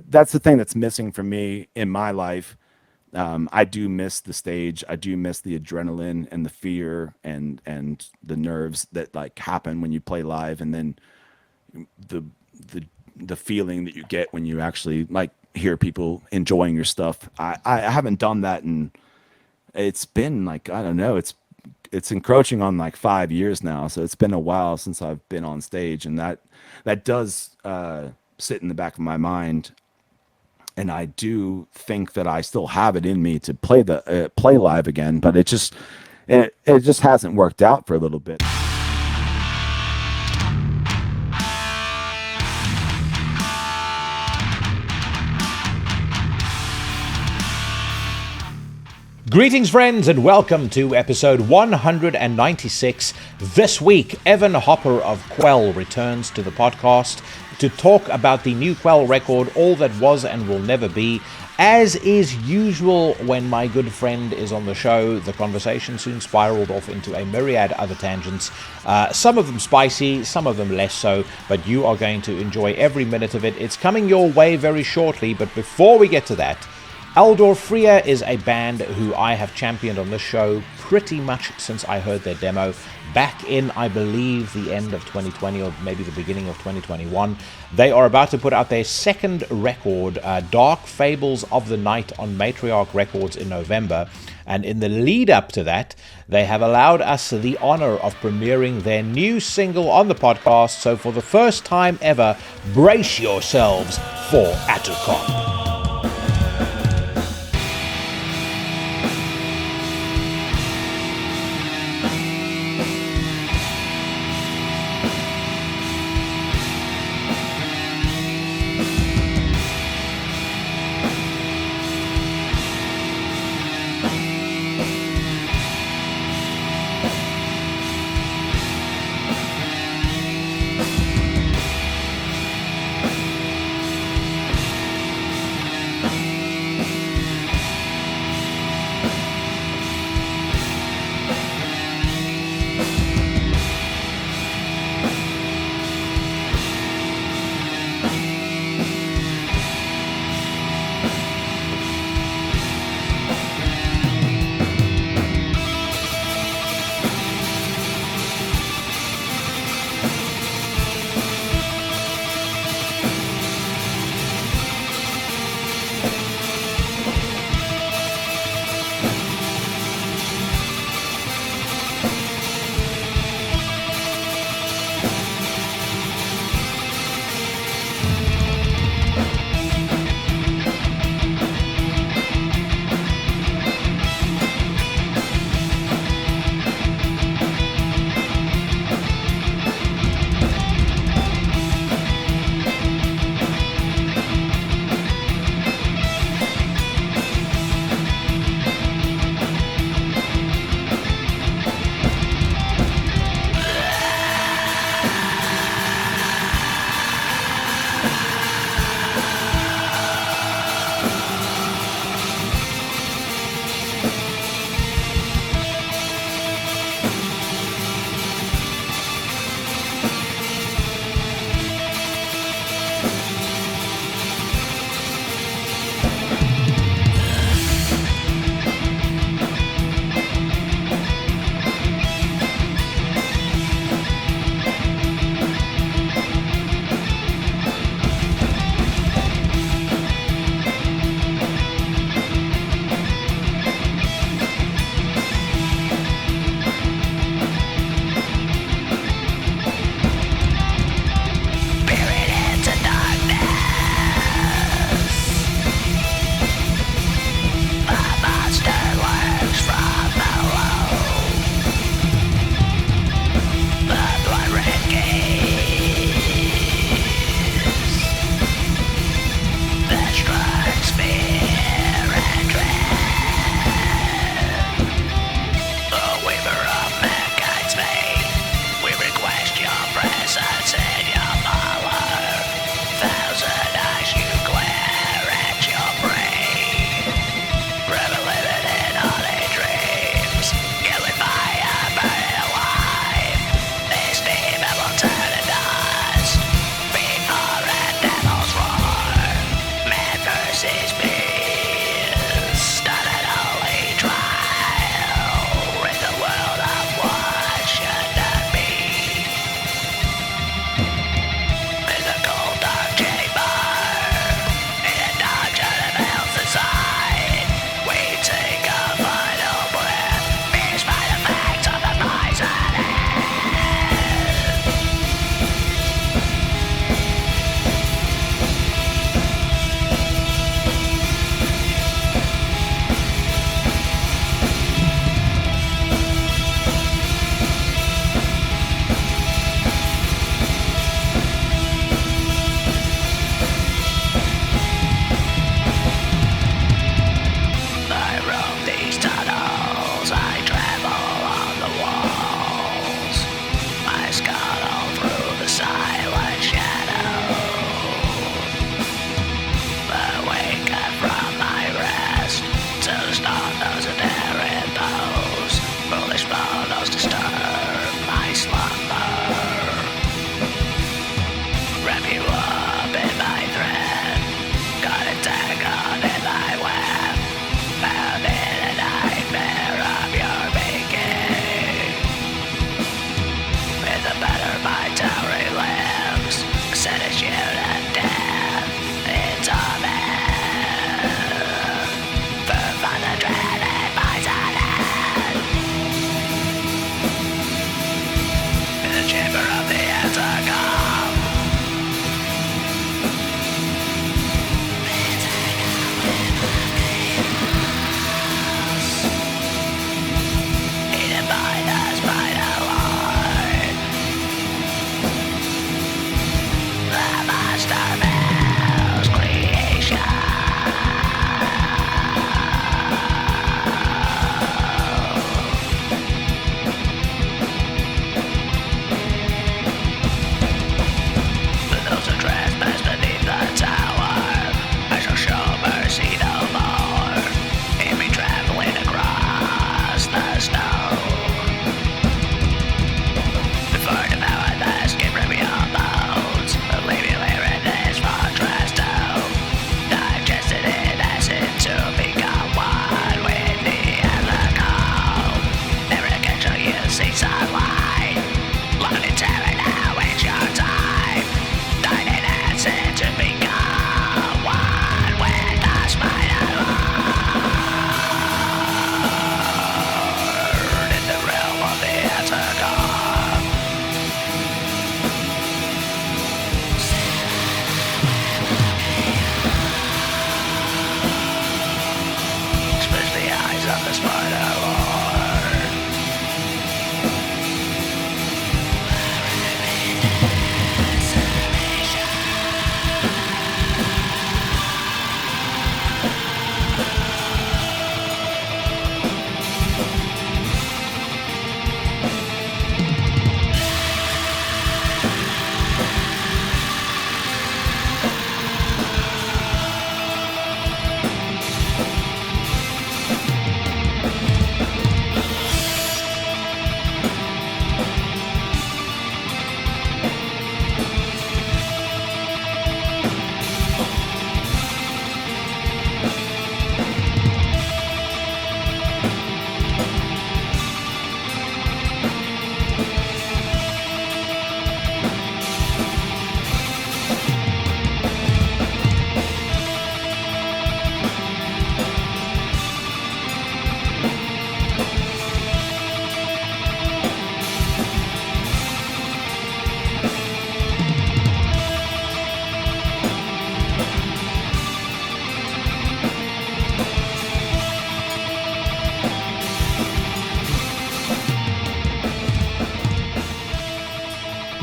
that's the thing that's missing for me in my life. I do miss the stage. I do miss the adrenaline and the fear and the nerves that like happen when you play live, and then the the the feeling that you get when you actually like hear people enjoying your stuff. I haven't done that, and it's been like, I don't know, it's encroaching on like 5 years now. So it's been a while since I've been on stage, and that does sit in the back of my mind. And I do think that I still have it in me to play live again, but it just hasn't worked out for a little bit. Greetings, friends, and welcome to episode 196. This week, Evan Hopper of Quell returns to the podcast to talk about the new Quell record, All That Was and Will Never Be. As is usual when my good friend is on the show, the conversation soon spiraled off into a myriad other tangents. Some of them spicy, some of them less so, but you are going to enjoy every minute of it. It's coming your way very shortly, but before we get to that, Aldorfrea is a band who I have championed on this show pretty much since I heard their demo back in, I believe, the end of 2020 or maybe the beginning of 2021. They are about to put out their second record, Dark Fables of the Night, on Matriarch Records in November. And in the lead up to that, they have allowed us the honor of premiering their new single on the podcast. So for the first time ever, brace yourselves for Atacomb.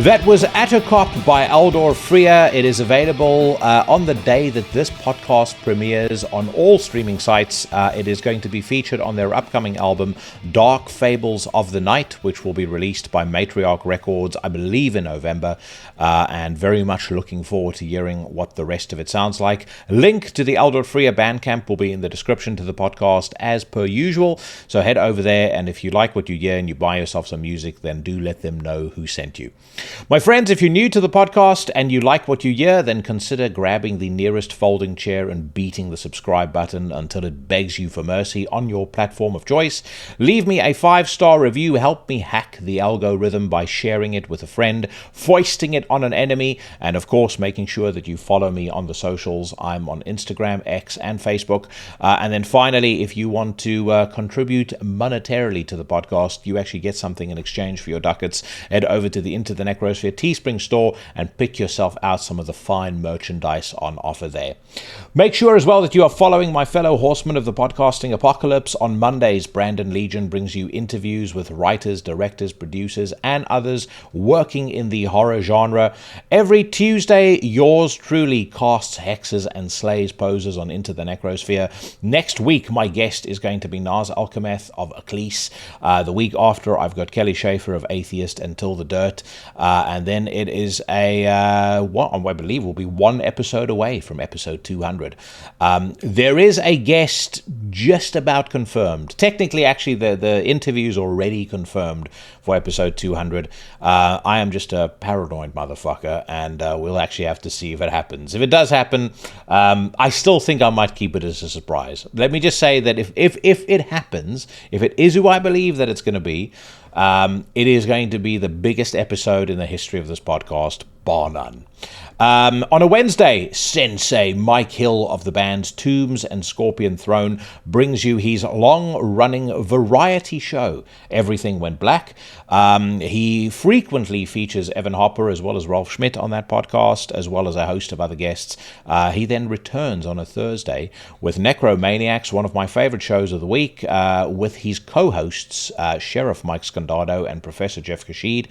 That was Atacop by Aldorfrea. It is available on the day that this podcast premieres on all streaming sites. It is going to be featured on their upcoming album, Dark Fables of the Night, which will be released by Matriarch Records, I believe, in November. And very much looking forward to hearing what the rest of it sounds like. Link to the Aldorfrea Bandcamp will be in the description to the podcast as per usual. So head over there, and if you like what you hear and you buy yourself some music, then do let them know who sent you. My friends, if you're new to the podcast and you like what you hear, then consider grabbing the nearest folding chair and beating the subscribe button until it begs you for mercy on your platform of choice. Leave me a 5-star review. Help me hack the algorithm by sharing it with a friend, foisting it on an enemy, and of course making sure that you follow me on the socials. I'm on Instagram, X, and Facebook. And then finally, if you want to contribute monetarily to the podcast, you actually get something in exchange for your ducats. Head over to the Into the Necrosphere Teespring store and pick yourself out some of the fine merchandise on offer there. Make sure as well that you are following my fellow horsemen of the podcasting apocalypse. On Mondays, Brandon Legion brings you interviews with writers, directors, producers, and others working in the horror genre. Every Tuesday, yours truly casts hexes and slays poses on Into the Necrosphere. Next week, my guest is going to be Naz Alchemeth of Ecclese. The week after, I've got Kelly Schaefer of Atheist Until the Dirt. And then it is I believe will be one episode away from episode 200. There is a guest just about confirmed. Technically, actually, the interview is already confirmed for episode 200. I am just a paranoid motherfucker, and we'll actually have to see if it happens. If it does happen, I still think I might keep it as a surprise. Let me just say that if it happens, if it is who I believe that it's going to be, it is going to be the biggest episode in the history of this podcast, bar none. On a Wednesday, Sensei Mike Hill of the bands Tombs and Scorpion Throne brings you his long-running variety show, Everything Went Black. He frequently features Evan Hopper as well as Rolf Schmidt on that podcast, as well as a host of other guests. He then returns on a Thursday with Necromaniacs, one of my favorite shows of the week, with his co-hosts, Sheriff Mike Scandado and Professor Jeff Kashid,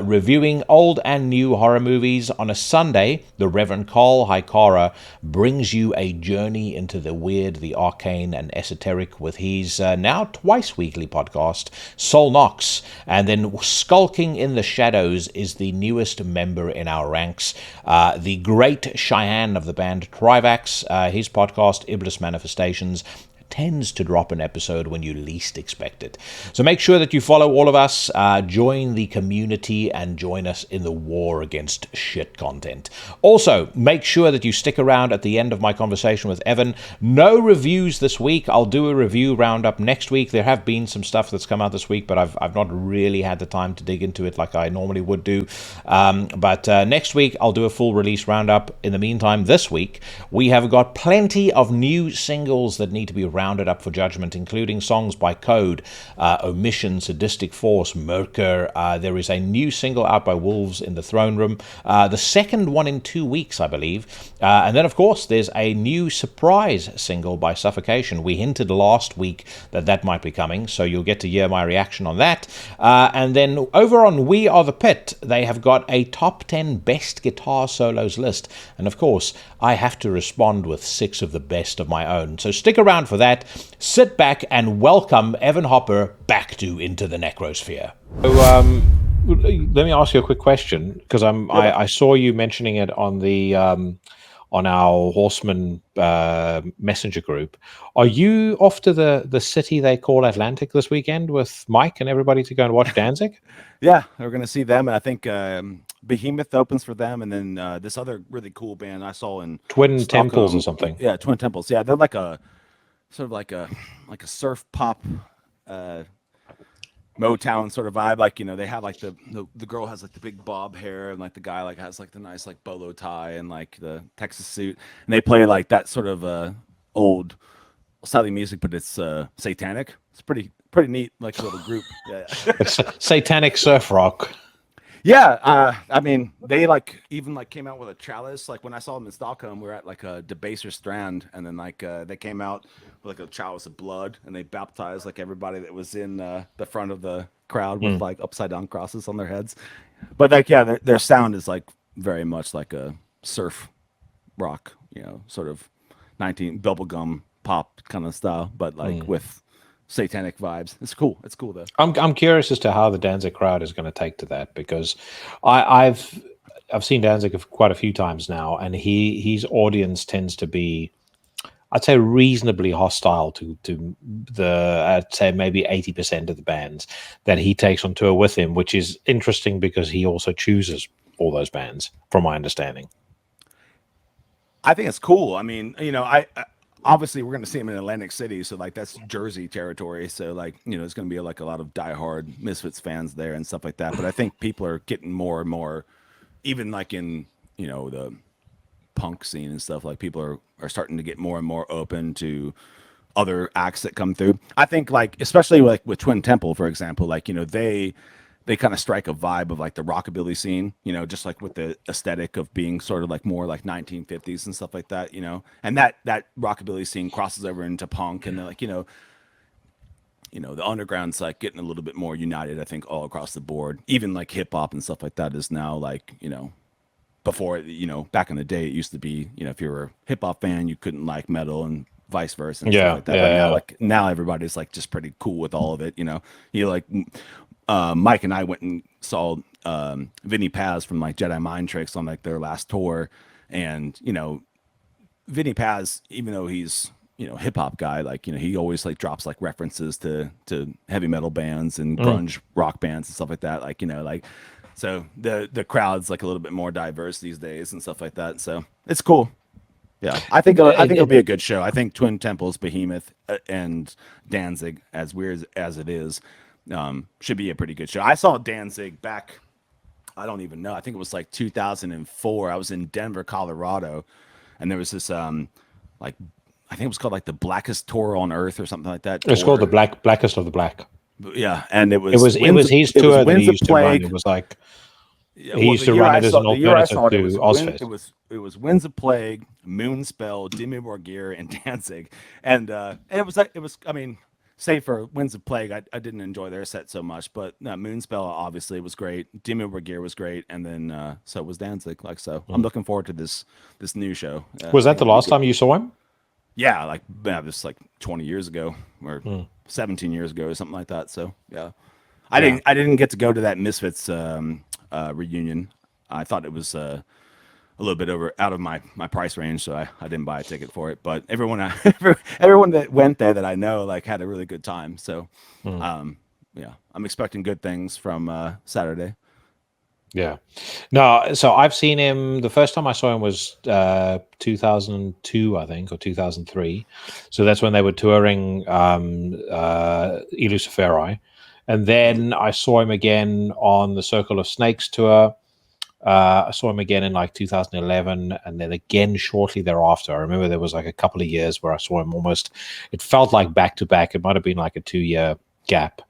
reviewing old and new horror movies. On a Sunday, the Reverend Carl Haikara brings you a journey into the weird, the arcane, and esoteric with his now twice weekly podcast, Soul Knox. And then skulking in the shadows is the newest member in our ranks, the great Cheyenne of the band Trivax. His podcast, Iblis Manifestations, tends to drop an episode when you least expect it. So make sure that you follow all of us, join the community, and join us in the war against shit content. Also, make sure that you stick around at the end of my conversation with Evan. No reviews this week. I'll do a review roundup next week. There have been some stuff that's come out this week, but I've not really had the time to dig into it like I normally would do. But next week, I'll do a full release roundup. In the meantime, this week, we have got plenty of new singles that need to be rounded up for judgment, including songs by Code, Omission, Sadistic Force, Myrkur. There is a new single out by Wolves in the Throne Room, the second one in 2 weeks, I believe. And then, of course, there's a new surprise single by Suffocation. We hinted last week that might be coming, so you'll get to hear my reaction on that. And then over on We Are the Pit, they have got a top 10 best guitar solos list. And of course, I have to respond with 6 of the best of my own. So stick around for that. Sit back and welcome Evan Hopper back to Into the Necrosphere. So, let me ask you a quick question, because I saw you mentioning it on the on our Horsemen messenger group. Are you off to the city they call Atlantic this weekend with Mike and everybody to go and watch Danzig? Yeah, we're going to see them, and I think Behemoth opens for them, and then this other really cool band I saw in Twin Stockholm. Temples or something. Yeah, Twin Temples. Yeah, they're like a sort of like a surf pop Motown sort of vibe. Like, you know, they have like the girl has like the big bob hair, and like the guy like has like the nice like bolo tie and like the Texas suit, and they play like that sort of old style music, but it's satanic. It's pretty neat, like a little group. Yeah. It's satanic surf rock. Yeah, I mean, they like even like came out with a chalice. Like when I saw them in Stockholm, we were at like a Debaser Strand, and then like they came out with like a chalice of blood, and they baptized like everybody that was in the front of the crowd with like upside down crosses on their heads. But like, yeah, their sound is like very much like a surf rock, sort of 19 bubblegum pop kind of style, but like with satanic vibes. It's cool. It's cool though. I'm curious as to how the Danzig crowd is going to take to that, because I've seen Danzig quite a few times now, and his audience tends to be, I'd say, reasonably hostile to the, I'd say maybe 80% of the bands that he takes on tour with him, which is interesting because he also chooses all those bands, from my understanding. I think it's cool. I mean, I obviously we're going to see him in Atlantic City, so like that's Jersey territory. So like, there's going to be like a lot of diehard Misfits fans there and stuff like that. But I think people are getting more and more, even like in the punk scene and stuff. Like people are starting to get more and more open to other acts that come through. I think like especially like with Twin Temple, for example, like they kind of strike a vibe of like the rockabilly scene, just like with the aesthetic of being sort of like more like 1950s and stuff like that, and that rockabilly scene crosses over into punk, and then like the underground's like getting a little bit more united, I think, all across the board. Even like hip hop and stuff like that is now like, before, back in the day, it used to be, if you were a hip hop fan, you couldn't like metal and vice versa and stuff Yeah, like that. yeah, But now, yeah. like now everybody's like just pretty cool with all of it. You like, Mike and I went and saw Vinny Paz from like Jedi Mind Tricks on like their last tour, and Vinny Paz, even though he's hip hop guy, like he always like drops like references to heavy metal bands and grunge rock bands and stuff like that. Like like so the crowd's like a little bit more diverse these days and stuff like that. So it's cool. Yeah, I think it'll be a good show. I think Twin Temples, Behemoth, and Danzig, as weird as it is, should be a pretty good show. I saw Danzig back. I don't even know. I think it was like 2004. I was in Denver, Colorado, and there was this like I think it was called like the Blackest Tour on Earth or something like that It's called the tour. Blackest of the Black. Yeah, and It was his it was tour that he Winds of used to run. It Plague. was like Yeah, he well, used to run it as an the year I alternative saw it, to Ozfest. it was Winds of Plague, Moonspell, Dimmu Borgir, and Danzig, and it was like it was. I mean, save for Winds of Plague, I didn't enjoy their set so much, but Moonspell obviously was great. Dimmu Borgir was great, and then so was Danzig. Like so, I'm looking forward to this new show. Was I that think the it'll be last good. time you saw him? Yeah, like this like 20 years ago or 17 years ago or something like that. So yeah, Yeah. I didn't get to go to that Misfits reunion. I thought it was a little bit out of my price range, so I didn't buy a ticket for it. But everyone that went there that I know like had a really good time. So yeah, I'm expecting good things from Saturday. Yeah. No, so I've seen him. The first time I saw him was 2002, I think, or 2003. So that's when they were touring Illusiferi. And then I saw him again on the Circle of Snakes tour. I saw him again in like 2011, and then again shortly thereafter. I remember there was like a couple of years where I saw him almost, it felt like back to back. It might have been like a 2 year gap.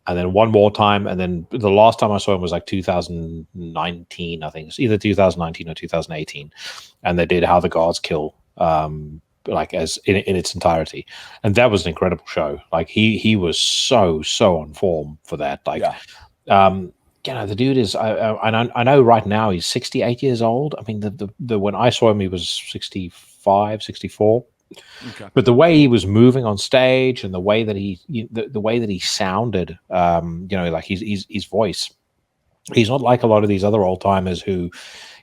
And then one more time, and then the last time I saw him was like 2019, I think. It's either 2019 or 2018, and they did How the Gods Kill, like as in its entirety, and that was an incredible show. Like he was so on form for that. Like, Yeah. the dude is. I know right now he's 68 years old. I mean, the when I saw him, he was 65, 64. Okay. But the way he was moving on stage and the way that the way that he sounded, like his voice, he's not like a lot of these other old timers who,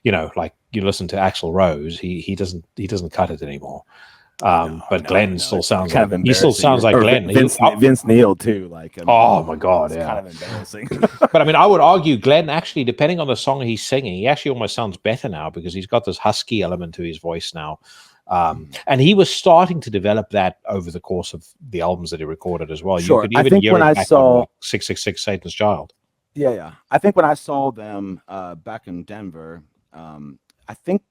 like you listen to Axl Rose, he doesn't cut it anymore. But No, Glenn no, still it's sounds kind like of he still embarrassing. sounds like Or Glenn. Vince Neil too. Like, I mean, Oh my god, it's yeah. kind of embarrassing. But I mean, I would argue Glenn actually, depending on the song he's singing, he actually almost sounds better now because he's got this husky element to his voice now. And he was starting to develop that over the course of the albums that he recorded as well. You Sure, could I even think hear when it I back on saw like 666 Satan's Child. yeah, I think when I saw them back in Denver, I think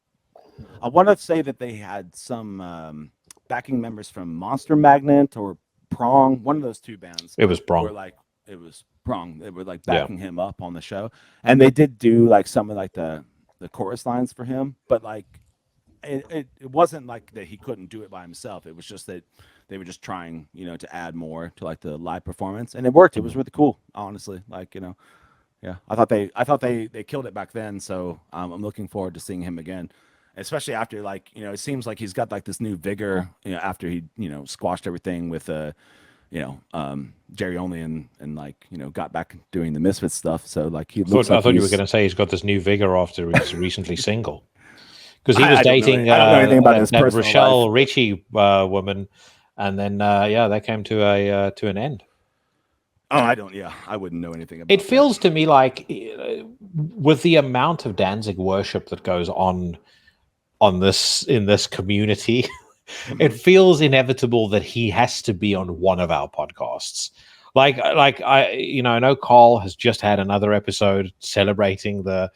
I want to say that they had some backing members from Monster Magnet or Prong, one of those two bands It was were Prong. like it was Prong. They were like Yeah. backing him up on the show, and they did do like some of like the chorus lines for him, but like it wasn't like that he couldn't do it by himself. It was just that they were just trying, to add more to like the live performance, and it worked. It was really cool, honestly. Like, Yeah, I thought they killed it back then. So I'm looking forward to seeing him again, especially after like it seems like he's got like this new vigor. After he squashed everything with Jerry Only and like got back doing the Misfits stuff. So like he looks I like thought you were going he's to say he's got this new vigor after he's recently single. Because he was I don't know dating I don't know anything about his that personal life. Rochelle Ritchie woman, and then that came to an end. Oh, I don't. Yeah, I wouldn't know anything about It that. feels to me like, with the amount of Danzig worship that goes on this in this community, it feels inevitable that he has to be on one of our podcasts. Like I know Carl has just had another episode celebrating the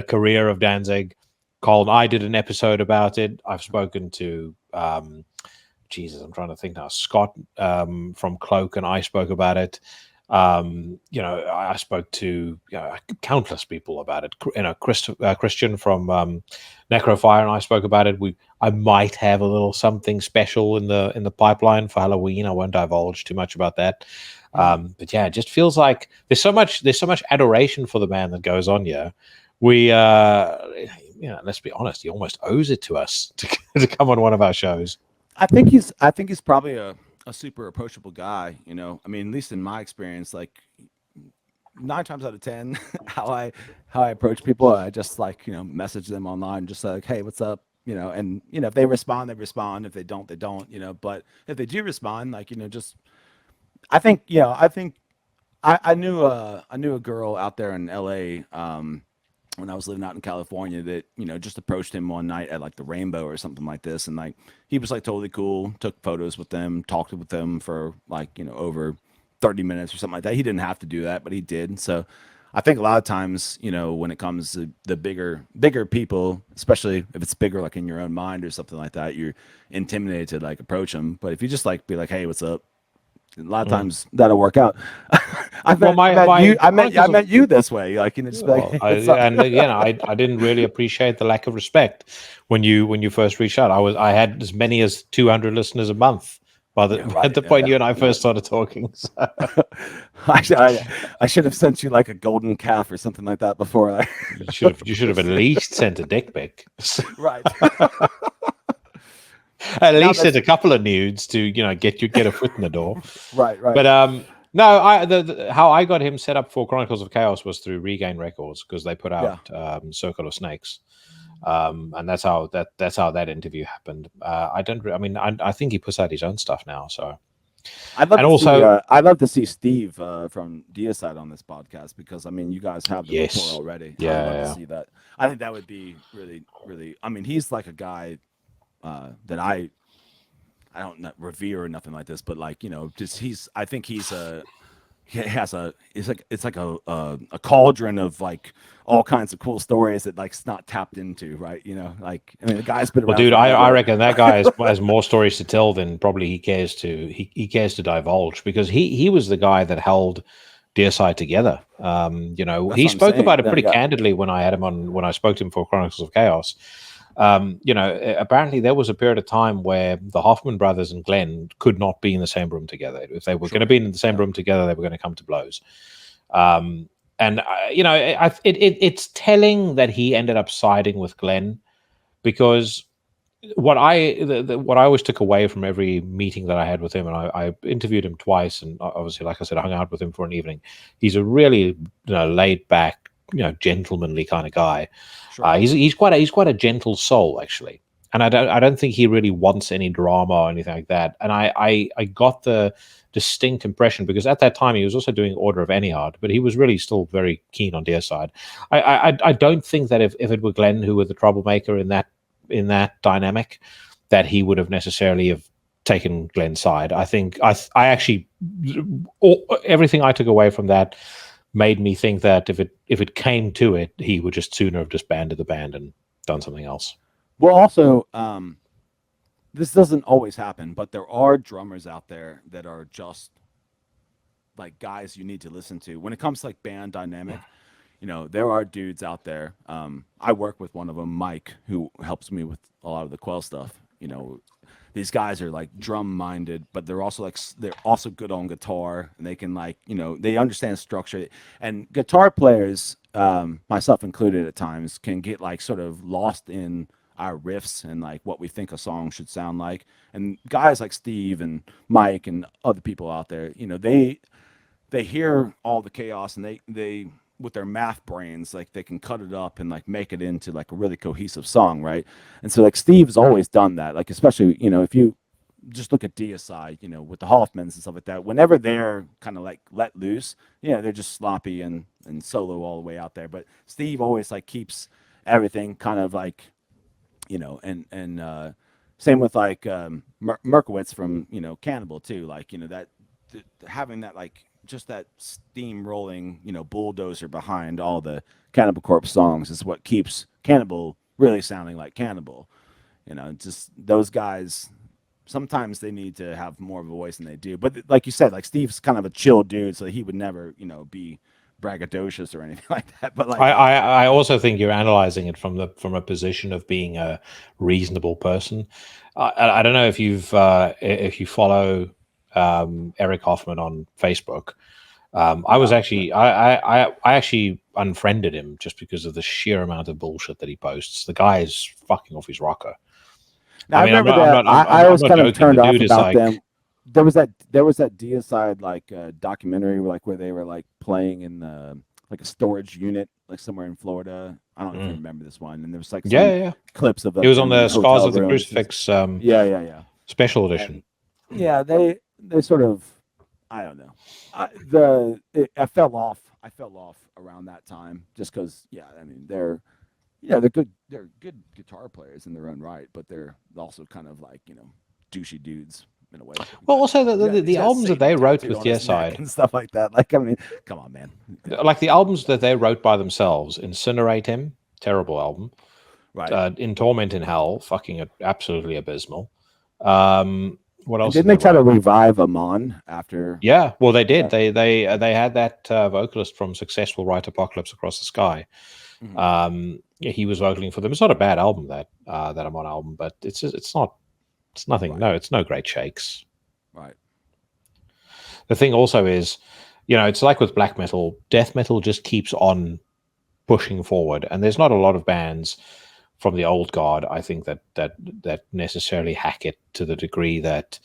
career of Danzig. Carl and I did an episode about it. I've spoken to Jesus, I'm trying to think now. Scott from Cloak and I spoke about it. I spoke to countless people about it. Christian from Necrofire and I spoke about it. I might have a little something special in the pipeline for Halloween. I won't divulge too much about that. But yeah, it just feels like there's so much adoration for the man that goes on here. We let's be honest, he almost owes it to us to come on one of our shows. I think he's probably a super approachable guy. I mean, at least in my experience, like 9 times out of 10, how I approach people, I just like message them online, just like, hey, what's up? And if they respond, they respond. If they don't, they don't. But if they do respond, like just I think I knew a girl out there in L.A. When I was living out in California that just approached him one night at like the Rainbow or something like this, and like he was like totally cool, took photos with them, talked with them for like over 30 minutes or something like that. He didn't have to do that, but he did. So I think a lot of times when it comes to the bigger people, especially if it's bigger like in your own mind or something like that, you're intimidated to like approach them. But if you just like be like, hey, what's up? A lot of times that'll work out. I met you this way. Like, just be like, hey, what's up? And again, I didn't really appreciate the lack of respect when you first reached out. I had as many as 200 listeners a month at the point you and I first started talking. So. I should have sent you like a golden calf or something like that before. You should have at least sent a dick pic. Right. At least sent a couple of nudes to get a foot in the door. Right. But no, how I got him set up for Chronicles of Chaos was through Regain Records, because they put out Circle of Snakes, and that's how that interview happened. I think he puts out his own stuff now. So I'd love to see Steve from Deicide on this podcast, because I mean you guys have the rapport already. Yeah, I'd love to see that. I think that would be really, really. I mean, he's like a guy that I don't revere or nothing like this, but like just I think it's like a cauldron of like all kinds of cool stories that like it's not tapped into, right? Like I mean the guy's been around. Well, dude, I reckon that guy has more stories to tell than probably he cares to divulge, because he was the guy that held Deicide together. He spoke about it pretty candidly when I had him on, when I spoke to him for Chronicles of Chaos. Apparently there was a period of time where the Hoffman brothers and Glenn could not be in the same room together. If they were going to be in the same room together, they were going to come to blows. It's telling that he ended up siding with Glenn, because what I always took away from every meeting that I had with him, and I interviewed him twice, and obviously, like I said, I hung out with him for an evening. He's a really laid back, gentlemanly kind of guy. Sure. He's quite a gentle soul, actually, and I don't think he really wants any drama or anything like that. And I got the distinct impression, because at that time he was also doing Order of Ennead, but he was really still very keen on Deicide. I don't think that if it were Glenn who were the troublemaker in that dynamic, that he would have necessarily have taken Glenn's side. I think I actually, everything I took away from that made me think that if it came to it, he would just sooner have disbanded the band and done something else. Well, also, this doesn't always happen, but there are drummers out there that are just like guys you need to listen to when it comes to like band dynamic. There are dudes out there. I work with one of them, Mike, who helps me with a lot of the Quell stuff. these guys are like drum minded, but they're also like they're also good on guitar, and they can like they understand structure. And guitar players, myself included, at times can get like sort of lost in our riffs and like what we think a song should sound like. And guys like Steve and Mike and other people out there, they hear all the chaos, and they with their math brains, like they can cut it up and like make it into like a really cohesive song, right? And so like Steve's always done that, like especially if you just look at Deicide, with the Hoffmans and stuff like that. Whenever they're kind of like let loose, they're just sloppy and solo all the way out there. But Steve always like keeps everything kind of like and same with like Myrkur from Cannibal too, like that having that like just that steamrolling bulldozer behind all the Cannibal Corpse songs is what keeps Cannibal really sounding like Cannibal. Just those guys, sometimes they need to have more of a voice than they do. But like you said, like Steve's kind of a chill dude, so he would never be braggadocious or anything like that. But like I also think you're analyzing it from a position of being a reasonable person. I don't know if if you follow Eric Hoffman on Facebook. I actually unfriended him just because of the sheer amount of bullshit that he posts. The guy is fucking off his rocker. Now, I remember that. I was kind of turned off about them. There was that Deicide like documentary where they were like playing in like a storage unit like somewhere in Florida. I don't know if you remember this one. And there was like some clips of it was on the Scars of the Crucifix special edition. And, they sort of, I don't know. I fell off around that time just because I mean they're good guitar players in their own right, but they're also kind of like douchey dudes in a way. Well, also the albums that they wrote with Deicide and stuff like that. Like, I mean, come on, man. Like the albums that they wrote by themselves, Incinerate Him, terrible album. Right. In Torment in Hell, fucking absolutely abysmal. What else? Didn't they try to revive Amon after? Yeah, well, they did. They had that vocalist from Successful Right Apocalypse Across the Sky. Mm-hmm. He was vocaling for them. It's not a bad album, that Amon album, but it's nothing. Right. No, it's no great shakes. Right. The thing also is, it's like with black metal, death metal just keeps on pushing forward, and there's not a lot of bands from the old guard, I think, that necessarily hack it to the degree that,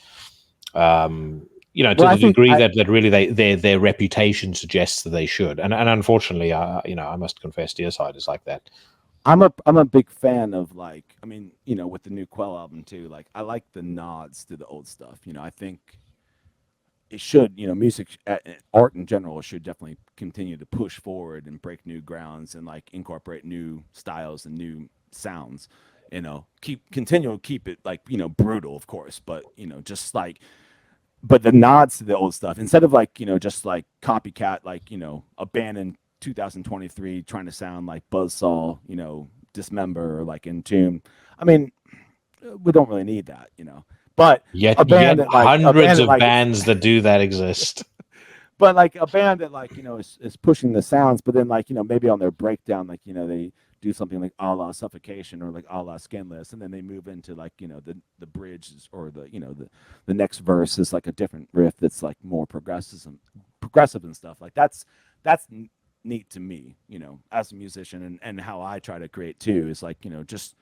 that really their reputation suggests that they should. And unfortunately, I must confess, Deicide is like that. I'm a big fan of with the new Quell album too. Like, I like the nods to the old stuff. I think it should, music, art in general should definitely continue to push forward and break new grounds and like incorporate new styles and new sounds. Continue to keep it like brutal, of course, but but the nods to the old stuff instead of like just like copycat like a band in 2023 trying to sound like Buzzsaw, Dismember, or like Entomb. I mean, we don't really need that, But yet hundreds of bands that do that exist. But like a band that like is pushing the sounds, but then like maybe on their breakdown like they do something like a la Suffocation or like a la Skinless, and then they move into like the bridges or the next verse is like a different riff that's like more progressive and stuff. Like that's neat to me, as a musician, and how I try to create too is like just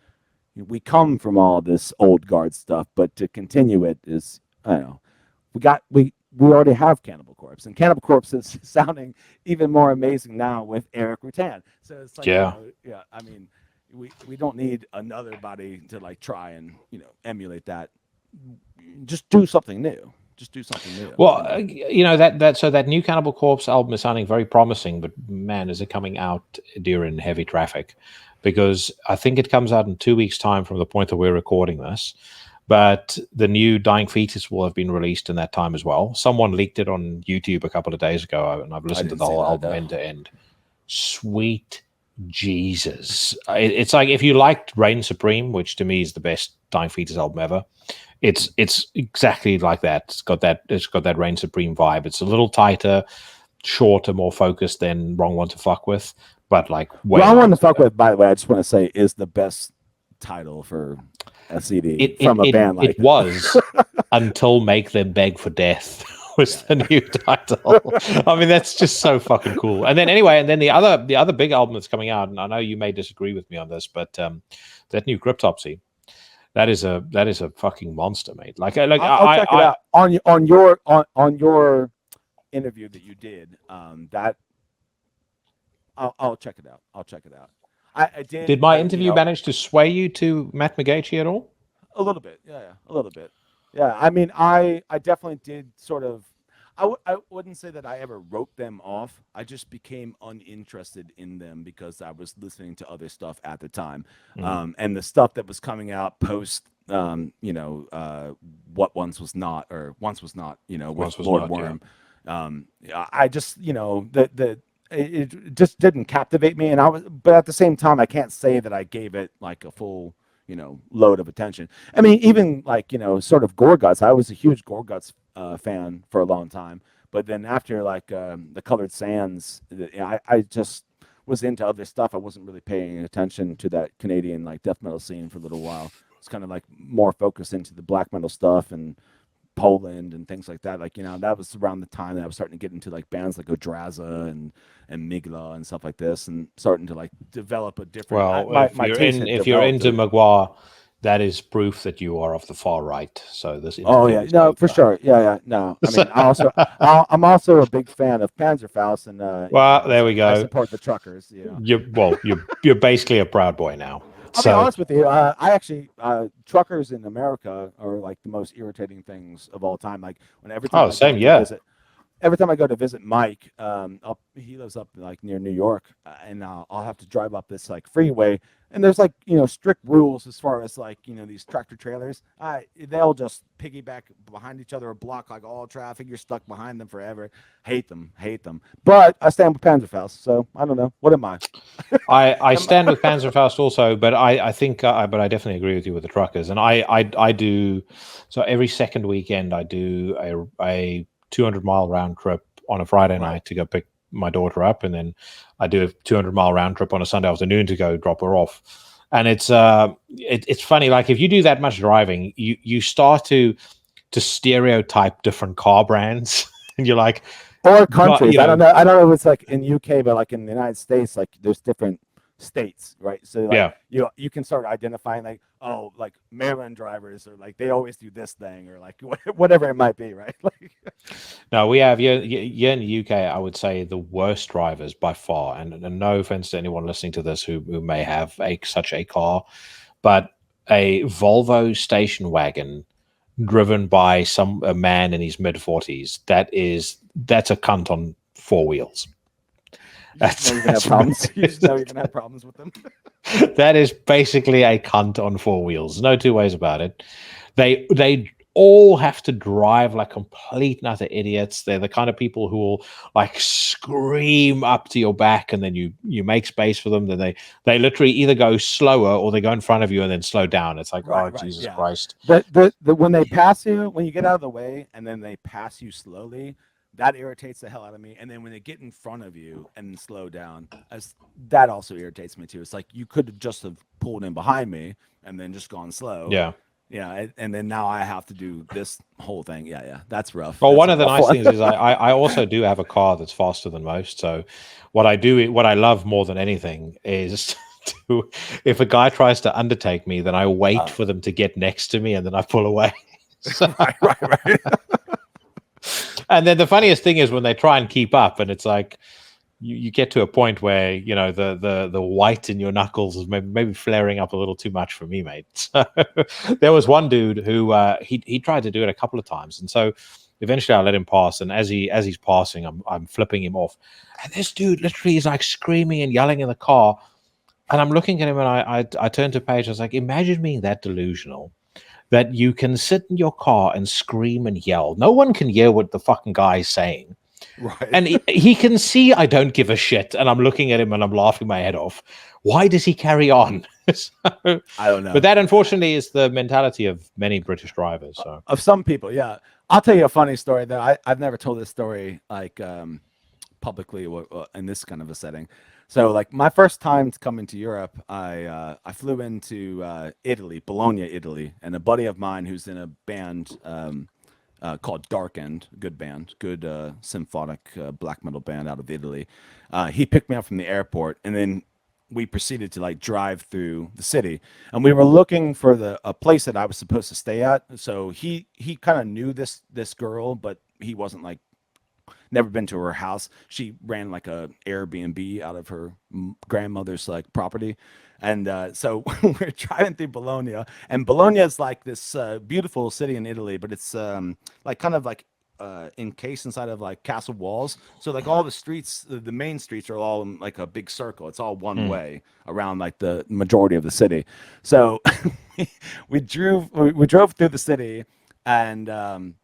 we come from all this old guard stuff, but to continue it is, I don't know, we already have Cannibal Corpse, and Cannibal Corpse is sounding even more amazing now with Eric Rutan. So it's like, I mean, we don't need another body to like try and emulate that. Just do something new. Well, that new Cannibal Corpse album is sounding very promising, but man, is it coming out during heavy traffic? Because I think it comes out in 2 weeks' time from the point that we're recording this. But the new Dying Fetus will have been released in that time as well. Someone leaked it on YouTube a couple of days ago, and I've listened to the whole album end to end. Sweet Jesus. It's like if you liked Reign Supreme, which to me is the best Dying Fetus album ever, it's exactly like that. It's got that Reign Supreme vibe. It's a little tighter, shorter, more focused than Wrong One to Fuck With, but like Wrong One to Fuck With, by the way, I just want to say is the best title for a CD It from a band like it was until Make Them Beg for Death was the new title. I mean, that's just so fucking cool. And then anyway, and then the other big album that's coming out, and I know you may disagree with me on this, but that new Cryptopsy, that is a fucking monster, mate. I'll check it out on your interview that you did. That I'll check it out. I'll check it out. I did. Did my interview manage to sway you to Matt McGeachie at all? A little bit, yeah, a little bit. Yeah, I mean, I definitely did sort of. I wouldn't say that I ever wrote them off. I just became uninterested in them because I was listening to other stuff at the time, and the stuff that was coming out post, what once was not, with Lord Worm. Yeah. I just, it just didn't captivate me, but at the same time, I can't say that I gave it like a full, load of attention. I mean, even like, sort of Gorguts. I was a huge Gorguts fan for a long time, but then after like the Colored Sands, I just was into other stuff. I wasn't really paying attention to that Canadian like death metal scene for a little while. It's kind of like more focused into the black metal stuff and Poland and things like that. Like, that was around the time that I was starting to get into like bands like Odraza and Migla and stuff like this, and starting to like develop a different. Well, if you're into Magua, that is proof that you are of the far right. So this. Oh yeah, no, for sure. Yeah. No, I mean, I'm also a big fan of Panzerfaust, and well, there we go. I support the truckers. You're basically a Proud Boy now. I'll be honest with you. I actually truckers in America are like the most irritating things of all time. Like every time I go to visit Mike, he lives up like near New York, and I'll have to drive up this like freeway, and there's like strict rules as far as like these tractor trailers. They'll just piggyback behind each other or block like all traffic. You're stuck behind them forever. Hate them. But I stand with Panzerfaust, so I don't know. What am I? I stand with Panzerfaust also, but I think but I definitely agree with you with the truckers, and I do. So every second weekend I do a 200-mile round trip on a Friday night to go pick my daughter up, and then I do a 200-mile round trip on a Sunday afternoon to go drop her off. And it's funny, like if you do that much driving, you start to stereotype different car brands, and you're like, or countries. I don't know if it's like in UK, but like in the United States, like there's different states, right? So like, you can start identifying like, oh, like Maryland drivers, or like they always do this thing, or like whatever it might be, right? Like, no, we have here in the UK, I would say the worst drivers by far, and no offense to anyone listening to this who may have such a car, but a Volvo station wagon driven by a man in his mid-40s, that's a cunt on four wheels. You don't even have problems. You just don't even have problems with them. That is basically a cunt on four wheels. No two ways about it. They all have to drive like complete and utter idiots. They're the kind of people who will like scream up to your back, and then you make space for them. Then they literally either go slower or they go in front of you and then slow down. It's like, Jesus Christ. When they pass you, when you get out of the way and then they pass you slowly, that irritates the hell out of me. And then when they get in front of you and slow down, that also irritates me too. It's like you could just have pulled in behind me and then just gone slow. Yeah, and then now I have to do this whole thing. Yeah, that's rough. Well, one of the nice things is I also do have a car that's faster than most. So what I love more than anything is if a guy tries to undertake me, then I wait for them to get next to me and then I pull away. So, right. And then the funniest thing is when they try and keep up, and it's like you get to a point where the white in your knuckles is maybe flaring up a little too much for me, mate. So there was one dude who he tried to do it a couple of times, and so eventually I let him pass. And as he's passing, I'm flipping him off, and this dude literally is like screaming and yelling in the car, and I'm looking at him, and I turned to Paige. I was like, imagine being that delusional that you can sit in your car and scream and yell. No one can hear what the fucking guy is saying. Right. And he can see I don't give a shit, and I'm looking at him and I'm laughing my head off. Why does he carry on? So, I don't know. But that, unfortunately, is the mentality of many British drivers. So. Of some people, yeah. I'll tell you a funny story that I've never told this story like publicly in this kind of a setting. So like my first time coming to Europe, I flew into Italy, Bologna, Italy, and a buddy of mine who's in a band called Dark End, good band, good symphonic black metal band out of Italy. He picked me up from the airport, and then we proceeded to like drive through the city, and we were looking for the a place that I was supposed to stay at. So he kind of knew this girl, but he wasn't like never been to her house. She ran like a Airbnb out of her grandmother's like property, and so we're driving through Bologna, and Bologna is like this beautiful city in Italy, but it's like kind of like encased inside of like castle walls. So like all the streets, the main streets are all in like a big circle. It's all one Mm. way around like the majority of the city. So we drove through the city and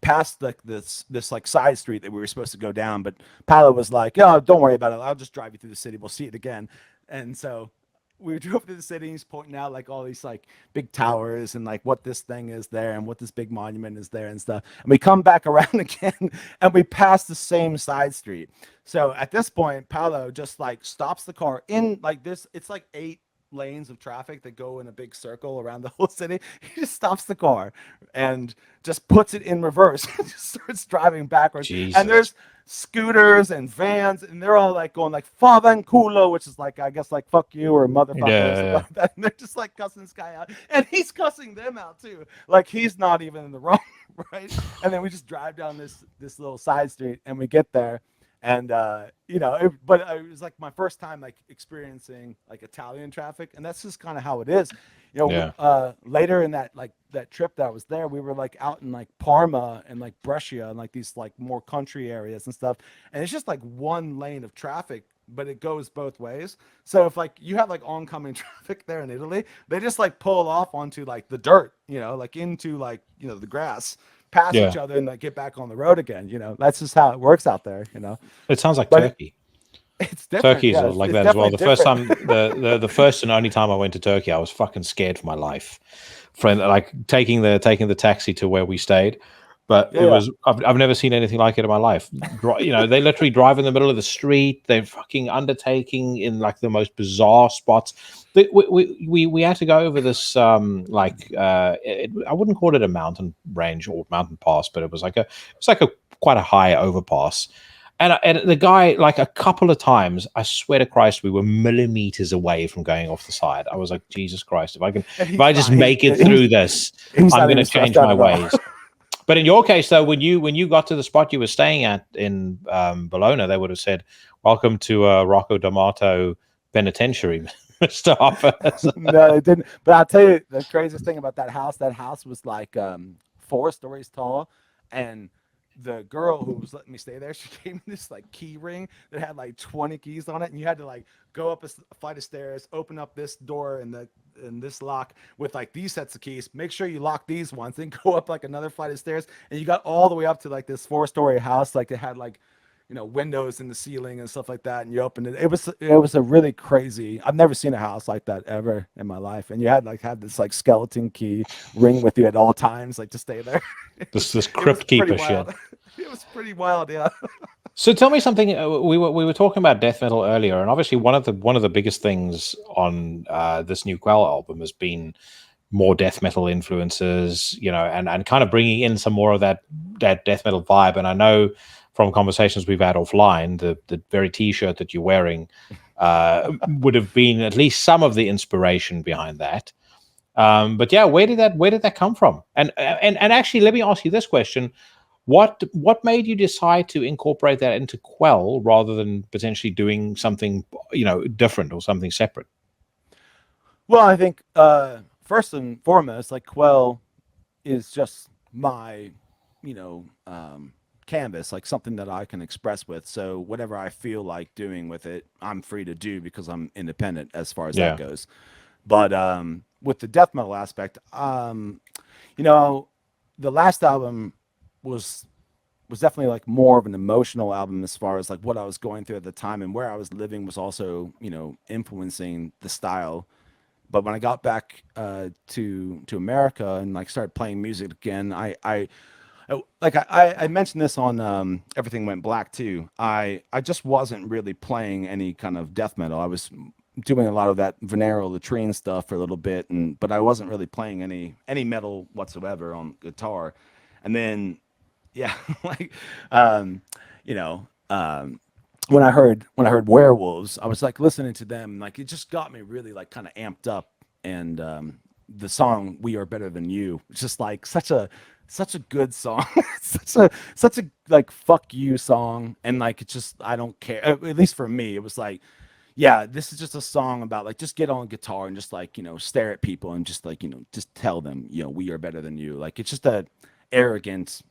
past like this like side street that we were supposed to go down, but Paolo was like, "Oh, don't worry about it. I'll just drive you through the city. We'll see it again." And so we drove through the city. He's pointing out like all these like big towers and like what this thing is there and what this big monument is there and stuff. And we come back around again and we pass the same side street. So at this point, Paolo just like stops the car in like this. It's like 8 lanes of traffic that go in a big circle around the whole city. He just stops the car and just puts it in reverse and just starts driving backwards. And Jesus. there's scooters and vans, and they're all like going like "favanculo," which is like I guess like "fuck you" or Yeah, "motherfucker" or something yeah, like that. And they're just like cussing this guy out, and he's cussing them out too. Like he's not even in the wrong, right? And then we just drive down this little side street, and we get there, and but it was like my first time like experiencing like Italian traffic, and that's just kind of how it is. yeah, Later in that like that trip that I was there, we were like out in like Parma and like Brescia and like these like more country areas and stuff, and it's just like one lane of traffic, but it goes both ways. So if like you have like oncoming traffic there in Italy, they just like pull off onto like the dirt, like into like the grass, pass each yeah. other, and like get back on the road again. That's just how it works out there. It sounds like But Turkey. it's different. Turkey's Yeah, like it's that as well. definitely The first different. time, the first and only time I went to Turkey, I was fucking scared for my life. Friend, like taking the taxi to where we stayed, but it Yeah, was I've never seen anything like it in my life. They literally drive in the middle of the street. They're fucking undertaking in like the most bizarre spots. We had to go over this I wouldn't call it a mountain range or mountain pass, but it was like a quite a high overpass. And the guy, like a couple of times, I swear to Christ, we were millimeters away from going off the side. I was like, Jesus Christ, and if I just make it through this, he's I'm not going to even stressed change out my at all. ways. But in your case, though, when you got to the spot you were staying at in Bologna, they would have said, "Welcome to Rocco D'Amato Penitentiary, Mister Hopper." No, it didn't. But I'll tell you the craziest thing about that house. That house was like 4 stories tall, and the girl who was letting me stay there, she gave me this like key ring that had like 20 keys on it, and you had to like go up a flight of stairs, open up this door and this lock with like these sets of keys. Make sure you lock these ones, then go up like another flight of stairs, and you got all the way up to like this 4-story house. Like it had like windows in the ceiling and stuff like that, and you opened it. It was a really crazy. I've never seen a house like that ever in my life. And you had this like skeleton key ring with you at all times, like to stay there. It was this it was crypt pretty keeper shit. wild. It was pretty wild, yeah. So tell me something. We were talking about death metal earlier, and obviously one of the biggest things on this new Quell album has been more death metal influences, and kind of bringing in some more of that death metal vibe. And I know from conversations we've had offline, the very T-shirt that you're wearing would have been at least some of the inspiration behind that. But yeah, where did that come from? And actually, let me ask you this question: what made you decide to incorporate that into Quell rather than potentially doing something different or something separate? Well, I think first and foremost, like Quell is just my, you know, canvas, like something that I can express with. So whatever I feel like doing with it, I'm free to do because I'm independent as far as that Yeah, goes. But with the death metal aspect, you know, the last album was was definitely like more of an emotional album as far as like what I was going through at the time and where I was living was also, influencing the style. But when I got back to America and like started playing music again, I I mentioned this on Everything Went Black too. I just wasn't really playing any kind of death metal. I was doing a lot of that Venero latrine stuff for a little bit, and but I wasn't really playing any metal whatsoever on guitar. And then yeah, like um, you know, when I heard werewolves, I was like listening to them, like it just got me really like kind of amped up. And the song "We Are Better Than You," it's just like such a good song, such a like fuck you song, and like it's just I don't care. At least for me, it was like, yeah, this is just a song about like just get on guitar and just like stare at people and just like just tell them we are better than you. Like it's just a arrogant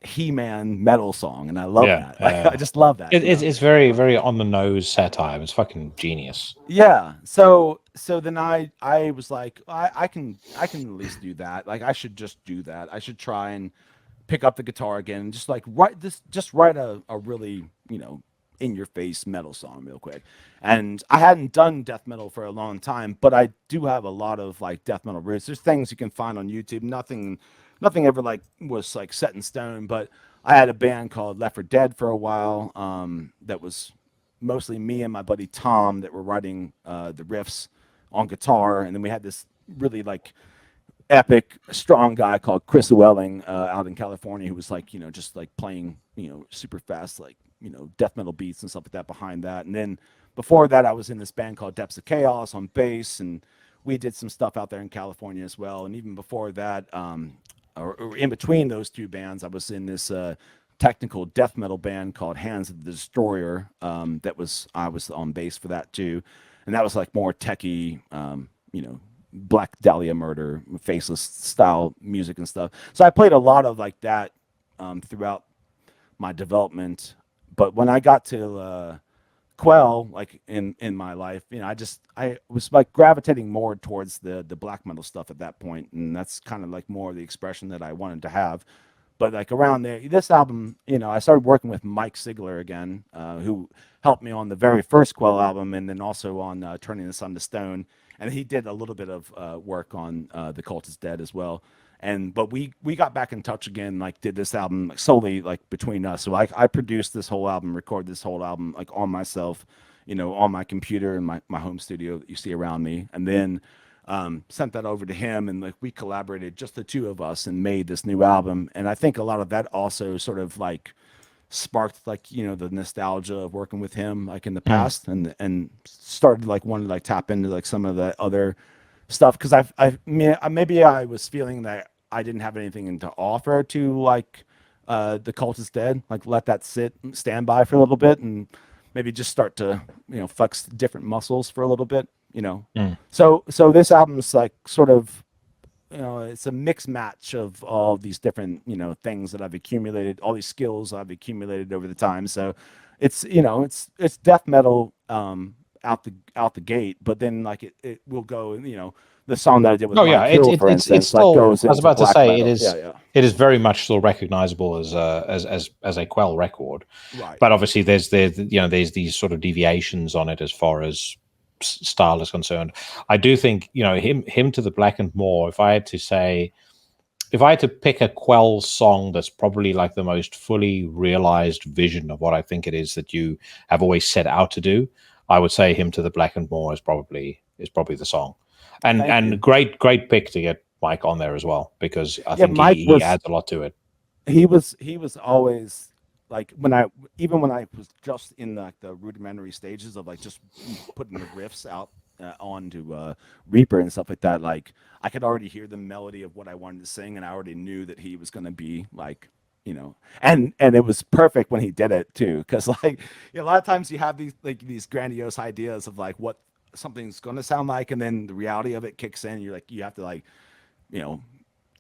He-Man metal song, and I love Yeah, that. Like I just love that. it's very very on the nose satire. It's fucking genius. Yeah. So then I was like, I can at least do that. Like I should just do that. I should try and pick up the guitar again and just like write a really, in your face metal song real quick. And I hadn't done death metal for a long time, but I do have a lot of like death metal roots. There's things you can find on YouTube. Nothing ever like was like set in stone, but I had a band called Left for Dead for a while. That was mostly me and my buddy Tom that were writing the riffs on guitar, and then we had this really like epic, strong guy called Chris Welling out in California who was like just like playing super fast like death metal beats and stuff like that behind that. And then before that, I was in this band called Depths of Chaos on bass, and we did some stuff out there in California as well. And even before that, or in between those two bands, I was in this technical death metal band called Hands of the Destroyer. I was on bass for that too, and that was like more techie, Black Dahlia Murder, Faceless style music and stuff. So I played a lot of like that throughout my development. But when I got to Quell, like in my life, I was like gravitating more towards the black metal stuff at that point, and that's kind of like more the expression that I wanted to have. But like around there, this album, I started working with Mike Sigler again, who helped me on the very first Quell album, and then also on Turning the Sun to Stone. And he did a little bit of work on The Cult Is Dead as well. And but we got back in touch again, like did this album like, solely like between us. So I produced this whole album, recorded this whole album like on myself, on my computer in my home studio that you see around me, and then sent that over to him, and like we collaborated, just the two of us, and made this new album. And I think a lot of that also sort of like sparked like the nostalgia of working with him like in the past, and started like wanting to like tap into like some of the other stuff, because maybe I was feeling that I didn't have anything to offer to like The Cult Is Dead, like let that stand by for a little bit, and maybe just start to flex different muscles for a little bit. So this album is like sort of it's a mixed match of all these different things that I've accumulated, all these skills I've accumulated over the time. So it's death metal out the gate, but then like it will go, the song that I did with Oh yeah, Mike Hill, for it's instance, like still. goes I was into about to black say metal. Yeah, yeah. it is very much still recognizable as a Quell record, Right. but obviously there's these sort of deviations on it as far as style is concerned. I do think him to the Black and More. If I had to pick a Quell song that's probably like the most fully realized vision of what I think it is that you have always set out to do, I would say him to the Black and More is probably the song. Thank And you. great pick to get Mike on there as well, because I Yeah, think Mike he was adds a lot to it. he was always like when I was just in like the rudimentary stages of like just putting the riffs out onto Reaper and stuff like that. Like I could already hear the melody of what I wanted to sing, and I already knew that he was going to be like and it was perfect when he did it too, because like a lot of times you have these grandiose ideas of like what something's going to sound like, and then the reality of it kicks in. You're like you have to like you know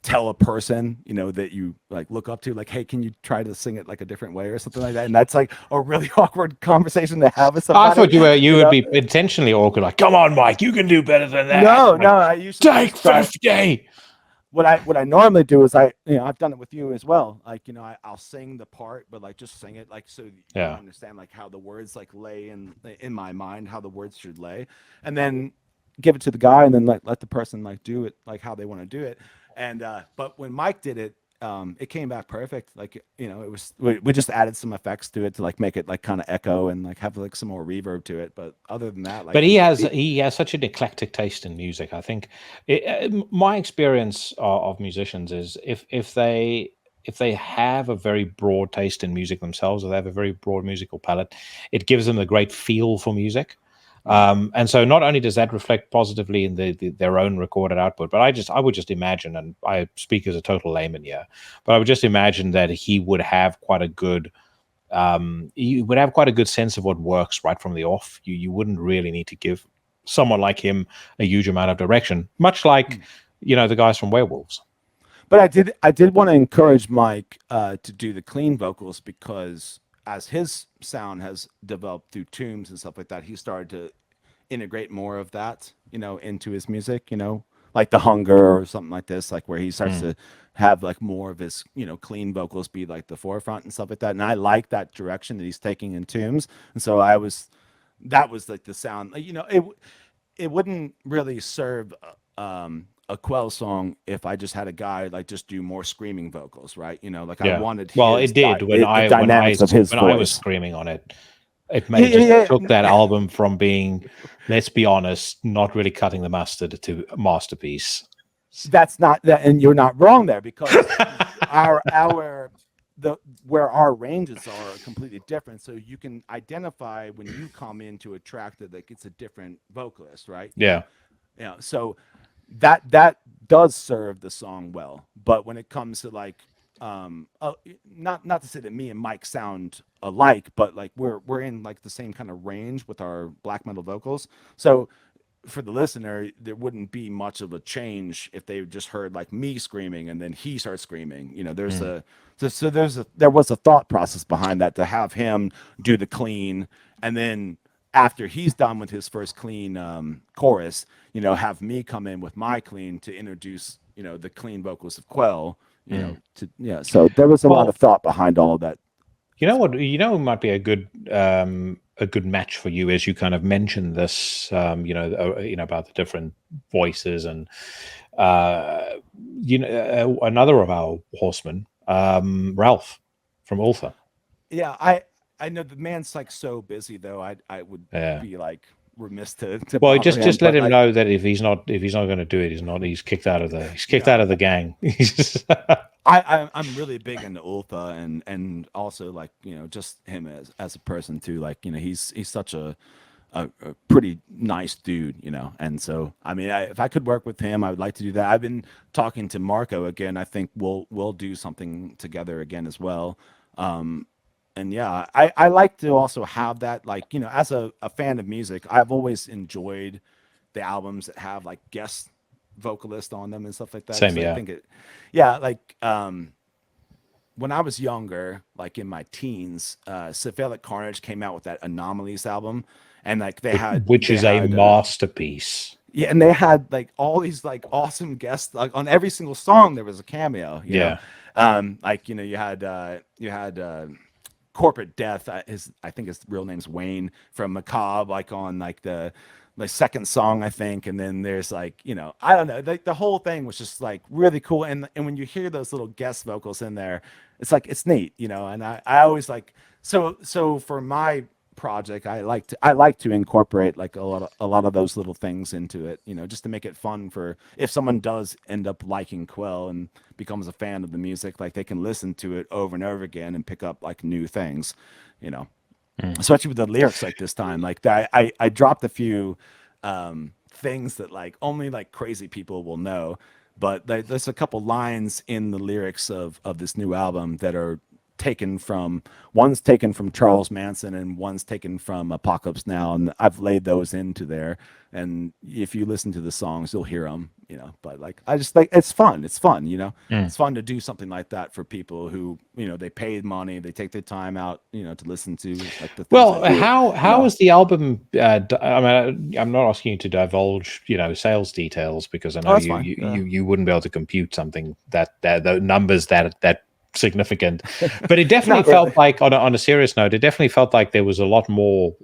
tell a person that you like look up to, like, hey, can you try to sing it like a different way or something like that. And that's like a really awkward conversation to have with I somebody. thought you would be intentionally awkward, like, come on, Mike, you can do better than that. No, Like, I usually take just try. 50. What I normally do is I've done it with you as well. Like I'll sing the part, but like just sing it like so you Yeah. understand like how the words like lay in my mind, how the words should lay, and then give it to the guy, and then let the person like do it like how they want to do it. And but when Mike did it, it came back perfect. Like, it was, we just added some effects to it to like make it like kind of echo and like have like some more reverb to it. But other than that, like But he has such an eclectic taste in music. I think my experience of musicians is if they have a very broad taste in music themselves, or they have a very broad musical palette, it gives them a great feel for music. And so not only does that reflect positively in their own recorded output, but I would just imagine, and I speak as a total layman here, but I would just imagine that he would have quite a good you would have quite a good sense of what works right from the off. You wouldn't really need to give someone like him a huge amount of direction, much like the guys from Werewolves. But I did want to encourage Mike to do the clean vocals, because as his sound has developed through tombs and stuff like that, he started to integrate more of that, into his music, like the hunger or something like this, like where he starts to have like more of his, clean vocals be like the forefront and stuff like that. And I like that direction that he's taking in tombs. And so that was like the sound, it wouldn't really serve a Quell song if I just had a guy like just do more screaming vocals, right? Like I wanted it did the dynamics of his voice. I was screaming on it. It just took that album from being, let's be honest, not really cutting the mustard to a masterpiece. That's not that, and you're not wrong there, because where our ranges are completely different. So you can identify when you come into a track that like it's a different vocalist, right? Yeah. Yeah. So that does serve the song well. But when it comes to like not to say that me and Mike sound alike, but like we're in like the same kind of range with our black metal vocals. So for the listener, there wouldn't be much of a change if they just heard like me screaming and then he starts screaming. There was a thought process behind that, to have him do the clean, and then after he's done with his first clean chorus, have me come in with my clean to introduce, the clean vocals of Quell. So there was a lot of thought behind all of that. You know what? Might be a good match for you, as you kind of mentioned this. About the different voices, and another of our horsemen, Ralph from Ultha. Yeah, I know the man's like so busy though. I would be like remiss to well, just let him know that if he's not going to do it, he's kicked out of the gang. I'm really big into Ultha, and also like just him as a person too. Like he's such a pretty nice dude, and so I mean, if I could work with him, I would like to do that. I've been talking to Marco again. I think we'll do something together again as well. And yeah, I like to also have that, like, as a fan of music, I've always enjoyed the albums that have like guest vocalists on them and stuff like that. Same, so yeah. I think like when I was younger, like in my teens, Cephalic Carnage came out with that Anomalies album, and like which is a masterpiece. Yeah, and they had like all these like awesome guests, like on every single song there was a cameo. You know? Like you had Corporate Death. I think his real name's Wayne from Macabre, like on like the second song, I think. And then there's like, I don't know, like the whole thing was just like really cool. And when you hear those little guest vocals in there, it's like, it's neat, and I always like, so for my project, I like to incorporate like a lot of those little things into it, just to make it fun for if someone does end up liking Quell and becomes a fan of the music, like they can listen to it over and over again and pick up like new things, especially with the lyrics. Like this time, like I dropped a few things that like only like crazy people will know, but there's a couple lines in the lyrics of this new album that are one's taken from Charles Manson and one's taken from Apocalypse Now, and I've laid those into there, and if you listen to the songs you'll hear them, but like I just like it's fun, it's fun to do something like that for people who they paid money, they take their time out to listen to like the things how is the album I mean, I'm not asking you to divulge sales details, because I know you wouldn't be able to compute something that the numbers that significant, but it definitely felt like on a serious note, it definitely felt like there was a lot more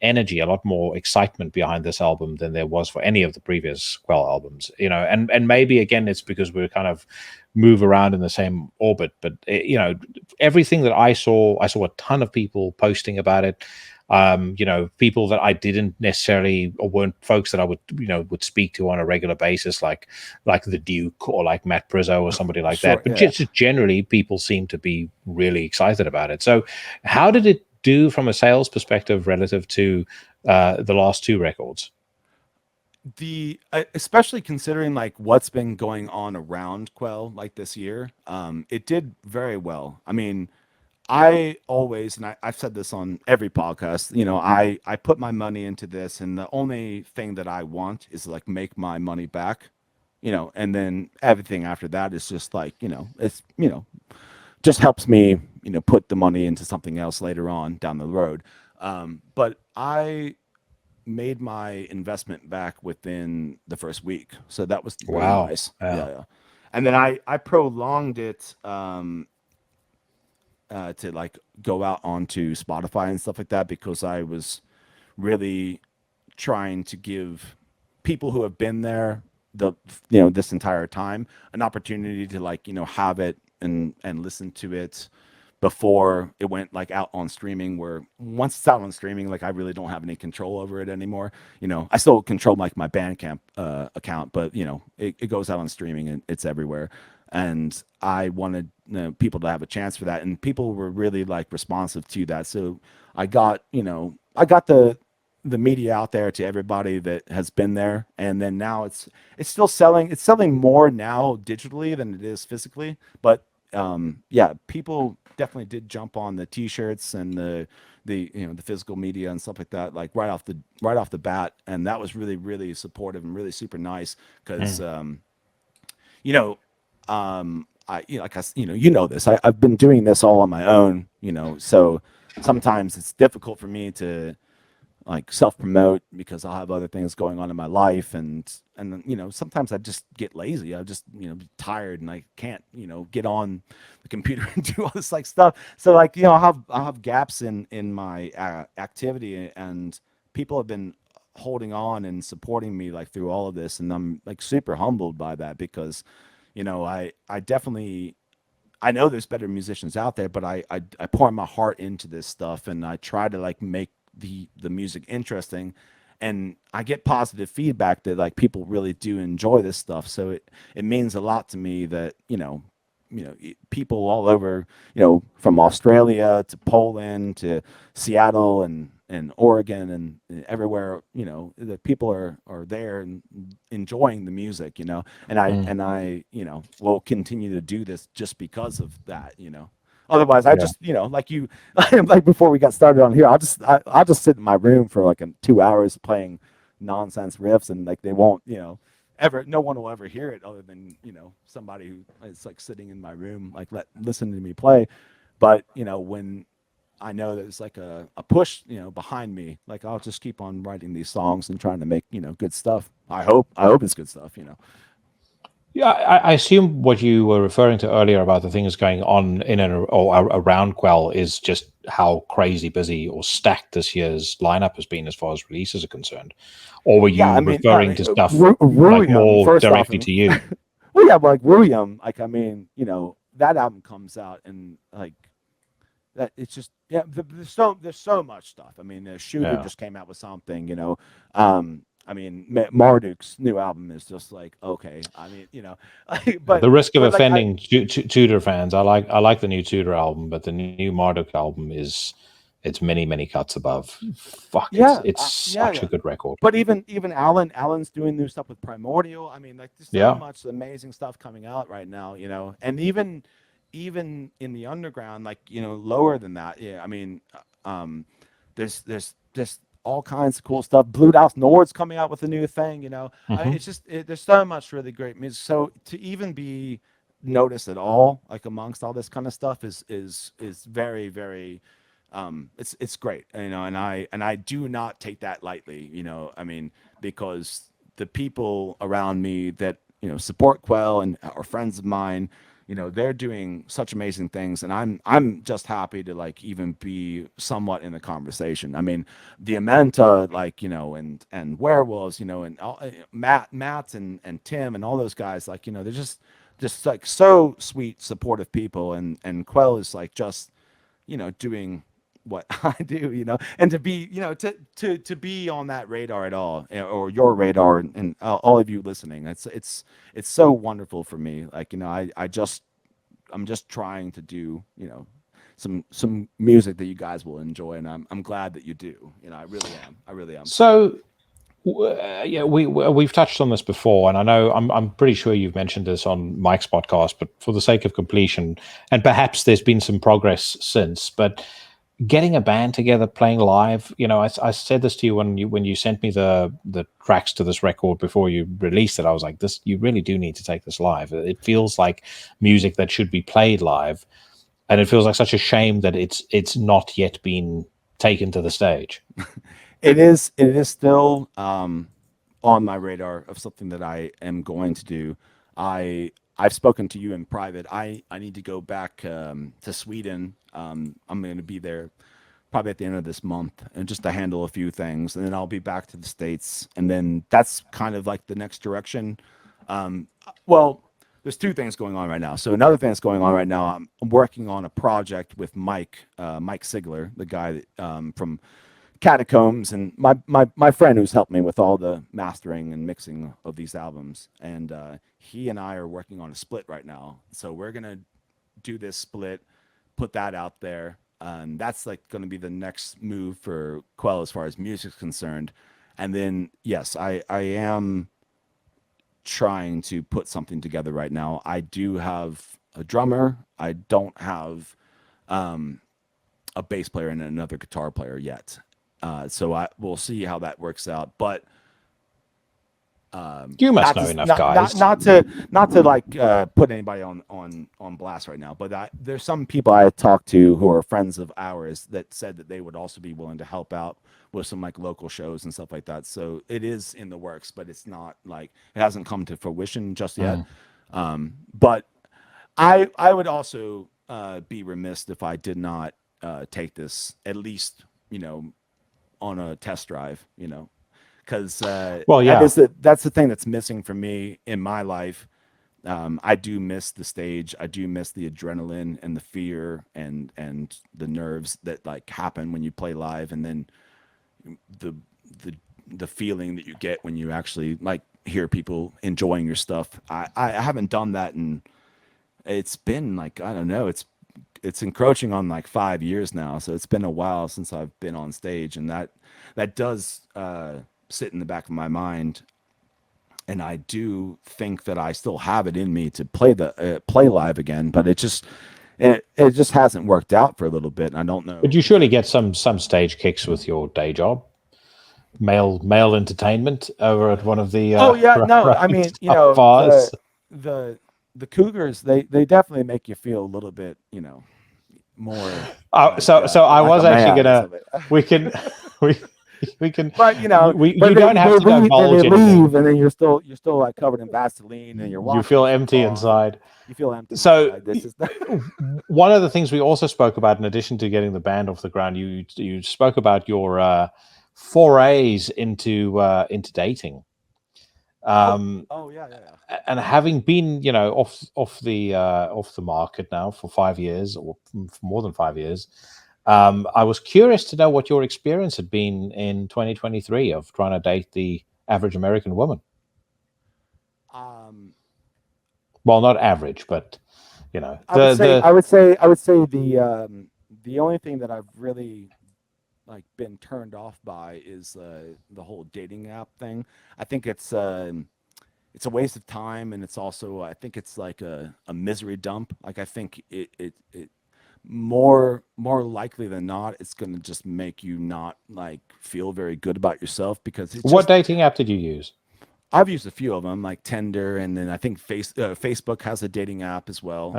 energy, a lot more excitement behind this album than there was for any of the previous Quell albums. And maybe again it's because we're kind of move around in the same orbit, but everything that I saw a ton of people posting about it. People that I didn't necessarily, or weren't folks that I would speak to on a regular basis, like the Duke or like Matt Prizzo or somebody like Sure. that. But Yeah. just generally, people seem to be really excited about it. So, how did it do from a sales perspective relative to the last two records? The especially considering like what's been going on around Quell like this year, it did very well. I mean, I always, and I've said this on every podcast, I put my money into this, and the only thing that I want is like make my money back, and then everything after that is just like, it's, just helps me, put the money into something else later on down the road. But I made my investment back within the first week, so that was really Wow. nice. Yeah. Yeah, yeah. And then I prolonged it to like go out onto Spotify and stuff like that because I was really trying to give people who have been there the this entire time an opportunity to like have it and listen to it before it went like out on streaming, where once it's out on streaming, like I really don't have any control over it anymore. I still control like my Bandcamp account, but it goes out on streaming and it's everywhere. And I wanted people to have a chance for that, and people were really like responsive to that. So I got the media out there to everybody that has been there, and then now it's still selling. It's selling more now digitally than it is physically, but yeah, people definitely did jump on the t-shirts and the physical media and stuff like that, like right off the bat, and that was really really supportive and really super nice because Mm. you know I like I this, I've been doing this all on my own, so sometimes it's difficult for me to like self promote because I'll have other things going on in my life, and sometimes I just get lazy. I just be tired and I can't get on the computer and do all this like stuff. So like I'll have gaps in my activity, and people have been holding on and supporting me like through all of this, and I'm like super humbled by that because I definitely I know there's better musicians out there, but I pour my heart into this stuff, and I try to like make the music interesting, and I get positive feedback that like people really do enjoy this stuff. So it means a lot to me that people all over, from Australia to Poland to Seattle and Oregon and everywhere, that people are there and enjoying the music, and I Mm. and I will continue to do this just because of that. Otherwise, I Yeah. just like you, like before we got started on here, I'll just sit in my room for like 2 hours playing nonsense riffs, and like they won't ever, no one will ever hear it other than somebody who is like sitting in my room like listening to me play. But when I know there's like a push behind me, like I'll just keep on writing these songs and trying to make good stuff. I hope it's good stuff. Yeah, I assume what you were referring to earlier about the things going on in and around Quell is just how crazy busy or stacked this year's lineup has been as far as releases are concerned. Or were Yeah, I you mean, referring to stuff like Ruium, more first off, directly and to you? well, yeah, but like Ruium, like I mean, that album comes out and like that it's just yeah, there's so much stuff. I mean, Shooter Yeah. just came out with something. I mean, Marduk's new album is just like okay. I mean, At but the risk of but like offending Tudor fans, I like the new Tudor album, but the new Marduk album it's many cuts above. Fuck, it's yeah, it's yeah, such a yeah. good record. But even Allen's doing new stuff with Primordial. I mean, like there's so Yeah. much amazing stuff coming out right now, and even in the underground, like lower than that. Yeah, I mean, there's just all kinds of cool stuff. Blue House Nord's coming out with a new thing. I mean, Hmm. it's just there's so much really great music. So to even be noticed at all, like amongst all this kind of stuff, is very very it's great, and I do not take that lightly, I mean, because the people around me that support Quell and are friends of mine, they're doing such amazing things, and I'm just happy to like even be somewhat in the conversation. I mean, the Amenta, like, and werewolves, and all, Matt and Tim and all those guys, like, they're just like so sweet, supportive people, and Quell is like just doing what I do, and to be, to be on that radar at all, or your radar, and all of you listening, it's so wonderful for me. Like, I'm just trying to do, some music that you guys will enjoy, and I'm glad that you do. I really am. I really am. So yeah, we've touched on this before, and I know I'm pretty sure you've mentioned this on Mike's podcast, but for the sake of completion, and perhaps there's been some progress since, but getting a band together, playing live. I said this to you when you sent me the tracks to this record before you released it. I was like, this, you really do need to take this live. It feels like music that should be played live, and it feels like such a shame that it's not yet been taken to the stage. It is still on my radar of something that I am going to do. I've spoken to you in private. I need to go back to Sweden. I'm going to be there probably at the end of this month, and just to handle a few things, and then I'll be back to the States, and then that's kind of like the next direction. Well, there's two things going on right now. So another thing that's going on right now, I'm working on a project with Mike Sigler, the guy that, from Catacombs, and my friend who's helped me with all the mastering and mixing of these albums, and he and I are working on a split right now. So we're gonna do this split, put that out there, and that's like going to be the next move for Quell as far as music's concerned. And then yes, I am trying to put something together right now. I do have a drummer. I don't have a bass player and another guitar player yet. So we'll see how that works out. But You must know enough guys. not to like put anybody on blast right now. But there's some people I talked to who are friends of ours that said that they would also be willing to help out with some like local shows and stuff like that. So it is in the works, but it's not like it hasn't come to fruition just yet. But I would also be remiss if I did not take this at least, on a test drive, because Well, yeah. that's the thing that's missing for me in my life. I do miss the stage. I do miss the adrenaline and the fear and the nerves that like happen when you play live, and then the the feeling that you get when you actually like hear people enjoying your stuff. I haven't done that, and it's been like, I don't know, it's encroaching on like 5 years now. So it's been a while since I've been on stage, and that does sit in the back of my mind. And I do think that I still have it in me to play live again, but it just hasn't worked out for a little bit. And I don't know. But you surely get some stage kicks with your day job, male entertainment over at one of the. Oh yeah, no, I mean, bars. The Cougars, they definitely make you feel a little bit, more. So I like was a actually man. gonna. We can. We can, But you but don't have to divulge they anything. leave, and then you're still like covered in Vaseline, and you're You feel walking empty far. inside. You feel empty So inside. This is one of the things we also spoke about, in addition to getting the band off the ground, you spoke about your forays into dating. oh yeah. And having been, off the market now for 5 years, or for more than 5 years, I was curious to know what your experience had been in 2023 of trying to date the average American woman. Well, not average, but I would say the only thing that I've really like been turned off by is the whole dating app thing. I think it's a waste of time, and it's also, I think it's like a misery dump. Like, I think it more likely than not, it's going to just make you not like feel very good about yourself, because what dating app did you use? I've used a few of them, like Tinder, and then I think Facebook has a dating app as well.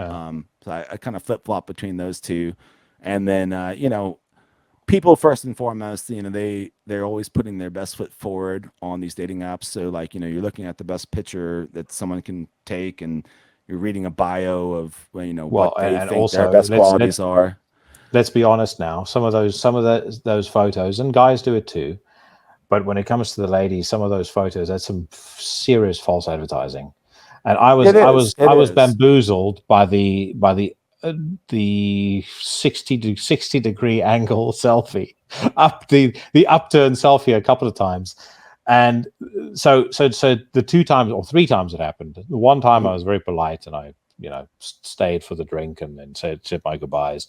So I kind of flip flop between those two, and then people first and foremost, they're always putting their best foot forward on these dating apps. So like, you're looking at the best picture that someone can take, and you're reading a bio of Well, what they and think their also best qualities are. let's be honest now. Some of those photos, and guys do it too. But when it comes to the ladies, some of those photos, that's some serious false advertising. And I was It I is. was It I was is. bamboozled by the 60 degree angle selfie, the upturn selfie a couple of times. And so the 2 times or 3 times it happened. The one time I was very polite and I stayed for the drink and then said my goodbyes.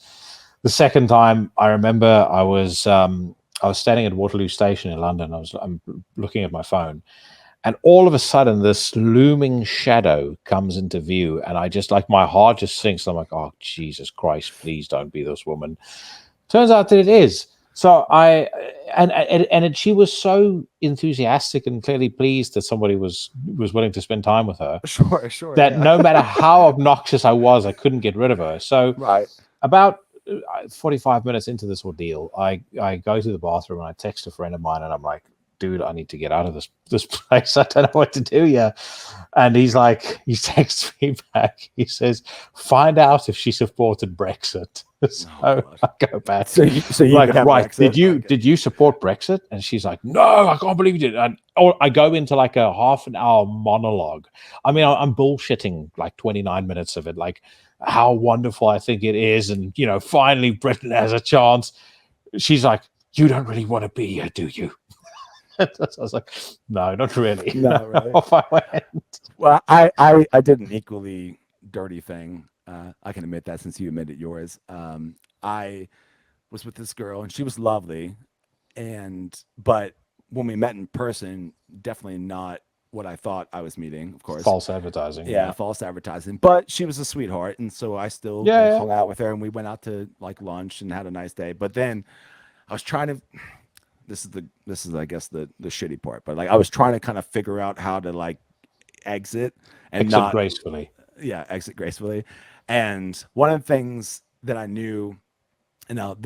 The second time I remember I was standing at Waterloo Station in London. I'm looking at my phone, and all of a sudden this looming shadow comes into view, and I just, like, my heart just sinks. I'm like, oh Jesus Christ, please don't be this woman. Turns out that it is. So she was so enthusiastic and clearly pleased that somebody was willing to spend time with her, Sure, that yeah. no matter how obnoxious I was, I couldn't get rid of her. So Right. about 45 minutes into this ordeal, I go to the bathroom and I text a friend of mine and I'm like, dude, I need to get out of this place. I don't know what to do here. And he texts me back. He says, find out if she supported Brexit. So I go back. So you like, got right? Brexit? Did you support Brexit? And she's like, no, I can't believe you did. And I go into like a half an hour monologue. I mean, I'm bullshitting like 29 minutes of it, like how wonderful I think it is, and finally Britain has a chance. She's like, you don't really want to be here, do you? I was like, no, not really. No, really. Off I went. Well, I did an equally dirty thing. I can admit that since you admitted yours. I was with this girl and she was lovely, but when we met in person, definitely not what I thought I was meeting. Of course, False advertising. yeah, false advertising. But she was a sweetheart, and so I still hung out with her, and we went out to like lunch and had a nice day. But then I was trying to. This is I guess the shitty part, but like I was trying to kind of figure out how to like exit gracefully. Yeah, exit gracefully. And one of the things that I knew, and now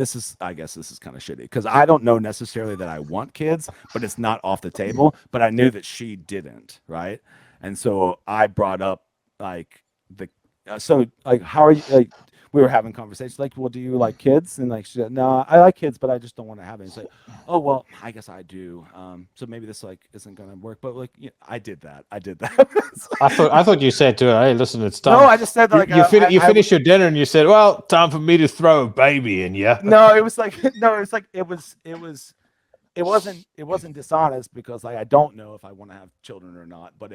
I guess this is kind of shitty because I don't know necessarily that I want kids, but it's not off the table. But I knew that she didn't, right? And so I brought up like how are you? Like, we were having conversations like, well, do you like kids? And like, she said, no, I like kids, but I just don't want to have it. It's like, oh, well, I guess I do. So maybe this like isn't going to work, but like, I did that. I thought you said to her, hey, listen, it's time. No, I just said like, you finished your dinner and you said, well, time for me to throw a baby in you. No, it was like, it wasn't dishonest because like, I don't know if I want to have children or not, but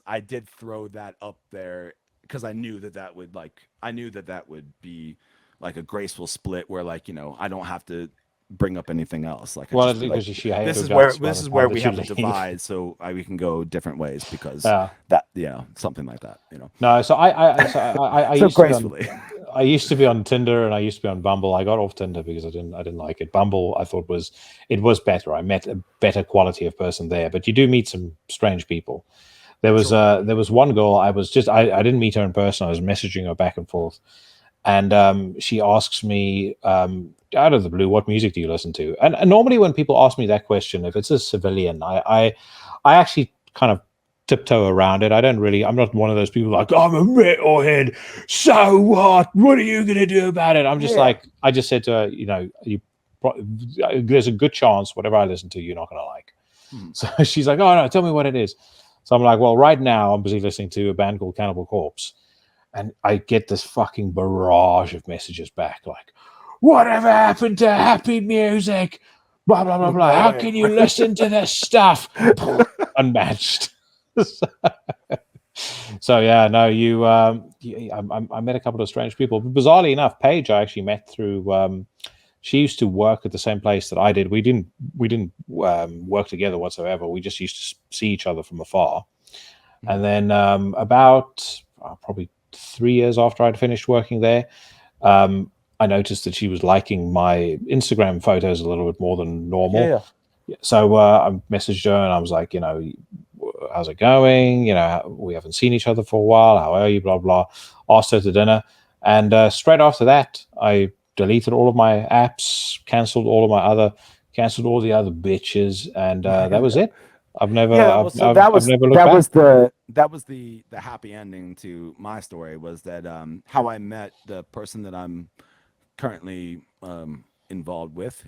I did throw that up there because I knew that would be like a graceful split where like, I don't have to bring up anything else. Like, well, because like, this is where we have to divide, so we can go different ways because something like that, No, so I so gracefully. I used to be on Tinder and I used to be on Bumble. I got off Tinder because I didn't like it. Bumble, I thought was better. I met a better quality of person there, but you do meet some strange people. There was one girl I didn't meet her in person. I was messaging her back and forth, and she asks me out of the blue, "What music do you listen to?" And normally when people ask me that question, if it's a civilian, I actually kind of tiptoe around it. I'm not one of those people like, I'm a metalhead. So what? What are you gonna do about it? I'm just like, I just said to her, there's a good chance whatever I listen to, you're not gonna like. So she's like, oh no, tell me what it is. So I'm like, well, right now I'm busy listening to a band called Cannibal Corpse. And I get this fucking barrage of messages back like, whatever happened to happy music? Blah, blah, blah, blah. How can you listen to this stuff? Unmatched. So yeah, no, I met a couple of strange people. But bizarrely enough, Paige I actually met through she used to work at the same place that I did. We didn't work together whatsoever. We just used to see each other from afar. And then about probably 3 years after I'd finished working there, I noticed that she was liking my Instagram photos a little bit more than normal. Yeah. So I messaged her and I was like, how's it going? We haven't seen each other for a while. How are you? Blah, blah. Asked her to dinner. And straight after that, I deleted all of my apps, canceled all the other bitches, and that was it. Yeah, well, so I've never looked back. that was the happy ending to my story was that how I met the person that I'm currently involved with.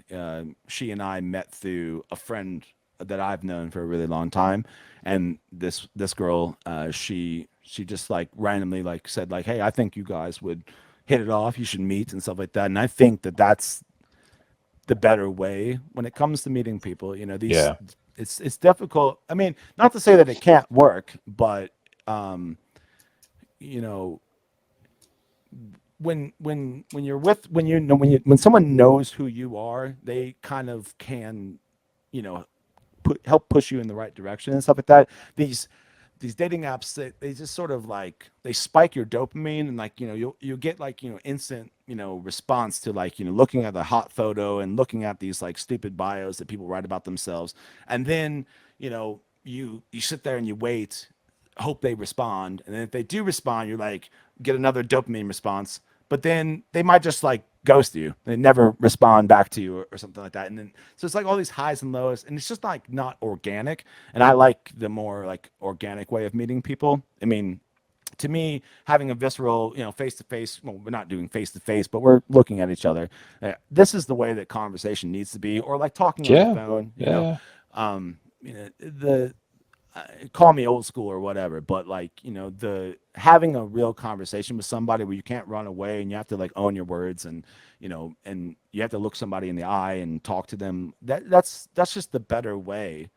She and I met through a friend that I've known for a really long time, and this girl, she just like randomly like said like, "Hey, I think you guys would hit it off. You should meet and stuff like that." And I think that that's the better way when it comes to meeting people. You know, these Yeah, it's difficult. I mean, not to say that it can't work, but um, you know, when you're with when someone knows who you are, they kind of can, you know, help push you in the right direction and stuff like that. These dating apps, they just sort of like they spike your dopamine, and like, you know, you'll get like, you know, instant, you know, response to like, you know, looking at the hot photo and looking at these like stupid bios that people write about themselves, and then, you know, you sit there and you wait, hope they respond, and then if they do respond, you're like get another dopamine response, but then they might just like ghost you. They never respond back to you, or something like that. And then so it's like all these highs and lows, and it's just like not organic. And I like the more like organic way of meeting people. I mean, to me, having a visceral, you know, face to face. Well, we're not doing face to face, but we're looking at each other. This is the way that conversation needs to be, or like talking on the yeah, phone. yeah. You know, the call me old school or whatever, but like, you know, the having a real conversation with somebody where you can't run away and you have to like own your words, and, you know, and you have to look somebody in the eye and talk to them. That's just the better way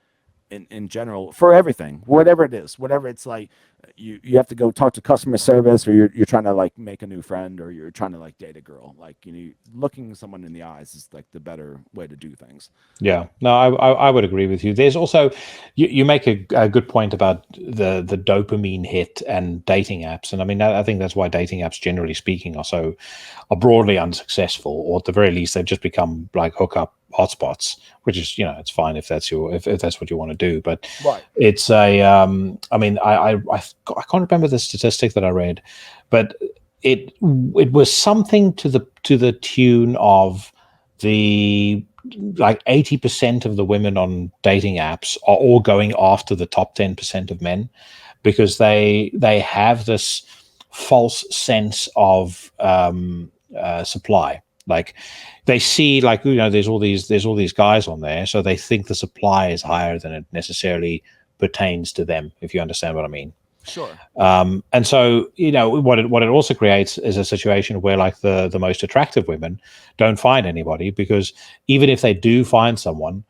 in general for everything, whatever it is, whatever it's like. You have to go talk to customer service, or you're trying to like make a new friend, or you're trying to like date a girl. Like, you know, looking someone in the eyes is like the better way to do things. Yeah, no, I would agree with you. There's also you make a good point about the dopamine hit and dating apps, and I mean I think that's why dating apps, generally speaking, are broadly unsuccessful, or at the very least they've just become like hookup hotspots, which is, you know, it's fine if that's if that's what you want to do, but Right. it's a I mean I can't remember the statistic that I read, but it was something to the tune of the like 80% of the women on dating apps are all going after the top 10% of men, because they have this false sense of supply. Like they see, like, you know, there's all these guys on there, so they think the supply is higher than it necessarily pertains to them, if you understand what I mean. Sure. And so, you know, what it also creates is a situation where like the most attractive women don't find anybody, because even if they do find someone,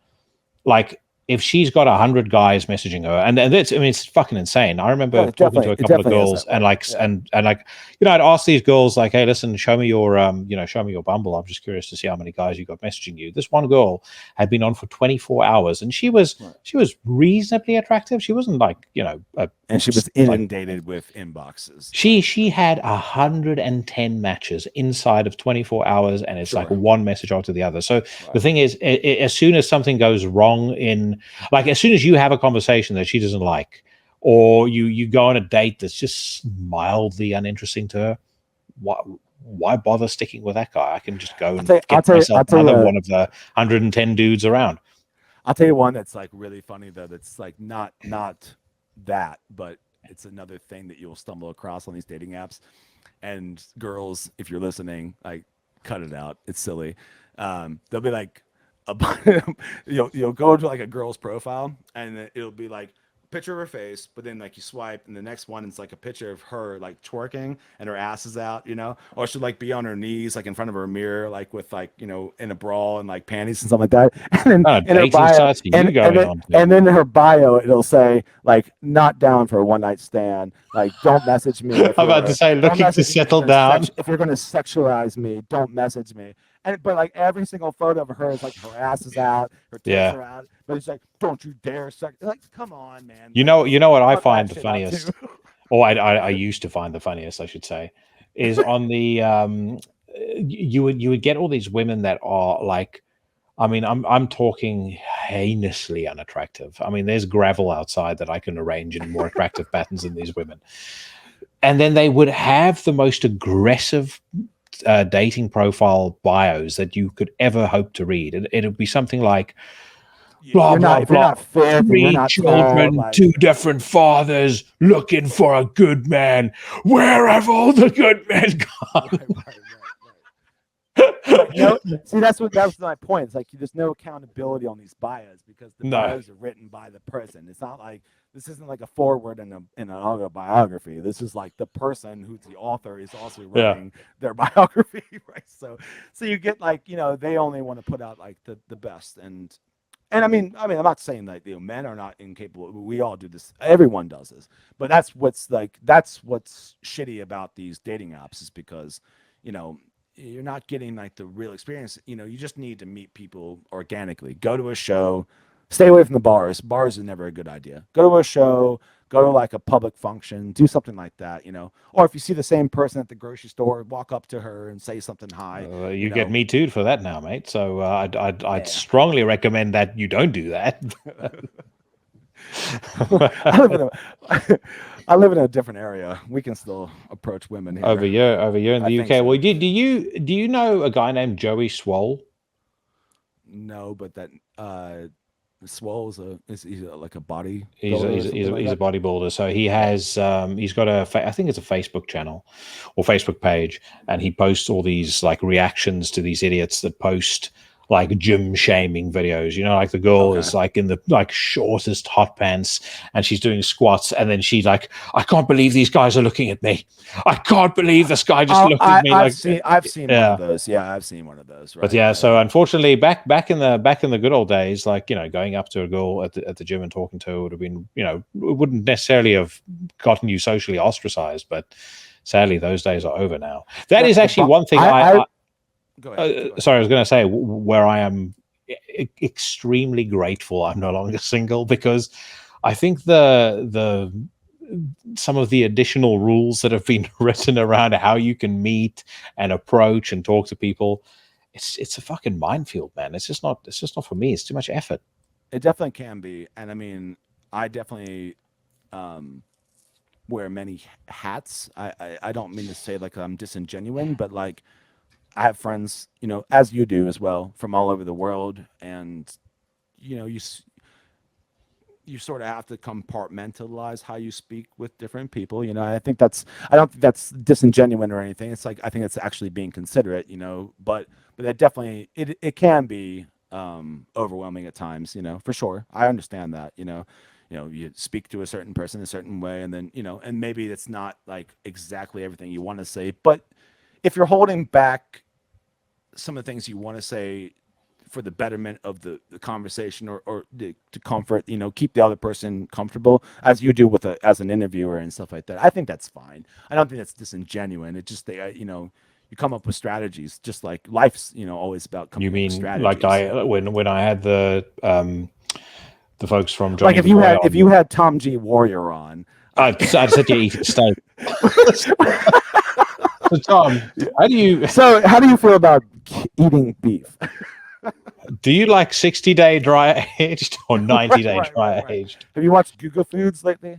like if she's got 100 guys messaging her, and that's, I mean, it's fucking insane. I remember Yeah, talking to a it couple of definitely is girls, that and way. like Yeah. and like, you know, I'd ask these girls like, hey, listen, show me your you know, show me your Bumble. I'm just curious to see how many guys you got messaging you. This one girl had been on for 24 hours, and Right. she was reasonably attractive. She wasn't like, you know, And she was like, inundated with inboxes. she had 110 matches inside of 24 hours, and it's like Sure. one message after the other. So the Right. thing is, as soon as something goes wrong in, like, as soon as you have a conversation that she doesn't like, or you go on a date that's just mildly uninteresting to her, why bother sticking with that guy? I can just go and get myself another one of the 110 dudes around. I'll tell you one that's like really funny though. That's like not that, but it's another thing that you'll stumble across on these dating apps. And girls, if you're listening, like cut it out. It's silly. They'll be like, you'll go to like a girl's profile, and it'll be like picture of her face, but then like you swipe, and the next one is like a picture of her like twerking and her ass is out, you know, or she'll like be on her knees like in front of her mirror, like with like, you know, in a bra and like panties and stuff like that. And then Kind of in her dating bio, sites are you going on to? and then in her bio, it'll say like not down for a one night stand. Like don't message me if I'm about to you're say, don't looking to message me settle down. if you're gonna sexualize me. Don't message me. And but like every single photo of her is like her ass is out, her tits Yeah. are out, but it's like, don't you dare sex. Like, come on, man. You Like, know, you know what I cut find that the shit out too. funniest, or I used to find the funniest, I should say, is on the you would get all these women that are like, I mean, I'm talking heinously unattractive. I mean, there's gravel outside that I can arrange in more attractive patterns than these women, and then they would have the most aggressive dating profile bios that you could ever hope to read. It would be something like, blah you're blah not if you're blah. not fit, or you're 3 not tall, children, like 2 different fathers, looking for a good man. Where have all the good men gone? It's like no. See, that's my point. It's like there's no accountability on these bios because the No. bios are written by the person. It's not like this isn't like a foreword in an autobiography. This is like the person who's the author is also writing their biography, right? So you get like they only want to put out like the best and I mean, I'm not saying that men are not incapable. We all do this. Everyone does this. But that's what's shitty about these dating apps is because, you're not getting like the real experience. You just need to meet people organically. Go to a show, stay away from the bars. Bars are never a good idea. Go to a show, go to like a public function, do something like that. Or if you see the same person at the grocery store, walk up to her and say something hi. You get me too for that now, mate. So I'd strongly recommend that you don't do that. I live in a different area. We can still approach women here. Over here in the UK. So. Well, do you know a guy named Joey Swoll? No, but that Swole is like a body. He's a bodybuilder. So he has he's got I think it's a Facebook channel or Facebook page, and he posts all these like reactions to these idiots that post like gym shaming videos. Like the girl is like in the like shortest hot pants and she's doing squats, and then she's like, I can't believe these guys are looking at me. I can't believe this guy just looked at me. I've seen one of those. Yeah, I've seen one of those. Right? But yeah, so unfortunately, back in the good old days, like going up to a girl at the gym and talking to her would have been, it wouldn't necessarily have gotten you socially ostracized. But sadly, those days are over now. That is actually one thing Go ahead. Sorry, I was going to say where I am extremely grateful I'm no longer single, because I think some of the additional rules that have been written around how you can meet and approach and talk to people, it's a fucking minefield, man. It's just not for me. It's too much effort. It definitely can be, and I mean, I definitely wear many hats. I don't mean to say like I'm disingenuous, but like. I have friends, as you do as well, from all over the world, and you sort of have to compartmentalize how you speak with different people. I don't think that's disingenuous or anything. It's like I think it's actually being considerate, but that definitely it can be overwhelming at times, for sure. I understand that, you speak to a certain person a certain way, and then and maybe it's not like exactly everything you want to say, but if you're holding back some of the things you want to say for the betterment of the conversation or to comfort, keep the other person comfortable, as you do as an interviewer and stuff like that, I think that's fine. I don't think that's disingenuous. It just you come up with strategies, just like life's always about coming up with strategies. Like when I had the folks from Johnny, like if you had Tom G. Warrior on, I'd said you eat a steak. So Tom, how do you feel about eating beef? Do you like 60-day dry aged or 90-day dry aged? Have you watched Google Foods lately?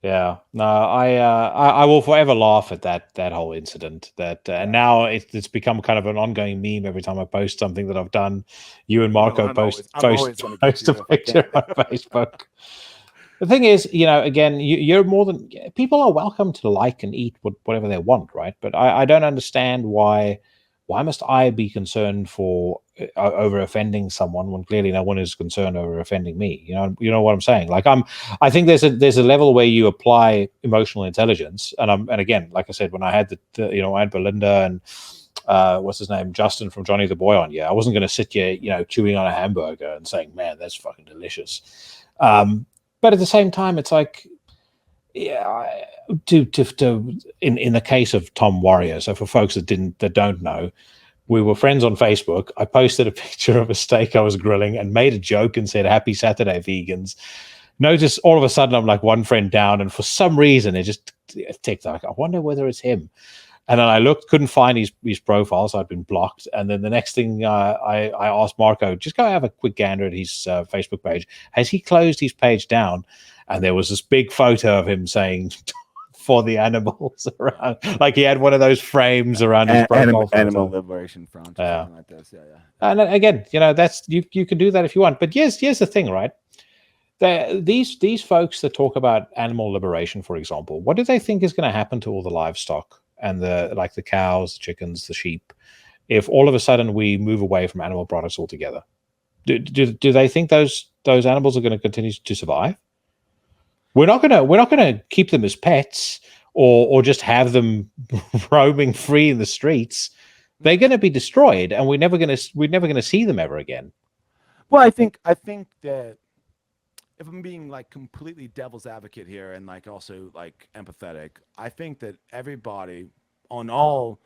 Yeah. No, I will forever laugh at that whole incident. And now it's become kind of an ongoing meme every time I post something that I've done. You and Marco post a picture on Facebook. The thing is, again, you're more than people are welcome to like and eat whatever they want, right? But I don't understand why must I be concerned for over offending someone when clearly no one is concerned over offending me? You know what I'm saying? Like I think there's a level where you apply emotional intelligence, and again, like I said, when I had I had Belinda and what's his name, Justin from Johnny the Boy on, I wasn't going to sit here, chewing on a hamburger and saying, man, that's fucking delicious. But at the same time, it's like, in the case of Tom Warrior. So for folks that don't know, we were friends on Facebook. I posted a picture of a steak I was grilling and made a joke and said, "Happy Saturday, vegans." Notice all of a sudden I'm like one friend down, and for some reason it just ticked. Like, I wonder whether it's him. And then I looked, couldn't find his profile, so I'd been blocked. And then the next thing I asked Marco, just go have a quick gander at his Facebook page. Has he closed his page down? And there was this big photo of him saying, for the animals around. Like he had one of those frames around his profile Animal photo. Liberation Front or Yeah. something like this. Yeah, yeah. And again, that's you can do that if you want. But here's the thing, right? These folks that talk about animal liberation, for example, what do they think is going to happen to all the livestock and the cows, the chickens, the sheep, if all of a sudden we move away from animal products altogether? Do they think those animals are going to continue to survive? We're not gonna keep them as pets or just have them roaming free in the streets. They're going to be destroyed, and we're never gonna see them ever again. Well, I think that if I'm being like completely devil's advocate here and like also like empathetic, I think that everybody on all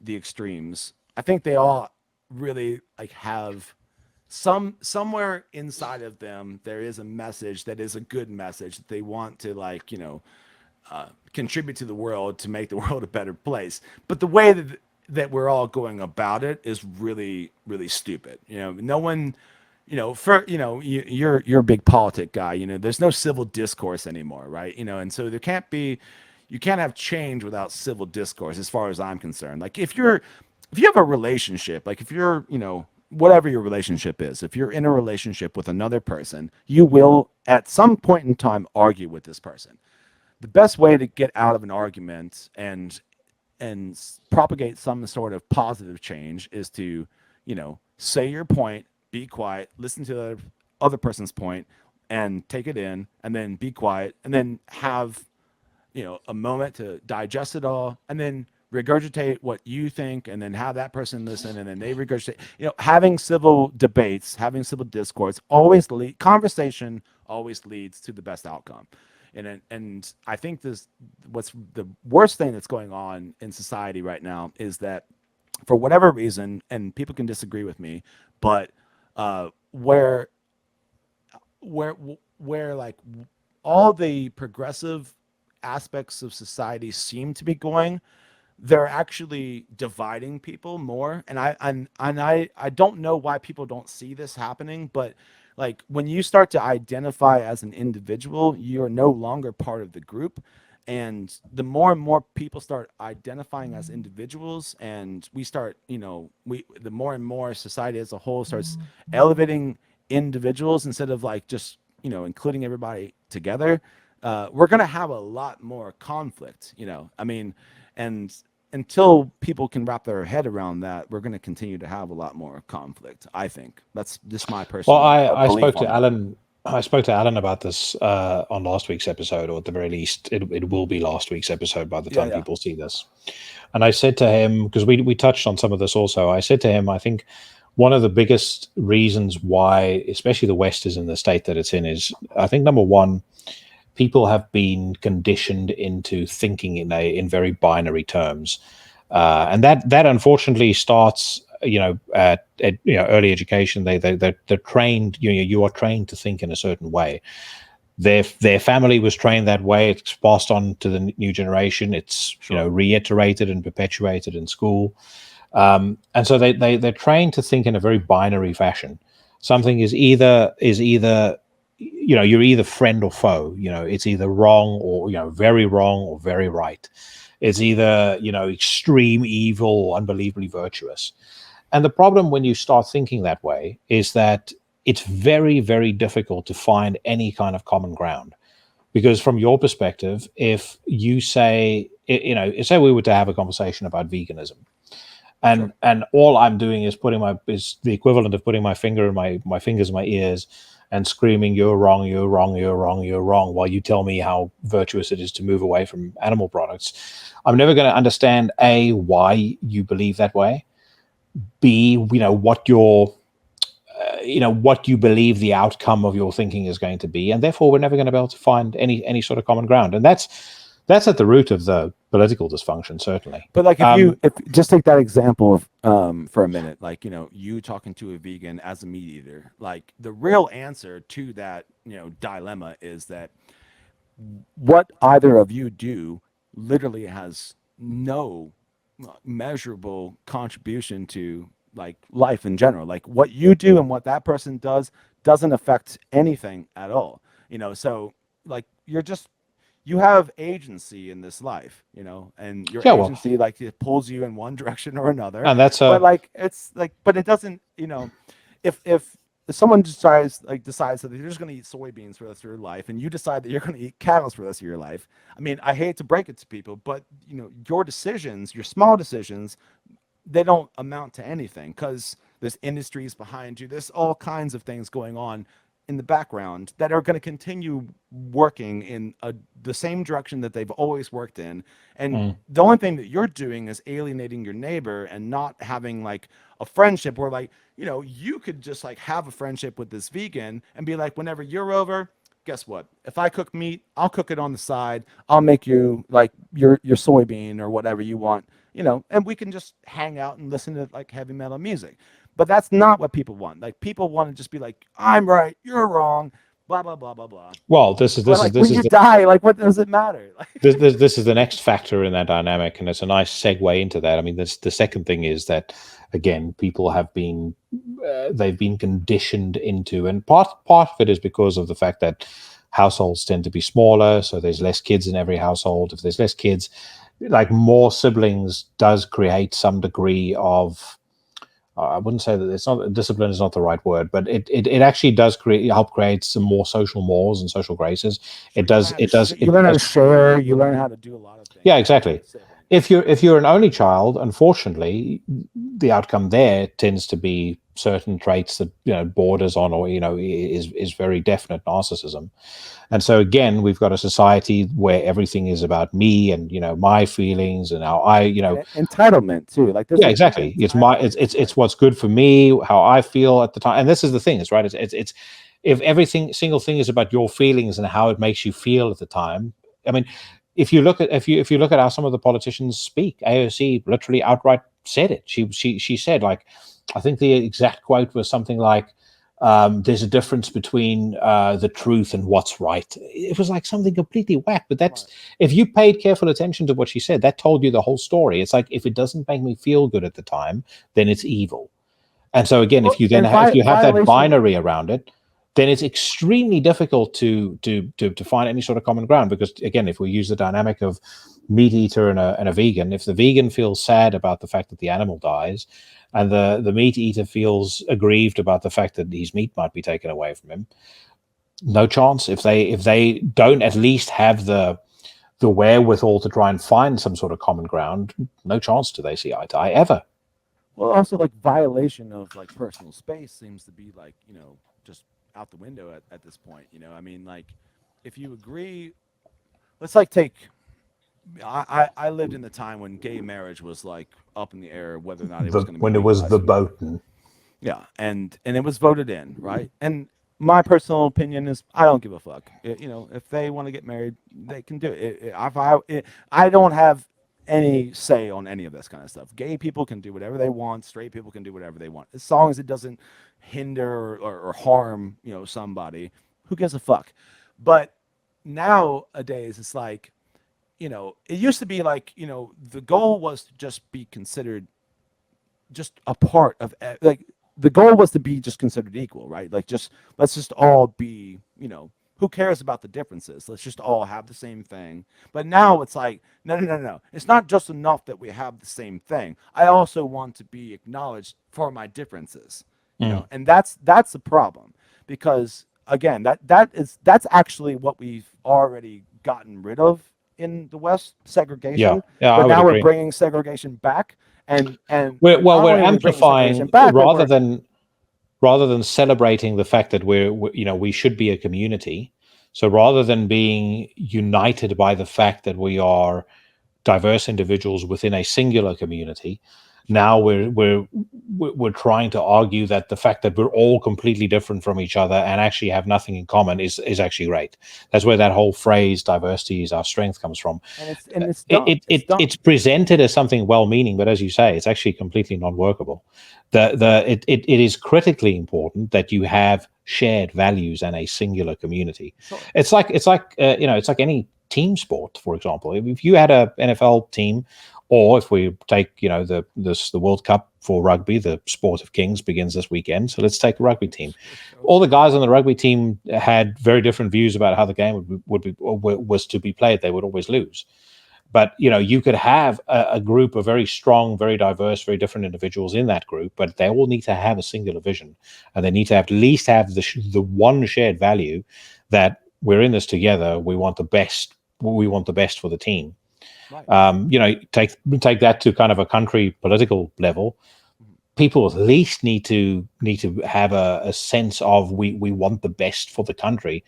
the extremes, I think they all really like have somewhere inside of them there is a message that is a good message that they want to like contribute to the world to make the world a better place. But the way that we're all going about it is really really stupid. No one, for you're a big politic guy. There's no civil discourse anymore, right? And so there can't be, you can't have change without civil discourse, as far as I'm concerned. Like if you have a relationship, like if you're, whatever your relationship is, if you're in a relationship with another person, you will at some point in time argue with this person. The best way to get out of an argument and propagate some sort of positive change is to, say your point, be quiet, listen to the other person's point, and take it in, and then be quiet, and then have a moment to digest it all, and then regurgitate what you think, and then have that person listen, and then they regurgitate. Having civil debates, having civil discourse conversation always leads to the best outcome. And I think what's the worst thing that's going on in society right now is that for whatever reason, and people can disagree with me, but where where where like all the progressive aspects of society seem to be going, they're actually dividing people more. And I don't know why people don't see this happening, but like when you start to identify as an individual, you're no longer part of the group. And the more and more people start identifying as individuals, and we start, the more and more society as a whole starts elevating individuals instead of like just, including everybody together, we're going to have a lot more conflict, I mean, and until people can wrap their head around that, we're going to continue to have a lot more conflict. I think that's just my Well, personal I belief spoke on to it. Alan. I spoke to Alan about this on last week's episode, or at the very least, it will be last week's episode by the Yeah, time yeah, people see this. And I said to him, because we touched on some of this also, I said to him, I think one of the biggest reasons why, especially the West is in the state that it's in, is I think number one, people have been conditioned into thinking in very binary terms, and that unfortunately starts at early education. They're trained. You are trained to think in a certain way. Their family was trained that way. It's passed on to the new generation. It's sure. reiterated and perpetuated in school, and so they're trained to think in a very binary fashion. Something is either you're either friend or foe. It's either wrong or very wrong or very right. It's either extreme evil or unbelievably virtuous. And the problem when you start thinking that way is that it's very, very difficult to find any kind of common ground. Because from your perspective, if you say, say we were to have a conversation about veganism, Sure. and all I'm doing is the equivalent of putting my finger in my fingers in my ears and screaming, "You're wrong, you're wrong, you're wrong, you're wrong," while you tell me how virtuous it is to move away from animal products. I'm never going to understand A, why you believe that way, B, what you believe the outcome of your thinking is going to be, and therefore we're never going to be able to find any sort of common ground. And that's at the root of the political dysfunction, certainly. But like if just take that example of for a minute, like you talking to a vegan as a meat eater, like the real answer to that dilemma is that what either of you do literally has no measurable contribution to like life in general. Like what you do and what that person does doesn't affect anything at all. So like you have agency in this life, and your Yeah, well, agency, like, it pulls you in one direction or another. and that's But a like, it's like, but it doesn't, if someone decides that they're just going to eat soybeans for the rest of your life, and you decide that you're going to eat camels for the rest of your life, I mean, I hate to break it to people, but your decisions, your small decisions, they don't amount to anything, because there's industries behind you. There's all kinds of things going on in the background that are going to continue working in the same direction that they've always worked in. And the only thing that you're doing is alienating your neighbor and not having like a friendship where, like, you could just like have a friendship with this vegan and be like, whenever you're over, guess what? If I cook meat, I'll cook it on the side. I'll make you like your soybean or whatever you want, and we can just hang out and listen to like heavy metal music. But that's not what people want. Like, people want to just be like, I'm right, you're wrong, blah blah blah blah blah. well. This is But this is like, this when is you the die, like, what does it matter? Like, this is the next factor in that dynamic, and it's a nice segue into that. I mean, the second thing is that, again, people have been they've been conditioned into, and part of it is because of the fact that households tend to be smaller, so there's less kids in every household. If there's less kids, like, more siblings does create some degree of, I wouldn't say that it's not, discipline is not the right word, but it actually does help create some more social mores and social graces. sure, you learn how to you It learn how to does. share. You learn how to do a lot of things Yeah, between exactly. siblings. If you're an only child, unfortunately, the outcome there tends to be certain traits that borders on, or is very definite narcissism. And so again, we've got a society where everything is about me and my feelings and how I And entitlement too. Like, there's yeah, a big exactly. It's my entitlement. it's what's good for me, how I feel at the time. And this is the thing, it's right. It's if everything single thing is about your feelings and how it makes you feel at the time. I mean, if you look at how some of the politicians speak, AOC literally outright said it. She said, like, I think the exact quote was something like, "There's a difference between the truth and what's right." It was like something completely whack. But that's, Right. if you paid careful attention to what she said, that told you the whole story. It's like, if it doesn't make me feel good at the time, then it's evil. And so again, Well, if you then and if you have that violation. binary around it, then it's extremely difficult to find any sort of common ground. Because again, if we use the dynamic of meat eater and a vegan, if the vegan feels sad about the fact that the animal dies, and the meat eater feels aggrieved about the fact that his meat might be taken away from him, no chance. If they don't at least have the wherewithal to try and find some sort of common ground, no chance do they see eye to eye ever. Well, also, like, violation of like personal space seems to be like, just out the window at this point. I mean, like, if you agree, let's like take. I lived in the time when gay marriage was like up in the air whether or not it was The going to be When it was legalized or not. verboten. Yeah, and it was voted in, right? And my personal opinion is, I don't give a fuck. If they want to get married, they can do it. I don't have any say on any of this kind of stuff. Gay people can do whatever they want. Straight people can do whatever they want, as long as it doesn't hinder or harm, somebody. Who gives a fuck? But nowadays, it's like, it used to be like, the goal was to just be considered just a part of, like, the goal was to be just considered equal, right? Like, just let's just all be, who cares about the differences? Let's just all have the same thing. But now it's like, no, no, no, no. It's not just enough that we have the same thing. I also want to be acknowledged for my differences, Mm. and that's the problem, because again, that's actually what we've already gotten rid of in the West, Yeah, segregation. yeah, I But would now we're agree. bringing segregation back, and We're not only are we bringing segregation amplifying, back, but we're rather than celebrating the fact that we should be a community. So rather than being united by the fact that we are diverse individuals within a singular community, now we're trying to argue that the fact that we're all completely different from each other and actually have nothing in common is actually great. That's where that whole phrase "diversity is our strength" comes from. and it's dumb. It's It's dumb. presented as something well-meaning, but as you say, it's actually completely non-workable. It is critically important that you have shared values and a singular community. Sure. It's like it's like any team sport, for example. If you had a NFL team Or if we take, the World Cup for rugby, the sport of kings begins this weekend. So let's take a rugby team. All the guys on the rugby team had very different views about how the game was to be played. They would always lose. But you could have a group of very strong, very diverse, very different individuals in that group, but they all need to have a singular vision, and they need to at least have the one shared value that we're in this together. We want the best. We want the best for the team. Right. Take that to kind of a country political level. People at least need to have a sense of we want the best for the country.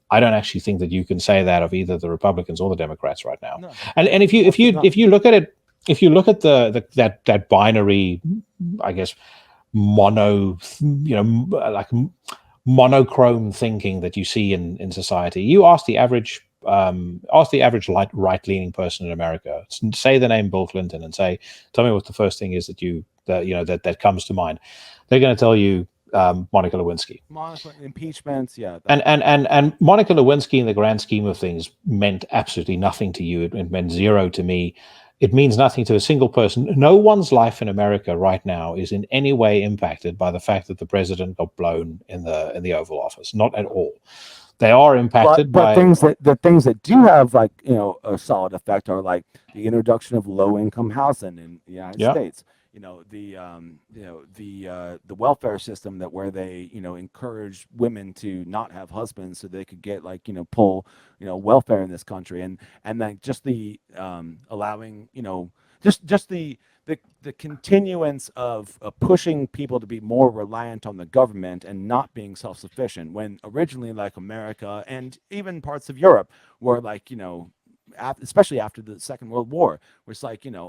I don't actually think that you can say that of either the Republicans or the Democrats right now. No. And if you look at it, if you look at that binary, I guess, like monochrome thinking that you see in society, you ask the average right-leaning person in America, say the name Bill Clinton, and say, tell me what the first thing is that comes to mind. They're going to tell you Monica Lewinsky. Impeachments, yeah. And Monica Lewinsky, in the grand scheme of things, meant absolutely nothing to you. It meant zero to me. It means nothing to a single person. No one's life in America right now is in any way impacted by the fact that the president got blown in the Oval Office. Not at all. They are impacted but things that do have a solid effect are like the introduction of low-income housing in the United States. The welfare system where they encourage women to not have husbands so they could get pull welfare in this country, and then just the allowing just the continuance of pushing people to be more reliant on the government and not being self-sufficient, when originally America and even parts of Europe were especially after the Second World War, where it's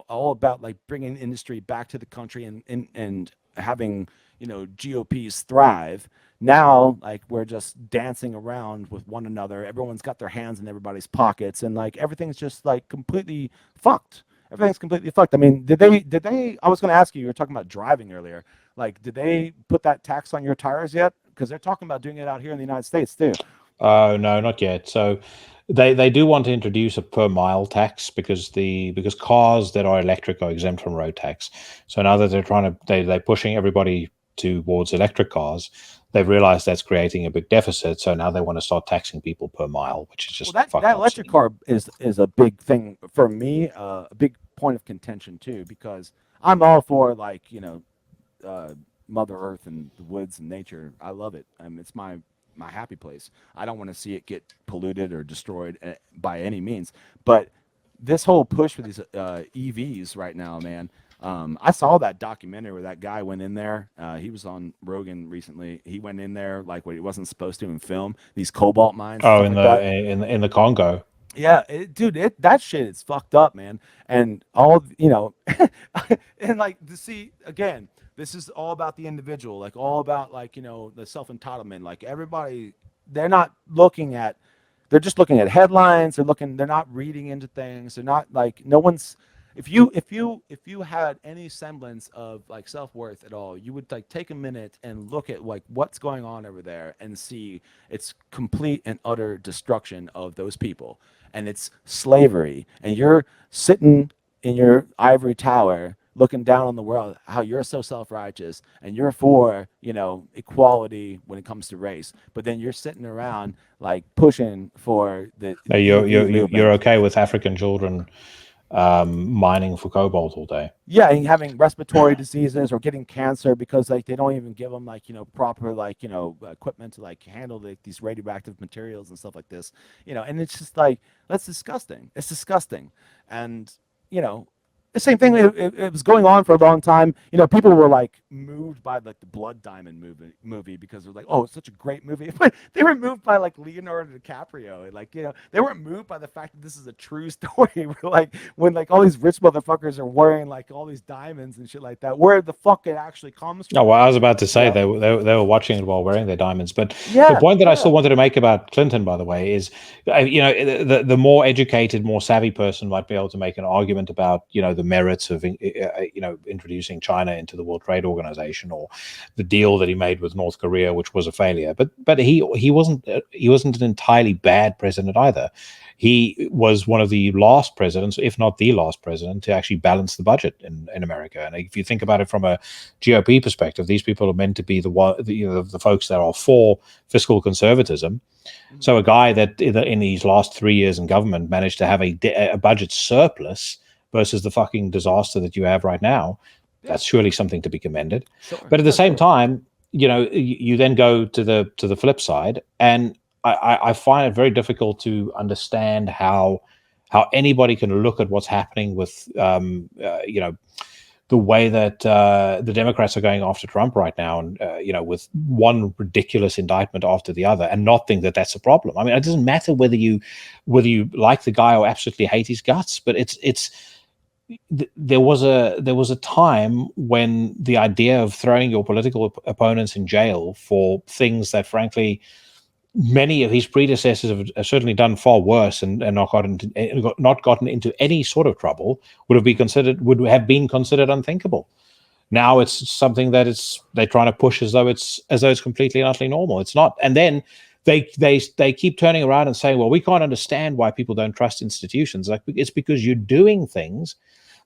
all about bringing industry back to the country and having GOPs thrive. Now we're just dancing around with one another. Everyone's got their hands in everybody's pockets, and everything's just completely fucked. Everything's completely fucked. I mean, did they? I was going to ask you. You were talking about driving earlier. Did they put that tax on your tires yet? Because they're talking about doing it out here in the United States too. No, not yet. So they do want to introduce a per mile tax because cars that are electric are exempt from road tax. So now that they're pushing everybody towards electric cars, they've realized that's creating a big deficit. So now they want to start taxing people per mile, which is just that electric car is a big thing for me, a big point of contention too, because I'm all for Mother Earth and the woods and nature. I love it. It's my happy place. I don't want to see it get polluted or destroyed by any means. But this whole push for these EVs right now, man. I saw that documentary where that guy went in there. He was on Rogan recently. He went in there what he wasn't supposed to and film these cobalt mines. Oh, in the Congo. Yeah, that shit is fucked up, man. And all and to see again. This is all about the individual, all about the self-entitlement. Everybody, they're just looking at headlines. They're not reading into things. They're not no one's. If you had any semblance of self-worth at all, you would take a minute and look at what's going on over there and see it's complete and utter destruction of those people, and it's slavery. And you're sitting in your ivory tower looking down on the world, how you're so self-righteous and you're for equality when it comes to race, but then you're sitting around pushing for you're okay with African children mining for cobalt all day. Yeah, and having respiratory diseases or getting cancer because they don't even give them proper equipment to handle these radioactive materials and stuff like this. And it's just that's disgusting. It's disgusting. And the same thing. It was going on for a long time. People were moved by the Blood Diamond movie because they're oh, it's such a great movie. But they were moved by Leonardo DiCaprio. And, they weren't moved by the fact that this is a true story. When all these rich motherfuckers are wearing all these diamonds and shit like that, where the fuck it actually comes from. Oh, well, I was about to say they were watching it while wearing their diamonds. But the point that I still wanted to make about Clinton, by the way, is the more educated, more savvy person might be able to make an argument about the merits of introducing China into the World Trade Organization, or the deal that he made with North Korea, which was a failure. But he wasn't an entirely bad president either. He was one of the last presidents, if not the last president, to actually balance the budget in America. And if you think about it from a GOP perspective, these people are meant to be the folks that are for fiscal conservatism. So a guy that in these last 3 years in government managed to have a budget surplus versus the fucking disaster that you have right now, that's surely something to be commended. Sure. But at the same time, you then go to the flip side, and I find it very difficult to understand how anybody can look at what's happening with the way that the Democrats are going after Trump right now, and with one ridiculous indictment after the other, and not think that that's a problem. I mean, it doesn't matter whether you like the guy or absolutely hate his guts, but there was a time when the idea of throwing your political opponents in jail for things that, frankly, many of his predecessors have certainly done far worse and not gotten into any sort of trouble would have been considered unthinkable. Now it's something that they're trying to push as though it's completely and utterly normal. It's not. And then they keep turning around and saying, well, we can't understand why people don't trust institutions. Like, it's because you're doing things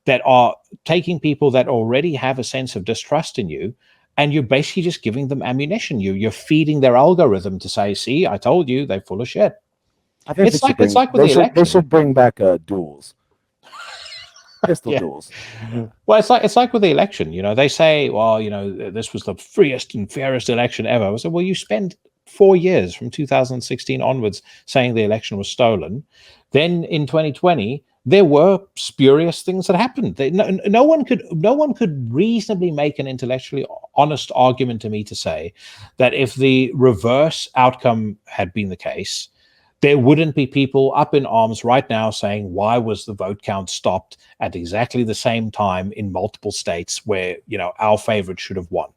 that are taking people that already have a sense of distrust in you, and you're basically just giving them ammunition. You're feeding their algorithm to say, see, I told you, they're full of shit. I think it's like with the election. They should bring back duels. Pistol duels. Well, it's like with the election. They say, well, this was the freest and fairest election ever. I said, well, you spent 4 years from 2016 onwards saying the election was stolen. Then in 2020, there were spurious things that happened. No one could reasonably make an intellectually honest argument to me to say that if the reverse outcome had been the case, there wouldn't be people up in arms right now saying, why was the vote count stopped at exactly the same time in multiple states where our favorite should have won?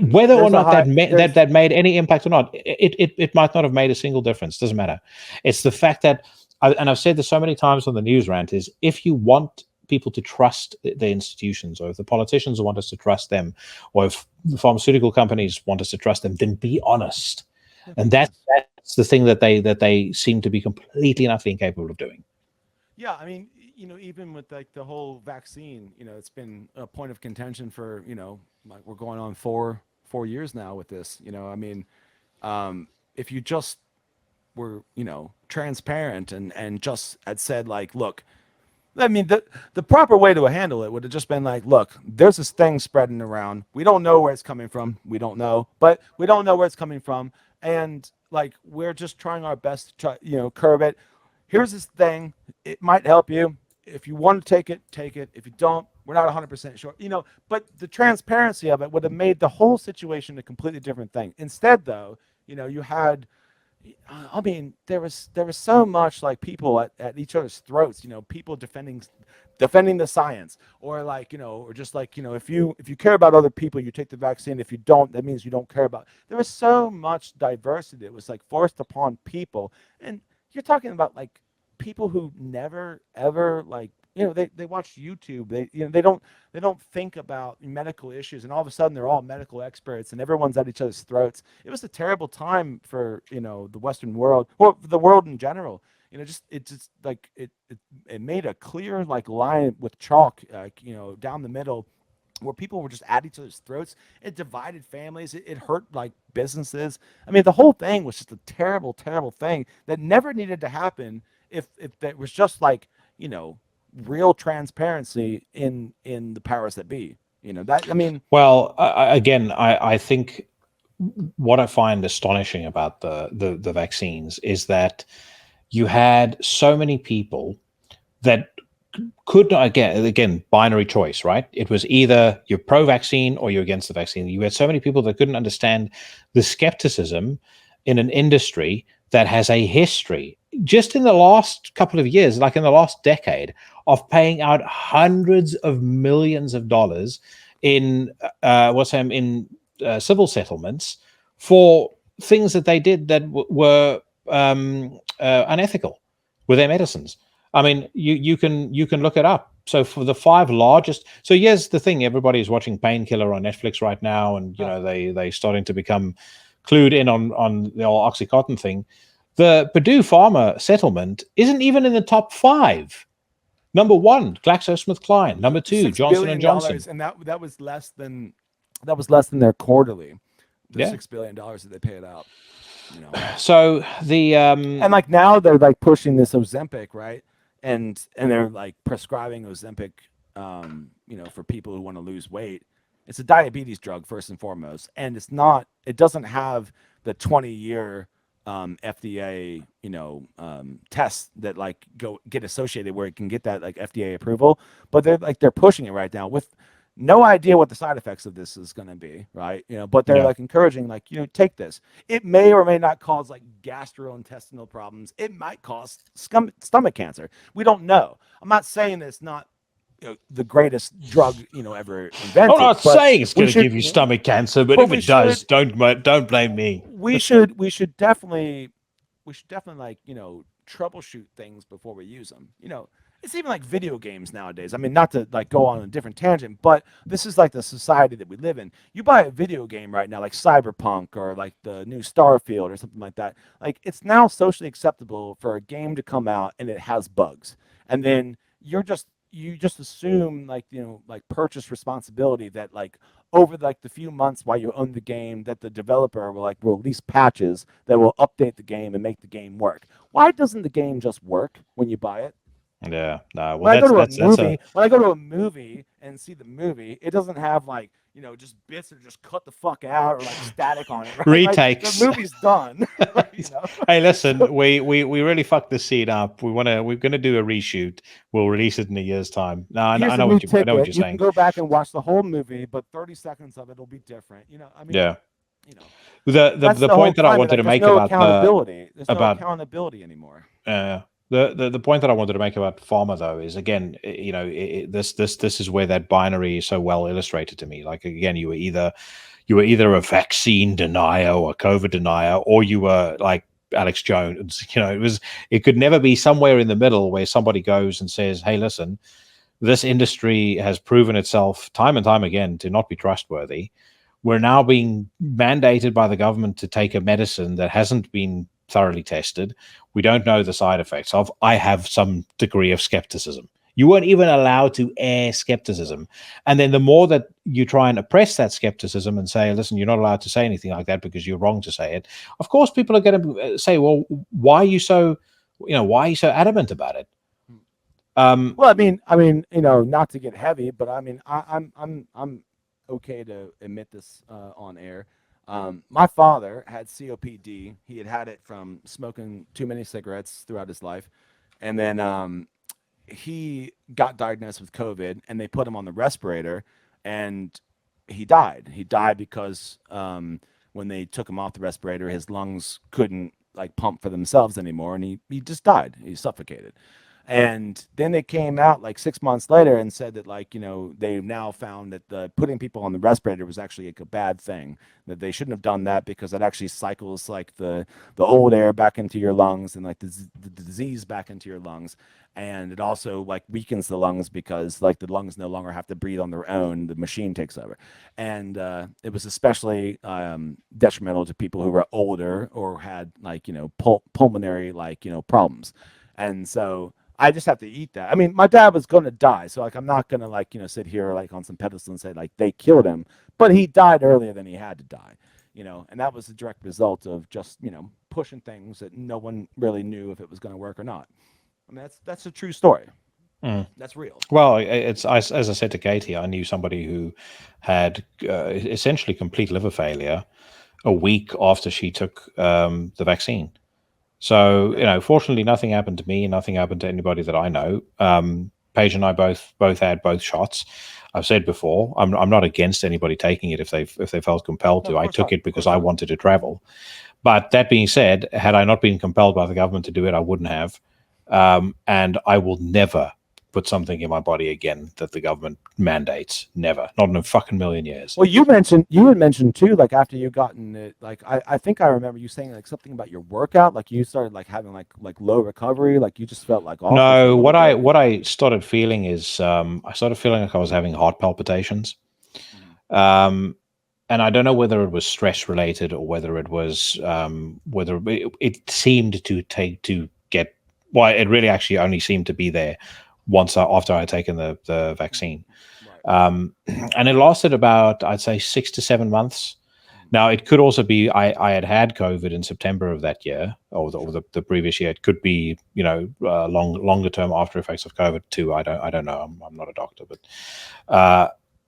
Whether or not that made any impact or not, it might not have made a single difference. Doesn't matter. It's the fact that, and I've said this so many times on the news rant, is if you want people to trust the institutions, or if the politicians want us to trust them, or if the pharmaceutical companies want us to trust them, then be honest. And that's the thing that they seem to be completely and utterly incapable of doing. Yeah, I mean, even with like the whole vaccine, it's been a point of contention for, like we're going on four years now with this. I mean, if you just were, transparent and just had said like, look, I mean, the proper way to handle it would have just been like, look, there's this thing spreading around. We don't know where it's coming from. We don't know, but we don't know where it's coming from. And like, we're just trying our best to try, curb it. Here's this thing. It might help you. If you want to take it, take it. If you don't, we're not 100% sure, but the transparency of it would have made the whole situation a completely different thing. Instead, though, you had, I mean, there was so much like people at each other's throats, people defending the science, or like, or just like, if you care about other people, you take the vaccine. If you don't, that means you don't care about. There was so much diversity. It was like forced upon people. And you're talking about like people who never ever like, they watch YouTube. They don't think about medical issues, and all of a sudden they're all medical experts, and everyone's at each other's throats. It was a terrible time for the Western world, or the world in general. It made a clear like line with chalk, down the middle, where people were just at each other's throats. It divided families. It hurt like businesses. I mean, the whole thing was just a terrible, terrible thing that never needed to happen. If that was just like real transparency in the powers that be, that, I mean. Well, I think what I find astonishing about the vaccines is that you had so many people that could not, again, binary choice, right? It was either you're pro-vaccine or you're against the vaccine. You had so many people that couldn't understand the skepticism in an industry that has a history, just in the last couple of years, like in the last decade, of paying out hundreds of millions of dollars in civil settlements for things that they did that were unethical with their medicines. I mean, you can look it up. so for the 5 largest, so here's the thing: everybody's watching Painkiller on Netflix right now, and they starting to become clued in on the old OxyContin thing. The Purdue Pharma settlement isn't even in the top 5. Number 1, GlaxoSmithKline. Number 2, Johnson and Johnson, and that was less than their quarterly. The $6 billion that they paid out. So the and like now they're like pushing this Ozempic, right? And they're like prescribing Ozempic, for people who want to lose weight. It's a diabetes drug first and foremost, and it doesn't have the 20-year FDA, tests that like get associated where it can get that like FDA approval. But they're pushing it right now with no idea what the side effects of this is going to be, right? But they're like encouraging, like, take this. It may or may not cause like gastrointestinal problems. It might cause stomach cancer. We don't know. I'm not saying it's not the greatest drug ever invented. I'm not saying it's going to give you stomach cancer, but if it does, don't blame me. We should definitely like troubleshoot things before we use them. It's even like video games nowadays. I mean, not to like go on a different tangent, but this is like the society that we live in. You buy a video game right now, like Cyberpunk or like the new Starfield or something like that. Like it's now socially acceptable for a game to come out and it has bugs, and then you just assume like like purchase responsibility that like over like the few months while you own the game that the developer will release patches that will update the game and make the game work. Why doesn't the game just work when you buy it? Yeah, no. Well, when I go to a movie and see the movie, it doesn't have like just bits that are just cut the fuck out or like static on it. Right? Retakes. Like, the movie's done. Hey, listen, we really fucked the scene up. We're gonna do a reshoot. We'll release it in a year's time. No, I know what you're saying. You can go back and watch the whole movie, but 30 seconds of it will be different. I mean, yeah. The point that I wanted to make about accountability. There's no accountability anymore. The point that I wanted to make about pharma, though, is again, this is where that binary is so well illustrated to me. Like again, you were either a vaccine denier or a COVID denier, or you were like Alex Jones. It could never be somewhere in the middle where somebody goes and says, "Hey, listen, this industry has proven itself time and time again to not be trustworthy. We're now being mandated by the government to take a medicine that hasn't been thoroughly tested. We don't know the side effects of." I have some degree of skepticism. You weren't even allowed to air skepticism. And then the more that you try and oppress that skepticism and say, listen, you're not allowed to say anything like that because you're wrong to say it. Of course, people are going to say, well, why are you so adamant about it? Well, I mean, not to get heavy, but I mean, I'm okay to admit this on air. My father had COPD. He had it from smoking too many cigarettes throughout his life. And then he got diagnosed with COVID, and they put him on the respirator, and he died. He died because when they took him off the respirator, his lungs couldn't like pump for themselves anymore, and he just died. He suffocated. And then they came out like 6 months later and said that they've now found that putting people on the respirator was actually a bad thing, that they shouldn't have done that because it actually cycles like the old air back into your lungs and like the disease back into your lungs. And it also like weakens the lungs because like the lungs no longer have to breathe on their own. The machine takes over. And it was especially detrimental to people who were older or had like, pulmonary problems. And so I just have to eat that. I mean, my dad was going to die, so like I'm not going to sit here like on some pedestal and say like they killed him, but he died earlier than he had to die, and that was a direct result of just pushing things that no one really knew if it was going to work or not. I mean, that's a true story. That's real. Well, it's as I said to Katie, I knew somebody who had essentially complete liver failure a week after she took the vaccine. So, fortunately, nothing happened to me. Nothing happened to anybody that I know. Paige and I both had both shots. I've said before, I'm not against anybody taking it if they felt compelled to. I took it because I wanted to travel. But that being said, had I not been compelled by the government to do it, I wouldn't have. And I will never put something in my body again that the government mandates. Never. Not in a fucking million years. Well, you had mentioned too, like after you gotten it, like I think I remember you saying like something about your workout, like you started like having like low recovery, like you just felt like awful. No, what I started feeling is I started feeling like I was having heart palpitations. And I don't know whether it was stress related or whether it was whether it seemed to get. Well, it really actually only seemed to be there after I had taken the vaccine. And it lasted about, I'd say, 6 to 7 months. Now, it could also be I had COVID in September of that year, or the previous year. It could be, longer term after effects of COVID too. I don't know. I'm not a doctor, but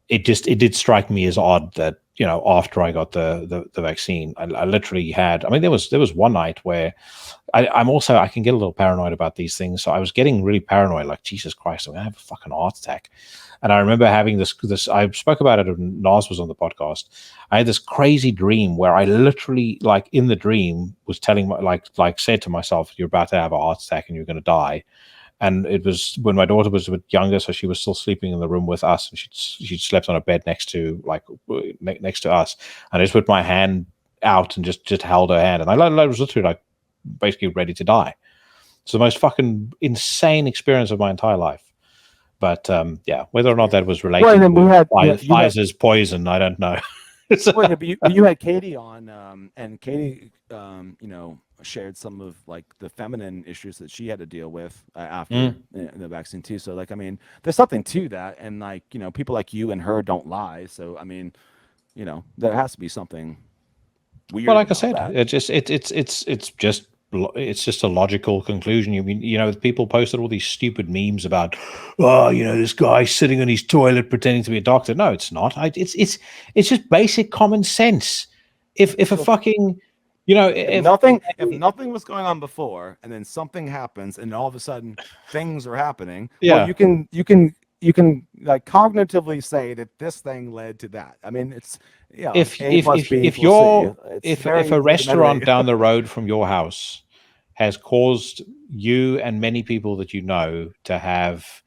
it did strike me as odd that, after I got the vaccine, I literally had. I mean, there was one night where I can get a little paranoid about these things. So I was getting really paranoid, like, Jesus Christ, I'm gonna have a fucking heart attack. And I remember having this. I spoke about it when Nas was on the podcast. I had this crazy dream where I literally, like, in the dream, was telling said to myself, "You're about to have a heart attack and you're going to die." And it was when my daughter was a bit younger, so she was still sleeping in the room with us, and she slept on a bed next to us. And I just put my hand out and just held her hand, and I was literally like basically ready to die. It's the most fucking insane experience of my entire life. But whether or not that was related to Pfizer's poison, I don't know. But you had Katie on, and Katie, shared some of like the feminine issues that she had to deal with after the vaccine too. So like, I mean, there's something to that, and like, people like you and her don't lie. So I mean, there has to be something weird. Well, like I said, it's just a logical conclusion. You mean, people posted all these stupid memes about, this guy sitting on his toilet pretending to be a doctor. No, it's not. It's just basic common sense. If a fucking, if nothing was going on before, and then something happens, and all of a sudden things are happening. Yeah, well, you can like cognitively say that this thing led to that. I mean, it's if a restaurant down the road from your house has caused you and many people that you know to have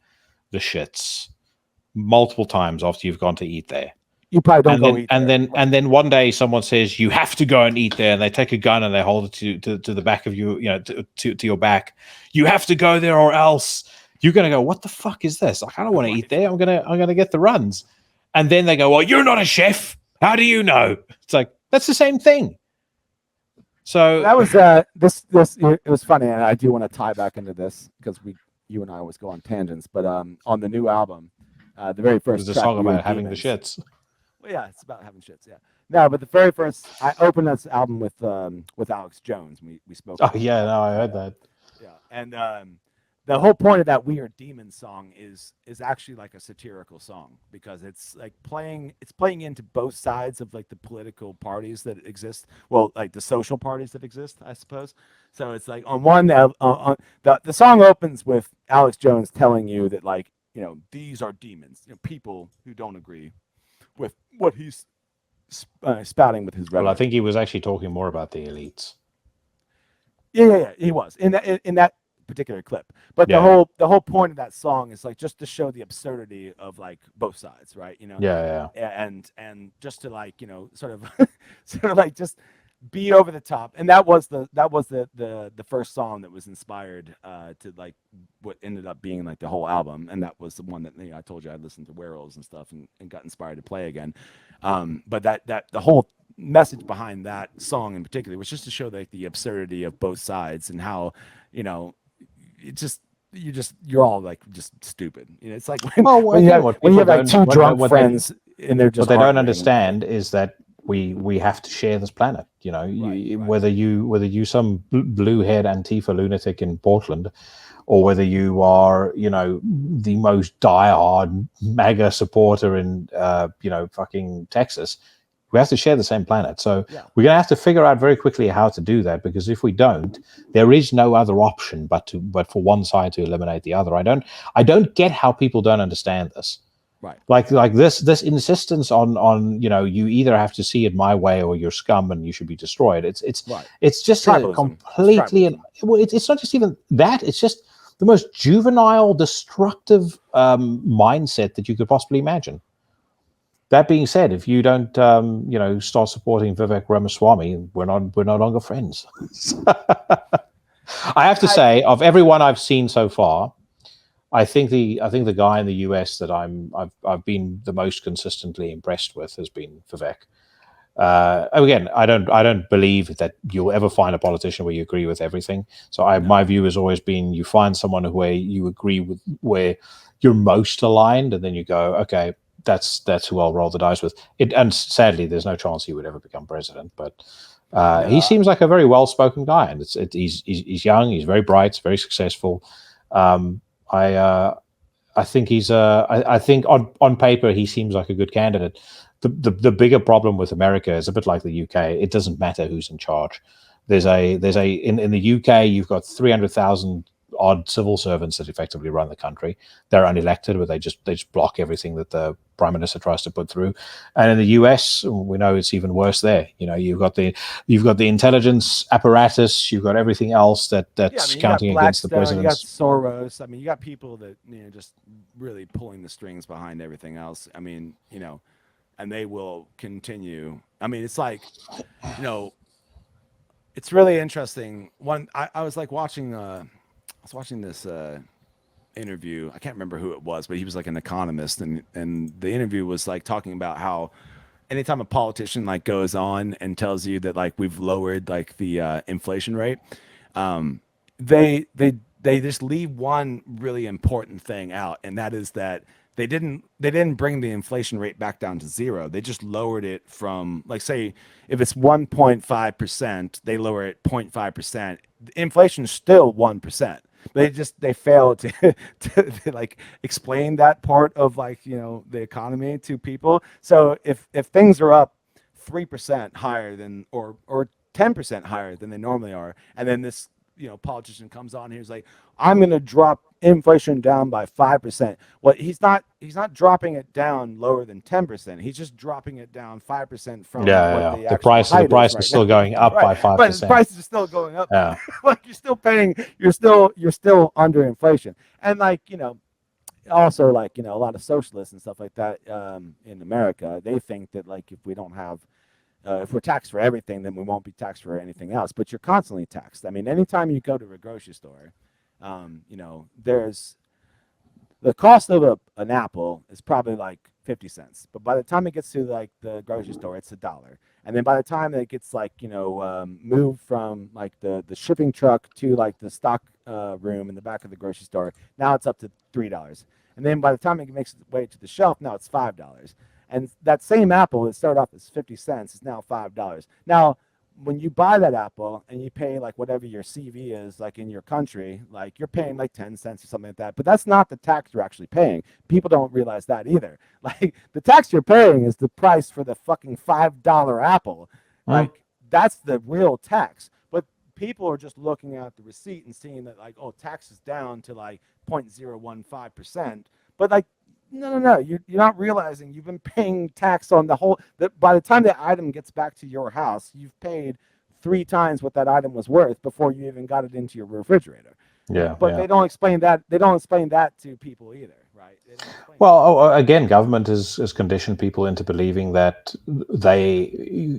the shits multiple times after you've gone to eat there, you probably don't go eat there. And then one day someone says you have to go and eat there, and they take a gun and they hold it to the back of you, to your back. You have to go there or else. You're gonna go, what the fuck is this? Like, I don't want to eat there. I'm gonna get the runs. And then they go, well, you're not a chef. How do you know? It's like, that's the same thing. So that was it was funny, and I do want to tie back into this because you and I always go on tangents. But on the new album, the very first there's a song about having the shits. Well, yeah, it's about having shits. Yeah. No, but the very first, I opened this album with Alex Jones. We spoke. Oh yeah, no, I heard that. Yeah, and the whole point of that "We Are Demons" song is actually like a satirical song, because it's like playing into both sides of like the political parties that exist. Well, like the social parties that exist, I suppose. So it's like on one, the song opens with Alex Jones telling you that, like, these are demons, people who don't agree with what he's spouting with his rhetoric. Well, I think he was actually talking more about the elites. Yeah, he was in that particular clip. But the whole point of that song is like just to show the absurdity of like both sides, right? Yeah. And just to like, sort of like just be over the top. And that was the first song that was inspired to like what ended up being like the whole album. And that was the one that I told you I listened to Werewolves and stuff and got inspired to play again. But that the whole message behind that song in particular was just to show like the absurdity of both sides and how, you're all like just stupid. It's like when you have like two drunk friends and they're just. What they don't understand is that we have to share this planet. Right. Whether you some blue-haired Antifa lunatic in Portland, or whether you are the most diehard MAGA supporter in fucking Texas. We have to share the same planet. So we're going to have to figure out very quickly how to do that, because if we don't, there is no other option but for one side to eliminate the other. I don't get how people don't understand this. Right. Like this insistence on you either have to see it my way or you're scum and you should be destroyed. It's just a completely, it's not just even that. It's just juvenile, destructive mindset that you could possibly imagine. That being said, if you don't, start supporting Vivek Ramaswamy, we're no longer friends. I have to say, of everyone I've seen so far, I think the guy in the US that I've been the most consistently impressed with has been Vivek. Again, I don't believe that you'll ever find a politician where you agree with everything. So my view has always been, you find someone where you agree with, where you're most aligned, and then you go, okay, that's who I'll roll the dice with. And sadly, there's no chance he would ever become president, but he seems like a very well-spoken guy, and he's young, he's very bright, very successful. I think I think on paper he seems like a good candidate. The bigger problem with America is a bit like the UK. It doesn't matter who's in charge. In the UK, you've got 300,000 odd civil servants that effectively run the country. They're unelected, but they just block everything that the prime minister tries to put through. And in the US, we know it's even worse there. You've got the intelligence apparatus, you've got everything else that's counting against the president. You got Soros. I mean, you got people that just really pulling the strings behind everything else. I mean, and they will continue. I mean, it's like, it's really interesting. I was like watching. I was watching this interview. I can't remember who it was, but he was like an economist, and the interview was like talking about how anytime a politician like goes on and tells you that like we've lowered like the inflation rate, they just leave one really important thing out, and that is that they didn't bring the inflation rate back down to zero. They just lowered it from, like, say if it's 1.5%, they lower it 0.5%. Inflation is still 1%. They fail to like explain that part of like the economy to people. So if things are up 3% higher than or 10% higher than they normally are, and then this politician comes on here, he's like, I'm going to drop inflation down by 5%. Well, he's not dropping it down lower than 10%. He's just dropping it down 5% from the price is still going up by 5%. But the prices are still going up. Yeah. Like you're still under inflation. And like, also like, a lot of socialists and stuff like that in America, they think that like if we don't have if we're taxed for everything, then we won't be taxed for anything else. But you're constantly taxed. I mean, anytime you go to a grocery store, there's the cost of an apple is probably like 50 cents. But by the time it gets to like the grocery store, it's $1. And then by the time it gets like, moved from like the shipping truck to like the stock room in the back of the grocery store, now it's up to $3. And then by the time it makes its way to the shelf, now it's $5. And that same apple that started off as 50 cents is now $5. Now, when you buy that apple and you pay like whatever your CV is, like in your country, like you're paying like 10 cents or something like that. But that's not the tax you're actually paying. People don't realize that either. Like the tax you're paying is the price for the fucking $5 apple. Like that's the real tax. But people are just looking at the receipt and seeing that like, oh, tax is down to like 0.015%. But like, no. You're not realizing you've been paying tax on the whole. That by the time the item gets back to your house, you've paid 3 times what that item was worth before you even got it into your refrigerator. Yeah. But they don't explain that. They don't explain that to people either, right? Again, government has conditioned people into believing that they,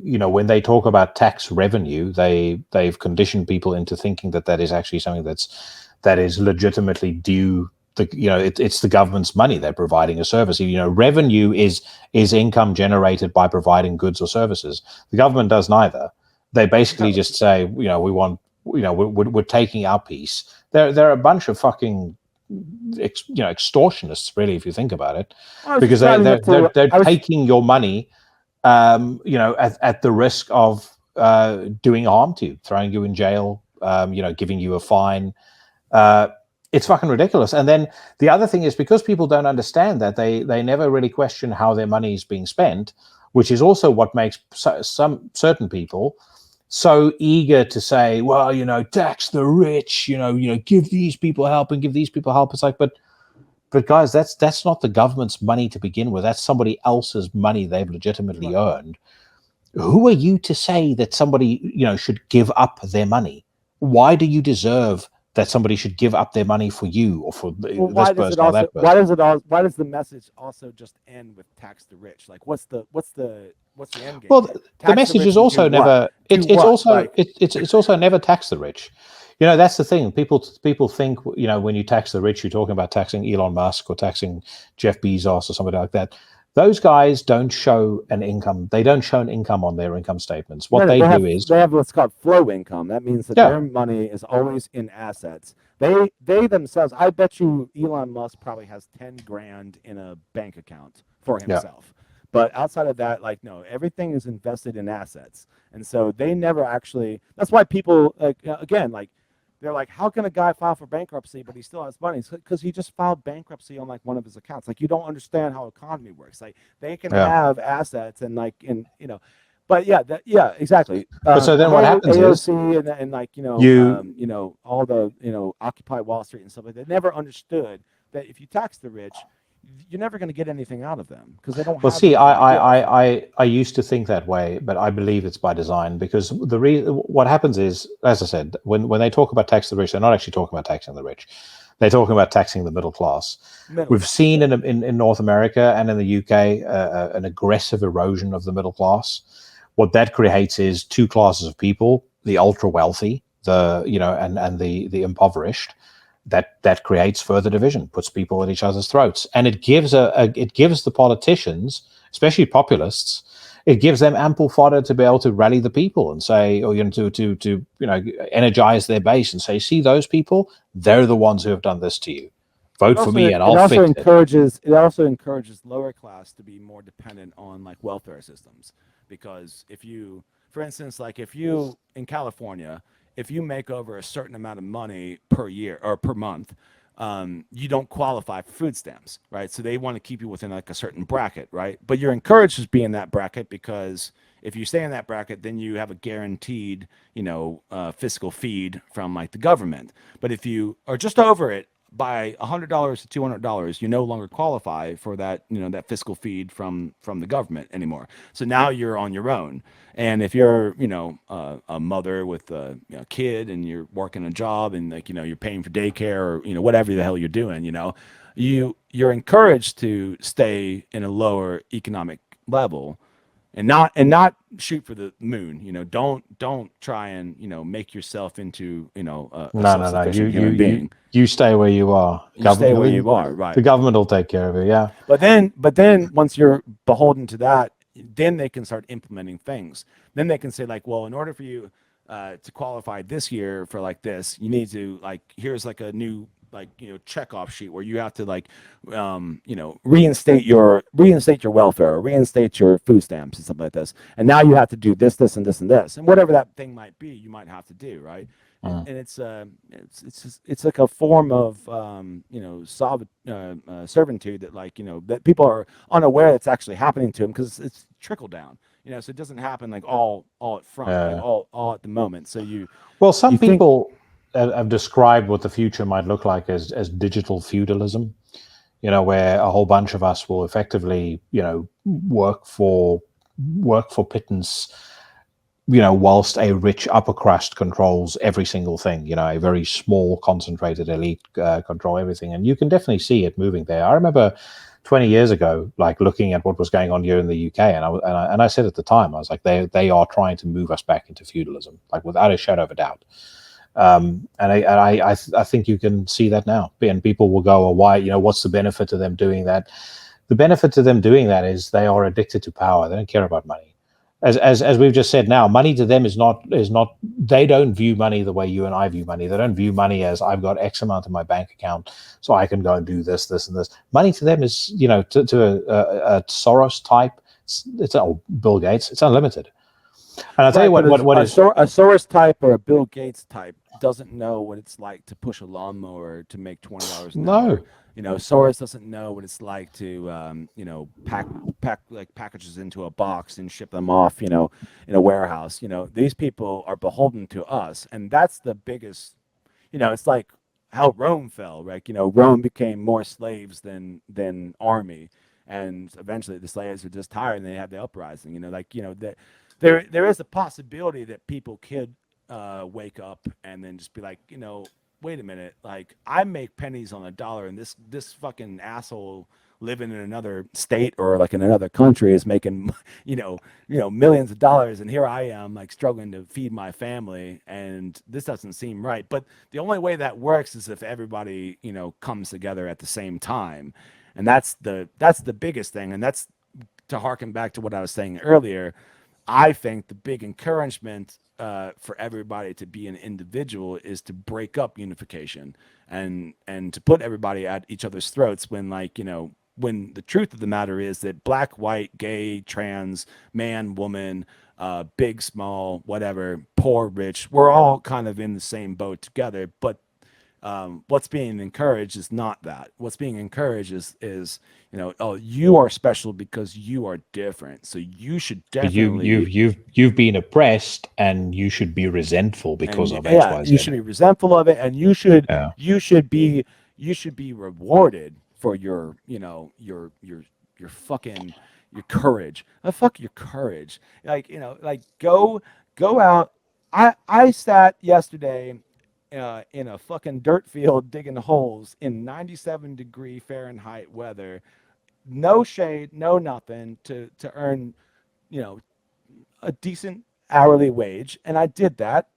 when they talk about tax revenue, they've conditioned people into thinking that is actually something that is legitimately due. It's the government's money. They're providing a service. Revenue is income generated by providing goods or services. The government does neither. They basically just say, we want, we're taking our piece. They're a bunch of fucking, extortionists, really, if you think about it, because they're taking your money, at the risk of doing harm to you, throwing you in jail, giving you a fine. It's fucking ridiculous. And then the other thing is, because people don't understand that, they never really question how their money is being spent, which is also what makes some certain people so eager to say, well, tax the rich, give these people help and give these people help. It's like, but guys, that's not the government's money to begin with. That's somebody else's money they've legitimately earned. Who are you to say that somebody, should give up their money? Why do you deserve that somebody should give up their money for you or for Well, this person or that person. why does the message also just end with tax the rich? Like, what's the end game Well, here? the Tax the message rich is and do also what? never. Do It's what? also it's also never tax the rich. That's the thing. People think when you tax the rich, you're talking about taxing Elon Musk or taxing Jeff Bezos or somebody like that. Those guys don't show an income. They don't show an income on their income statements. What No, they do is, they have what's called flow income. That means that yeah, their money is always in assets. They themselves. I bet you Elon Musk probably has 10 grand in a bank account for yeah. himself. But outside of that, like no, everything is invested in assets, and so they never actually. That's why people like again like they're like, how can a guy file for bankruptcy but he still has money? Because he just filed bankruptcy on like one of his accounts. Like you don't understand how economy works. Like they can Yeah. have assets and like but yeah, exactly. But so then what happens is AOC and like you. all the Occupy Wall Street and stuff like that. They never understood that if you tax the rich, you're never going to get anything out of them because they don't Well, have see, anything to give. I used to think that way, but I believe it's by design because what happens is, as I said, when they talk about tax the rich, they're not actually talking about taxing the rich. They're talking about taxing the middle class. We've seen in North America and in the UK an aggressive erosion of the middle class. What that creates is two classes of people: the ultra wealthy, and the impoverished. That creates further division, puts people at each other's throats, and it gives the politicians, especially populists, it gives them ample fodder to be able to rally the people and say, or to energize their base and say, see those people, they're the ones who have done this to you. Vote for me and I'll fix it. It also encourages lower class to be more dependent on like welfare systems because if you, for instance, like if you in California, if you make over a certain amount of money per year or per month, you don't qualify for food stamps, right? So they want to keep you within like a certain bracket, right? But you're encouraged to be in that bracket because if you stay in that bracket, then you have a guaranteed, fiscal feed from like the government. But if you are just over it by $100 to $200, you no longer qualify for that, that fiscal feed from the government anymore. So now you're on your own. And if you're, a mother with a kid and you're working a job and like, you're paying for daycare or, whatever the hell you're doing, you're encouraged to stay in a lower economic level and not shoot for the moon. Don't try and make yourself into a No. self-sufficient human being. You stay where you are. You stay where you are, right? The government will take care of it. Yeah. But then once you're beholden to that, then they can start implementing things. Then they can say like, well, in order for you to qualify this year for like this, you need to like here's like a new like check off sheet where you have to like reinstate your welfare or reinstate your food stamps and something like this, and now you have to do this and this and this and whatever that thing might be you might have to do, right? And it's like a form of servitude that like that people are unaware that's actually happening to them because it's trickle down, so it doesn't happen like all at front, like all at the moment. So some you think, people have described what the future might look like as digital feudalism, where a whole bunch of us will effectively, work for pittance, whilst a rich upper crust controls every single thing, a very small concentrated elite control everything. And you can definitely see it moving there. I remember 20 years ago, like looking at what was going on here in the UK, and I said at the time, I was like, they are trying to move us back into feudalism, like without a shadow of a doubt. And I think you can see that now, and people will go, "Well, why? What's the benefit to them doing that?" The benefit to them doing that is they are addicted to power. They don't care about money. As we've just said now, money to them is not. They don't view money the way you and I view money. They don't view money as I've got X amount in my bank account, so I can go and do this, and this. Money to them is, to a Soros type, it's Bill Gates. It's unlimited. And I'll tell you what is a Soros type or a Bill Gates type doesn't know what it's like to push a lawnmower to make $20 an hour. Soros doesn't know what it's like to pack like packages into a box and ship them off, in a warehouse. These people are beholden to us, and that's the biggest. It's like how Rome fell, right? Rome became more slaves than army, and eventually the slaves were just tired and they had the uprising. That there is a possibility that people could wake up and then just be like, wait a minute, like I make pennies on a dollar, and this fucking asshole living in another state or like in another country is making millions of dollars, and here I am like struggling to feed my family, and this doesn't seem right. But the only way that works is if everybody comes together at the same time, and that's the biggest thing, and that's to harken back to what I was saying earlier. I think the big encouragement for everybody to be an individual is to break up unification and to put everybody at each other's throats when when the truth of the matter is that black, white, gay, trans, man, woman, big, small, whatever, poor, rich, we're all kind of in the same boat together. But what's being encouraged is not that. What's being encouraged is oh, you are special because you are different. So you should definitely You've been oppressed, and you should be resentful because and of X, yeah, Y, you Z. should be resentful of it, and you should Yeah. you should be you should be rewarded for your fucking your courage. Fuck your courage. Like like go out. I sat yesterday in a fucking dirt field digging holes in 97-degree Fahrenheit weather, no shade, no nothing, to earn you know a decent hourly wage, and I did that.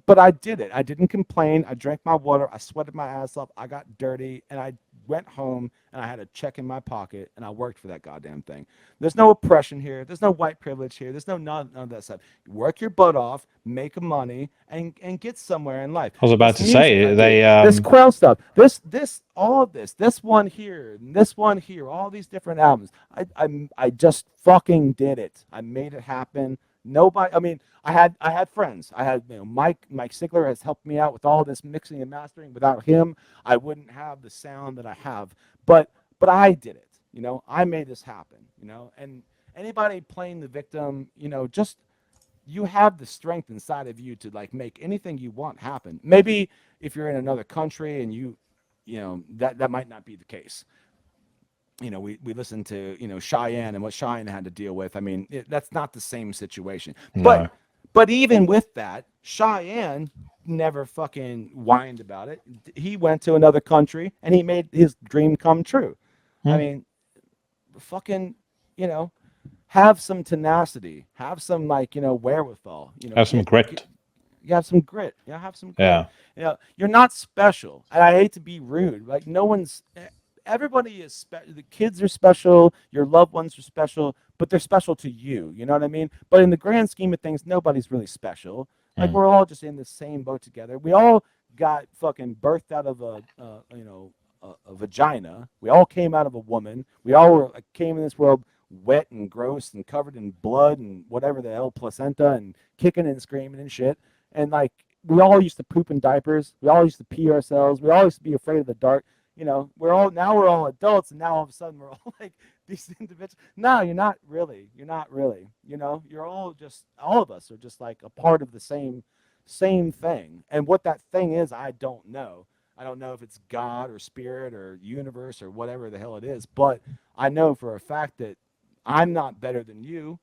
But I did it. I didn't complain. I drank my water. I sweated my ass off. I got dirty, and I went home, and I had a check in my pocket, and I worked for that goddamn thing. There's no oppression here. There's no white privilege here. There's none of that stuff. You work your butt off, make money, and get somewhere in life. I was about This to music say I do, they this Quell stuff, all of this one here, and this one here, all these different albums. I just fucking did it. I made it happen. Nobody. I mean, I had friends. I had Mike Sigler has helped me out with all this mixing and mastering. Without him, I wouldn't have the sound that I have. But I did it. I made this happen. And anybody playing the victim, just you have the strength inside of you to like make anything you want happen. Maybe if you're in another country and that might not be the case. We listened to Cheyenne and what Cheyenne had to deal with. I mean, that's not the same situation. no. But even with that, Cheyenne never fucking whined about it. He went to another country and he made his dream come true. I mean, fucking, have some tenacity, have some wherewithal. Have some grit. You have some grit. Have some grit. Yeah. You're not special, and I hate to be rude. Like no one's. Everybody is special. The kids are special. Your loved ones are special, but they're special to you. You know what I mean? But in the grand scheme of things, nobody's really special. Like we're all just in the same boat together. We all got fucking birthed out of a vagina. We all came out of a woman. We all came in this world wet and gross and covered in blood and whatever the hell, placenta, and kicking and screaming and shit. And like we all used to poop in diapers. We all used to pee ourselves. We all used to be afraid of the dark. We're all adults, and now all of a sudden we're all like these individuals. No, you're not really. You're not really. You're all of us are just like a part of the same thing. And what that thing is, I don't know. I don't know if it's God or spirit or universe or whatever the hell it is, but I know for a fact that I'm not better than you.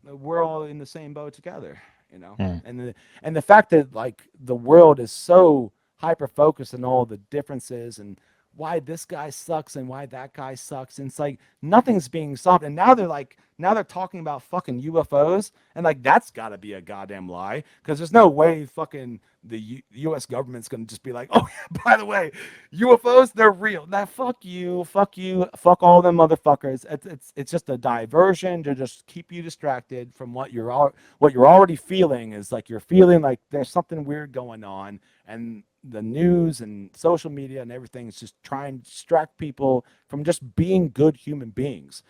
We're all in the same boat together. And the fact that like the world is so hyper focused on all the differences and why this guy sucks and why that guy sucks. And it's like nothing's being solved. And now they're talking about fucking UFOs, and like that's got to be a goddamn lie, because there's no way fucking the U.S. government's gonna just be like, oh yeah, by the way, UFOs, they're real. Now fuck you, fuck all them motherfuckers. It's just a diversion to just keep you distracted from what you're already feeling. Is like you're feeling like there's something weird going on, and the news and social media and everything is just trying to distract people from just being good human beings,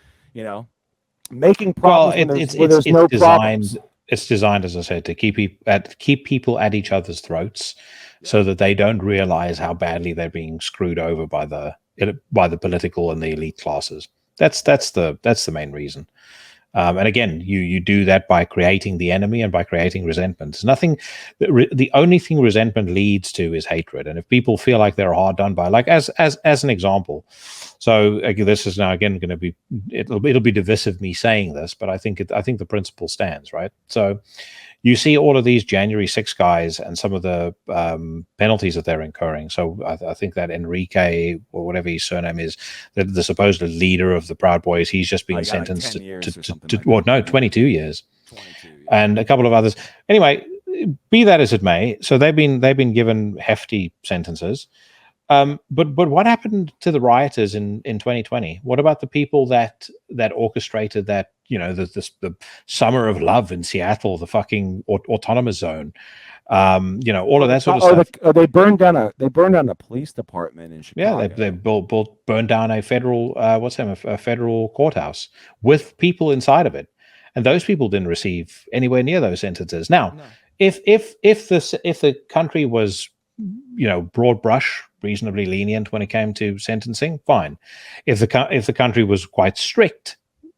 making problems where there's no problems. It's designed, as I said, to keep people at each other's throats, so that they don't realize how badly they're being screwed over by the political and the elite classes. That's the main reason. And again, you do that by creating the enemy and by creating resentment. There's nothing. The only thing resentment leads to is hatred. And if people feel like they're hard done by, like as an example, so this is now again going to be it'll be divisive me saying this, but I think the principle stands, right. So you see all of these January 6 guys and some of the penalties that they're incurring. So I think that Enrique, or whatever his surname is, the supposed leader of the Proud Boys, he's just been I got like sentenced 10 years or something to like well, that. no, 22 years, 22, yeah. and a couple of others. Anyway, be that as it may, so they've been given hefty sentences. But what happened to the rioters in 2020? What about the people that orchestrated that? The summer of love in Seattle, the fucking autonomous zone, all Or of that sort of or stuff. they burned down a police department in Yeah, Chicago. they burned down a federal a federal courthouse with people inside of it, and those people didn't receive anywhere near those sentences. Now, No. if the country was broad brush, reasonably lenient when it came to sentencing, fine. If the country was quite strict,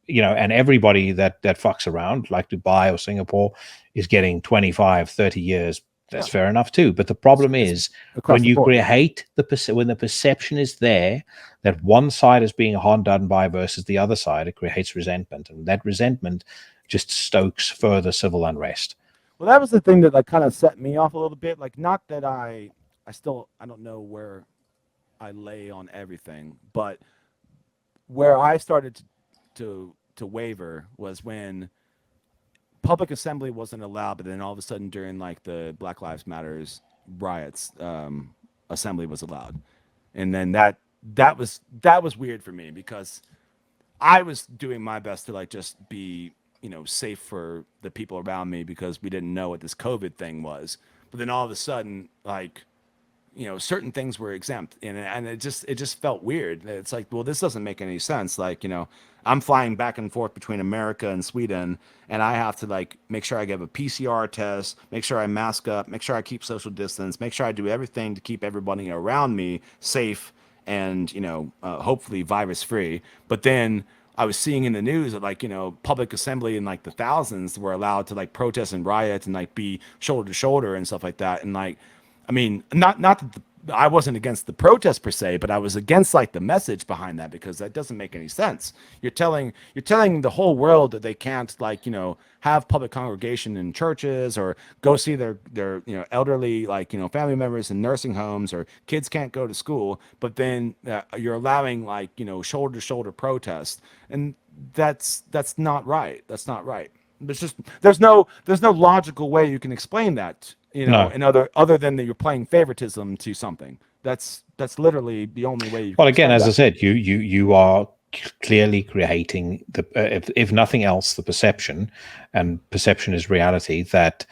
and everybody that fucks around, like Dubai or Singapore, is getting 25, 30 years, that's Yeah. fair enough too. But the problem It's is across when the you board. create when the perception is there that one side is being hard done by versus the other side, it creates resentment, and that resentment just stokes further civil unrest. Well, that was the thing that like kind of set me off a little bit. Like, not that I don't know where I lay on everything, but where I started to waver was when public assembly wasn't allowed, but then all of a sudden during like the Black Lives Matters riots, assembly was allowed, and then that was weird for me because I was doing my best to like just be safe for the people around me because we didn't know what this COVID thing was, but then all of a sudden like certain things were exempt, and it just felt weird. It's like, well, this doesn't make any sense. Like, I'm flying back and forth between America and Sweden, and I have to like make sure I give a PCR test, make sure I mask up, make sure I keep social distance, make sure I do everything to keep everybody around me safe and hopefully virus free. But then I was seeing in the news that like public assembly in like the thousands were allowed to like protest and riot and like be shoulder to shoulder and stuff like that, and like I mean, not that I wasn't against the protest per se, but I was against like the message behind that because that doesn't make any sense. You're telling the whole world that they can't like have public congregation in churches or go see their elderly like family members in nursing homes, or kids can't go to school, but then you're allowing like shoulder to shoulder protest, and that's not right. That's not right. There's just there's no logical way you can explain that, No. and other than that you're playing favoritism to something. That's literally the only way you can Well, again, explain as I that. said, you are clearly creating the if nothing else, the perception, and perception is reality, that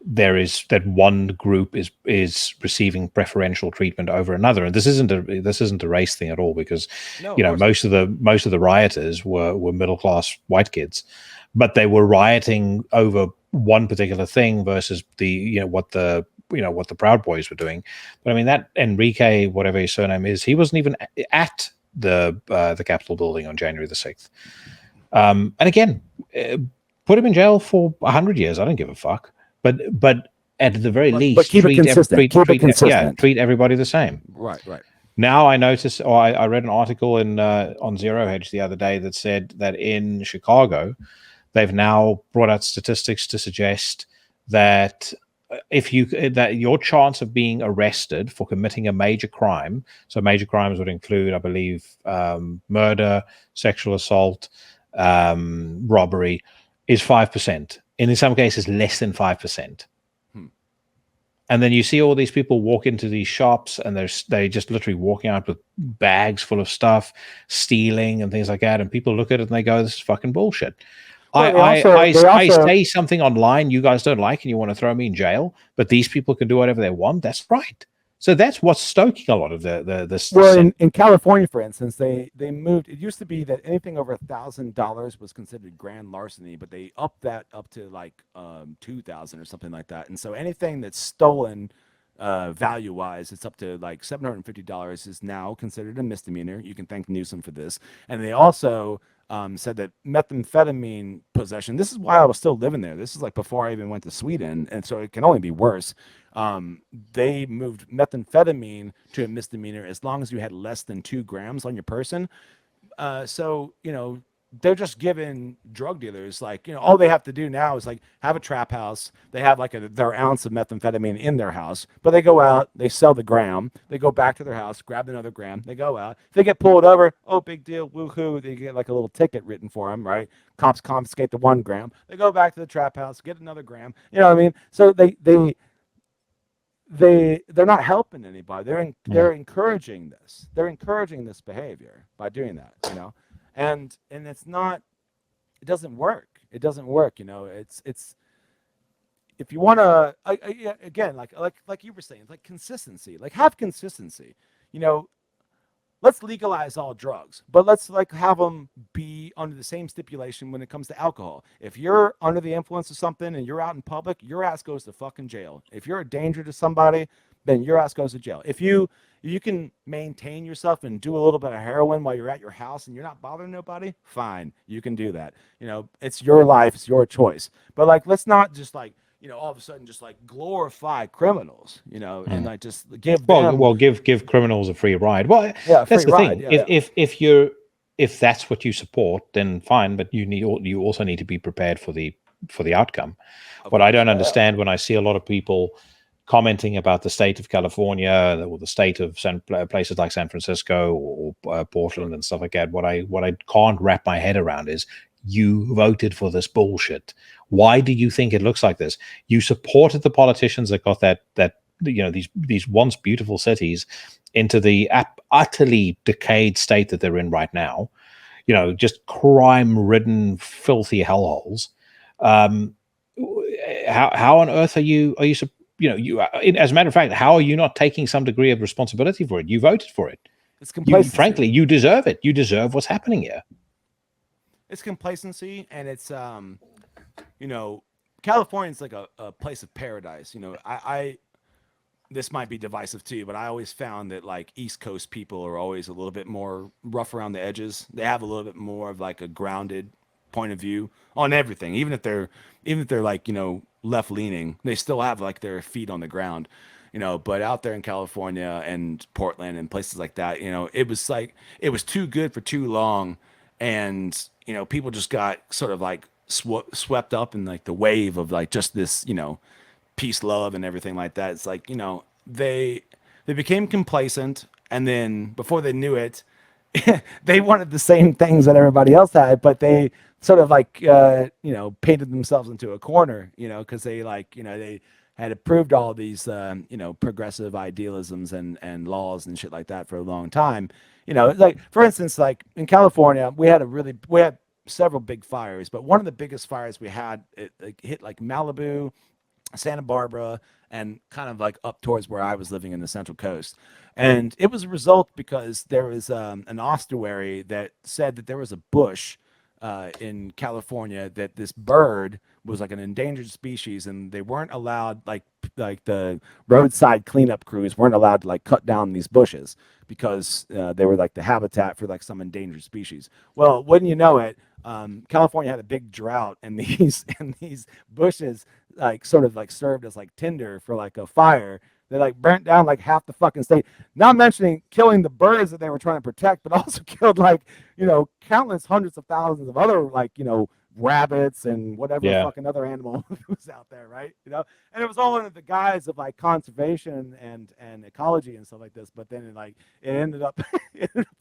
that one group is receiving preferential treatment over another. And this isn't a race thing at all, because No, of course not. most of the rioters were middle class white kids, but they were rioting over one particular thing versus what the Proud Boys were doing. But I mean, that Enrique, whatever his surname is, he wasn't even at the Capitol building on January the 6th. And again, put him in jail for 100 years. I don't give a fuck. But at the very But least, keep it consistent. Keep it consistent. treat everybody the same. Right, right. Now I noticed, or I read an article on Zero Hedge the other day that said that in Chicago, they've now brought out statistics to suggest that that your chance of being arrested for committing a major crime, so major crimes would include, I believe, murder, sexual assault, robbery, is 5%. And in some cases, less than 5%. And then you see all these people walk into these shops, and they just literally walking out with bags full of stuff, stealing and things like that. And people look at it and they go, "This is fucking bullshit." Well, I say something online you guys don't like, and you want to throw me in jail, but these people can do whatever they want. That's right. So that's what's stoking a lot of the well, in California, for instance, they moved. It used to be that anything over $1,000 was considered grand larceny, but they upped that up to like 2,000 or something like that. And so anything that's stolen, value wise, it's up to like $750 is now considered a misdemeanor. You can thank Newsom for this. And they also said that methamphetamine possession. This is why I was still living there. This is like before I even went to Sweden, and so it can only be worse. They moved methamphetamine to a misdemeanor as long as you had less than 2 grams on your person. So they're just giving drug dealers like, all they have to do now is like have a trap house. They have like their ounce of methamphetamine in their house, but they go out, they sell the gram, they go back to their house, grab another gram, they go out. If they get pulled over, oh, big deal, woohoo! They get like a little ticket written for them, right? Cops confiscate the 1 gram. They go back to the trap house, get another gram. You know what I mean? So they're not helping anybody. They're encouraging this. They're encouraging this behavior by doing that. And it's not. It doesn't work. It doesn't work. It's if you want to again like you were saying, like consistency. Like have consistency. You know, let's legalize all drugs, but let's like have them be under the same stipulation when it comes to alcohol. If you're under the influence of something and you're out in public, your ass goes to fucking jail. If you're a danger to somebody, then your ass goes to jail. If you can maintain yourself and do a little bit of heroin while you're at your house and you're not bothering nobody, fine, you can do that. It's your life, it's your choice. But like, let's not just like, all of a sudden just like glorify criminals, and like just give them give criminals a free ride. Well, yeah, that's free the ride. thing. Yeah, If that's what you support, then fine. But you also need to be prepared for the outcome. What I don't understand when I see a lot of people commenting about the state of California or the state of places like San Francisco or Portland and stuff like that, what I can't wrap my head around is you voted for this bullshit. Why do you think it looks like this? You supported the politicians that got that these once beautiful cities into the utterly decayed state that they're in right now. Just crime-ridden, filthy hellholes. How on earth are you? As a matter of fact, how are you not taking some degree of responsibility for it? You voted for it. it's complacency. Frankly, you deserve it. You deserve what's happening here. It's complacency, and it's California's like a place of paradise. I this might be divisive too, but I always found that like East Coast people are always a little bit more rough around the edges. They have a little bit more of like a grounded point of view on everything. Even if they're like, left leaning, they still have like their feet on the ground. But out there in California and Portland and places like that, it was like it was too good for too long, and people just got sort of like swept up in like the wave of like just this, peace, love, and everything like that. It's like, they became complacent, and then before they knew it, they wanted the same things that everybody else had, but they sort of like painted themselves into a corner, because they like they had approved all these progressive idealisms and laws and shit like that for a long time. Like for instance, like in California, we had several big fires, but one of the biggest fires we had, it like, hit like Malibu, Santa Barbara, and kind of like up towards where I was living in the Central Coast. And it was a result because there was an ossuary that said that there was a bush in California that this bird was like an endangered species, and they weren't allowed like the roadside cleanup crews weren't allowed to like cut down these bushes because they were like the habitat for like some endangered species. Well, wouldn't you know it, California had a big drought, and these bushes like sort of like served as like tinder for like a fire. They like burnt down like half the fucking state. Not mentioning killing the birds that they were trying to protect, but also killed like countless hundreds of thousands of other like rabbits and whatever fucking other animal was out there, right? And it was all under the guise of like conservation and ecology and stuff like this. But then it ended up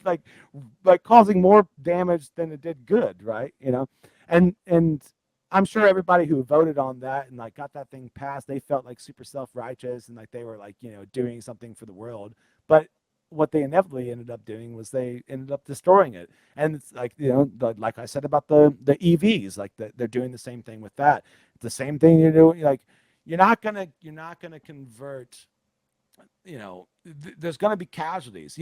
like causing more damage than it did good, right? And I'm sure everybody who voted on that and like got that thing passed, they felt like super self-righteous and like they were like, doing something for the world. But what they inevitably ended up doing was they ended up destroying it. And it's like, like I said about the EVs, like they're doing the same thing with that. It's the same thing you're doing. Like you're not gonna convert, there's going to be casualties.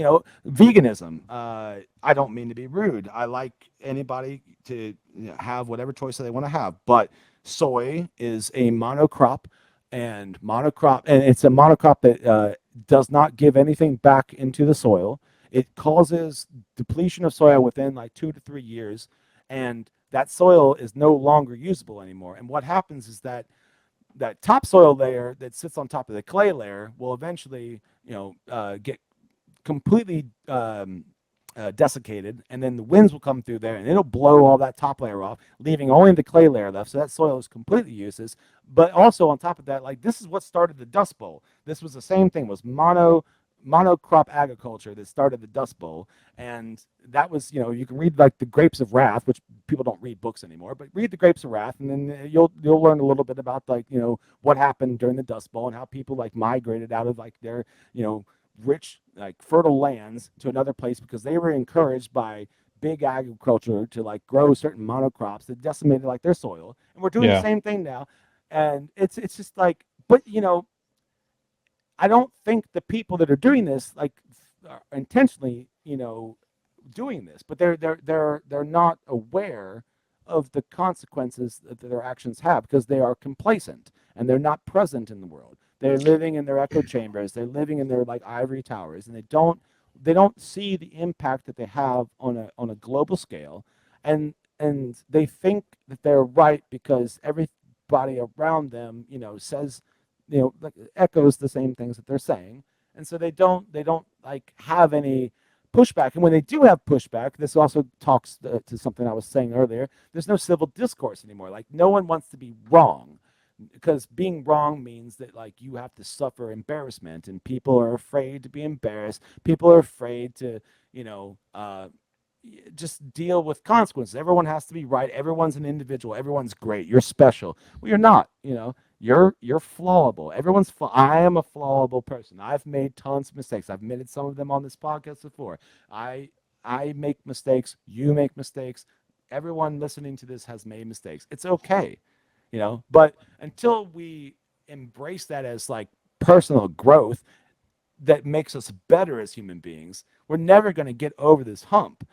Veganism. I don't mean to be rude. I like anybody to have whatever choice they want to have, but soy is a monocrop, and it's a monocrop that does not give anything back into the soil. It causes depletion of soil within like 2 to 3 years, and that soil is no longer usable anymore. And what happens is that topsoil layer that sits on top of the clay layer will eventually, get completely desiccated, and then the winds will come through there and it'll blow all that top layer off, leaving only the clay layer left. So that soil is completely useless. But also on top of that, like this is what started the Dust Bowl. This was the same thing, was monocrop agriculture that started the Dust Bowl. And that was, you can read like the Grapes of Wrath, which people don't read books anymore, but read the Grapes of Wrath, and then you'll learn a little bit about like, what happened during the Dust Bowl and how people like migrated out of like their, rich, like fertile lands to another place because they were encouraged by big agriculture to like grow certain monocrops that decimated like their soil. And we're doing the same thing now. And it's just like, but I don't think the people that are doing this like are intentionally, doing this, but they're not aware of the consequences that their actions have because they are complacent and they're not present in the world. They're living in their echo chambers. They're living in their like ivory towers, and they don't see the impact that they have on a global scale, and they think that they're right because everybody around them, says, like echoes the same things that they're saying, and so they don't like have any pushback. And when they do have pushback, this also talks to something I was saying earlier. There's no civil discourse anymore. Like no one wants to be wrong, because being wrong means that like you have to suffer embarrassment, and people are afraid to be embarrassed. People are afraid to just deal with consequences. Everyone has to be right. Everyone's an individual. Everyone's great. You're special. Well, you're not. You're flawable. I am a flawable person. I've made tons of mistakes. I've admitted some of them on this podcast before. I make mistakes. You make mistakes. Everyone listening to this has made mistakes. It's okay. But until we embrace that as like personal growth that makes us better as human beings, we're never going to get over this hump,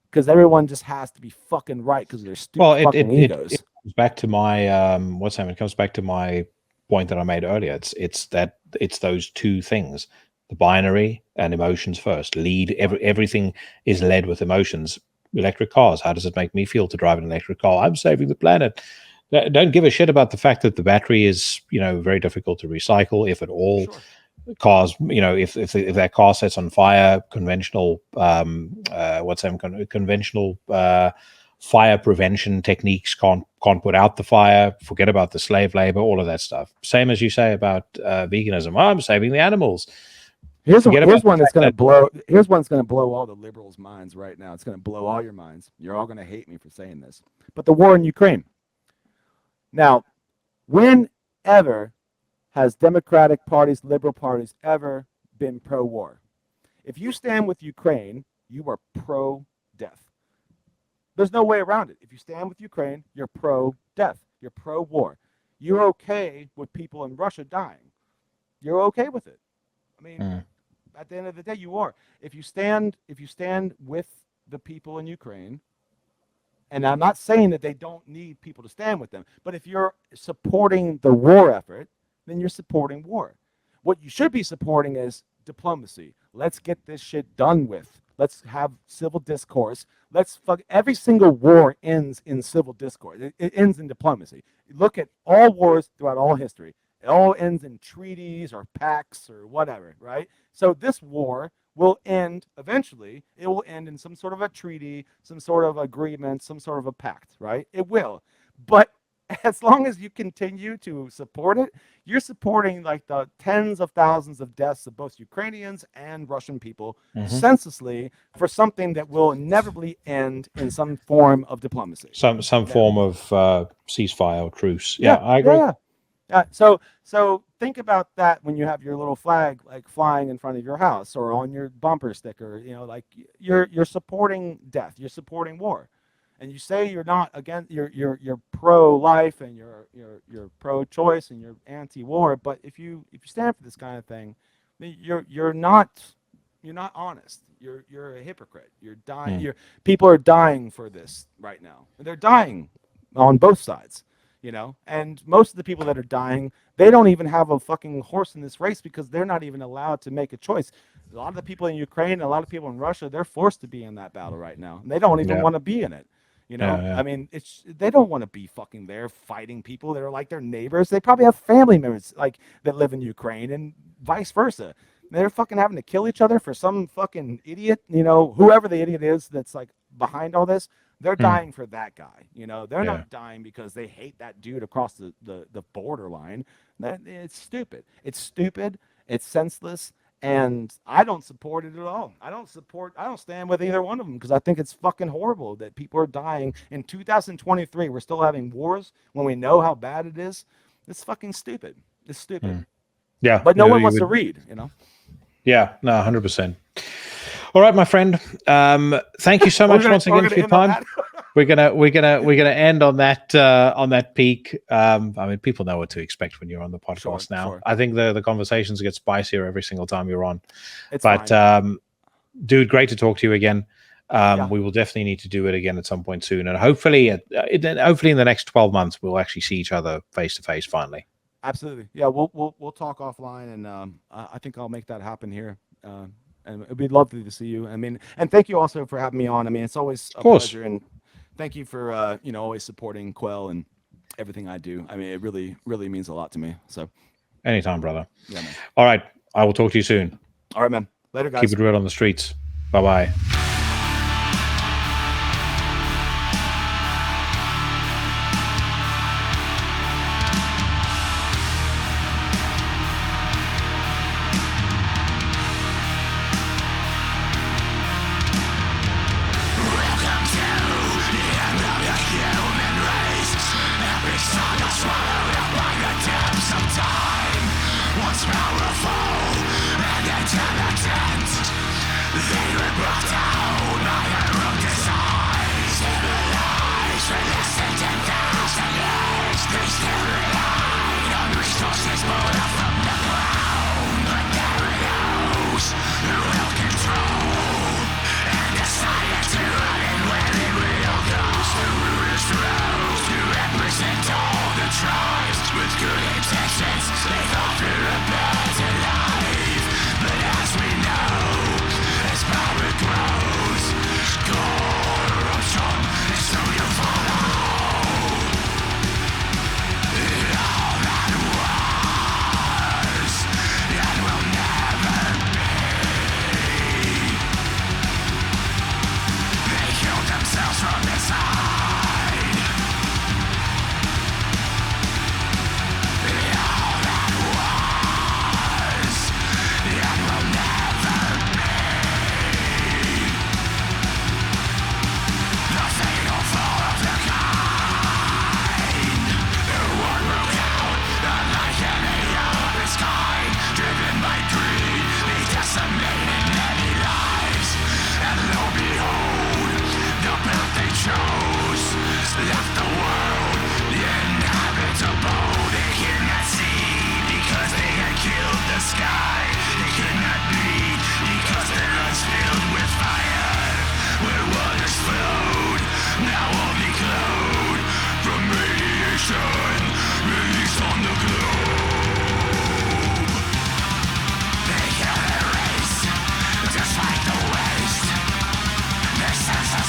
because everyone just has to be fucking right because of their Well, stupid fucking egos. it comes back to my it comes back to my point that I made earlier. It's those two things: the binary and emotions first. Everything is led with emotions. Electric cars. How does it make me feel to drive an electric car? I'm saving the planet. Don't give a shit about the fact that the battery is, very difficult to recycle, if at all. Sure. Cars, if that car sets on fire, conventional conventional fire prevention techniques can't put out the fire. Forget about the slave labor, all of that stuff. Same as you say about veganism. Oh, I'm saving the animals. Here's one that's going to blow. Here's one that's going to blow all the liberals' minds right now. It's going to blow all your minds. You're all going to hate me for saying this. But the war in Ukraine. Now, whenever has Democratic parties, liberal parties ever been pro-war? If you stand with Ukraine, you are pro-death. There's no way around it. If you stand with Ukraine, you're pro-death. You're pro-war. You're okay with people in Russia dying. You're okay with it. I mean, at the end of the day, you are. If you stand with the people in Ukraine, and I'm not saying that they don't need people to stand with them, but if you're supporting the war effort, then you're supporting war. What you should be supporting is diplomacy. Let's get this shit done with. Let's have civil discourse. Every single war ends in civil discourse. It ends in diplomacy. Look at all wars throughout all history. It all ends in treaties or pacts or whatever, right? So this war will end eventually. It will end in some sort of a treaty, some sort of agreement, some sort of a pact, right? It will. But as long as you continue to support it, you're supporting like the tens of thousands of deaths of both Ukrainians and Russian people senselessly for something that will inevitably end in some form of diplomacy. Some form of ceasefire or truce. Yeah, I agree. So think about that when you have your little flag like flying in front of your house or on your bumper sticker. Like you're supporting death. You're supporting war. And you say you're not against, you're pro-life and you're pro-choice and you're anti-war, but if you stand for this kind of thing, you're not honest. You're a hypocrite. You're dying. People are dying for this right now. And they're dying on both sides, And most of the people that are dying, they don't even have a fucking horse in this race because they're not even allowed to make a choice. A lot of the people in Ukraine, a lot of people in Russia, they're forced to be in that battle right now, and they don't even want to be in it. I mean, they don't want to be fucking there fighting people that are like their neighbors. They probably have family members like that live in Ukraine and vice versa. They're fucking having to kill each other for some fucking idiot, whoever the idiot is that's like behind all this. They're dying for that guy. They're Yeah. not dying because they hate that dude across the borderline. It's stupid. It's stupid. It's senseless. And I don't support it at all. I don't stand with either one of them because I think it's fucking horrible that people are dying in 2023. We're still having wars when we know how bad it is. It's fucking stupid. It's stupid. Yeah. But no one wants to read, Yeah, no, 100%. All right, my friend. Thank you so much once again for your time. We're gonna end on that peak. I mean, people know what to expect when you're on the podcast now. Sure. I think the conversations get spicier every single time you're on. Dude, great to talk to you again. We will definitely need to do it again at some point soon, and hopefully in the next 12 months we'll actually see each other face to face finally. Absolutely, yeah. We'll talk offline, and I think I'll make that happen here. And it'd be lovely to see you. I mean, and thank you also for having me on. I mean, it's always a pleasure, and thank you for always supporting Quell and everything I do. I mean, it really, really means a lot to me. So, anytime, brother. Yeah, man. All right, I will talk to you soon. All right, man. Later, guys. Keep it real on the streets. Bye bye.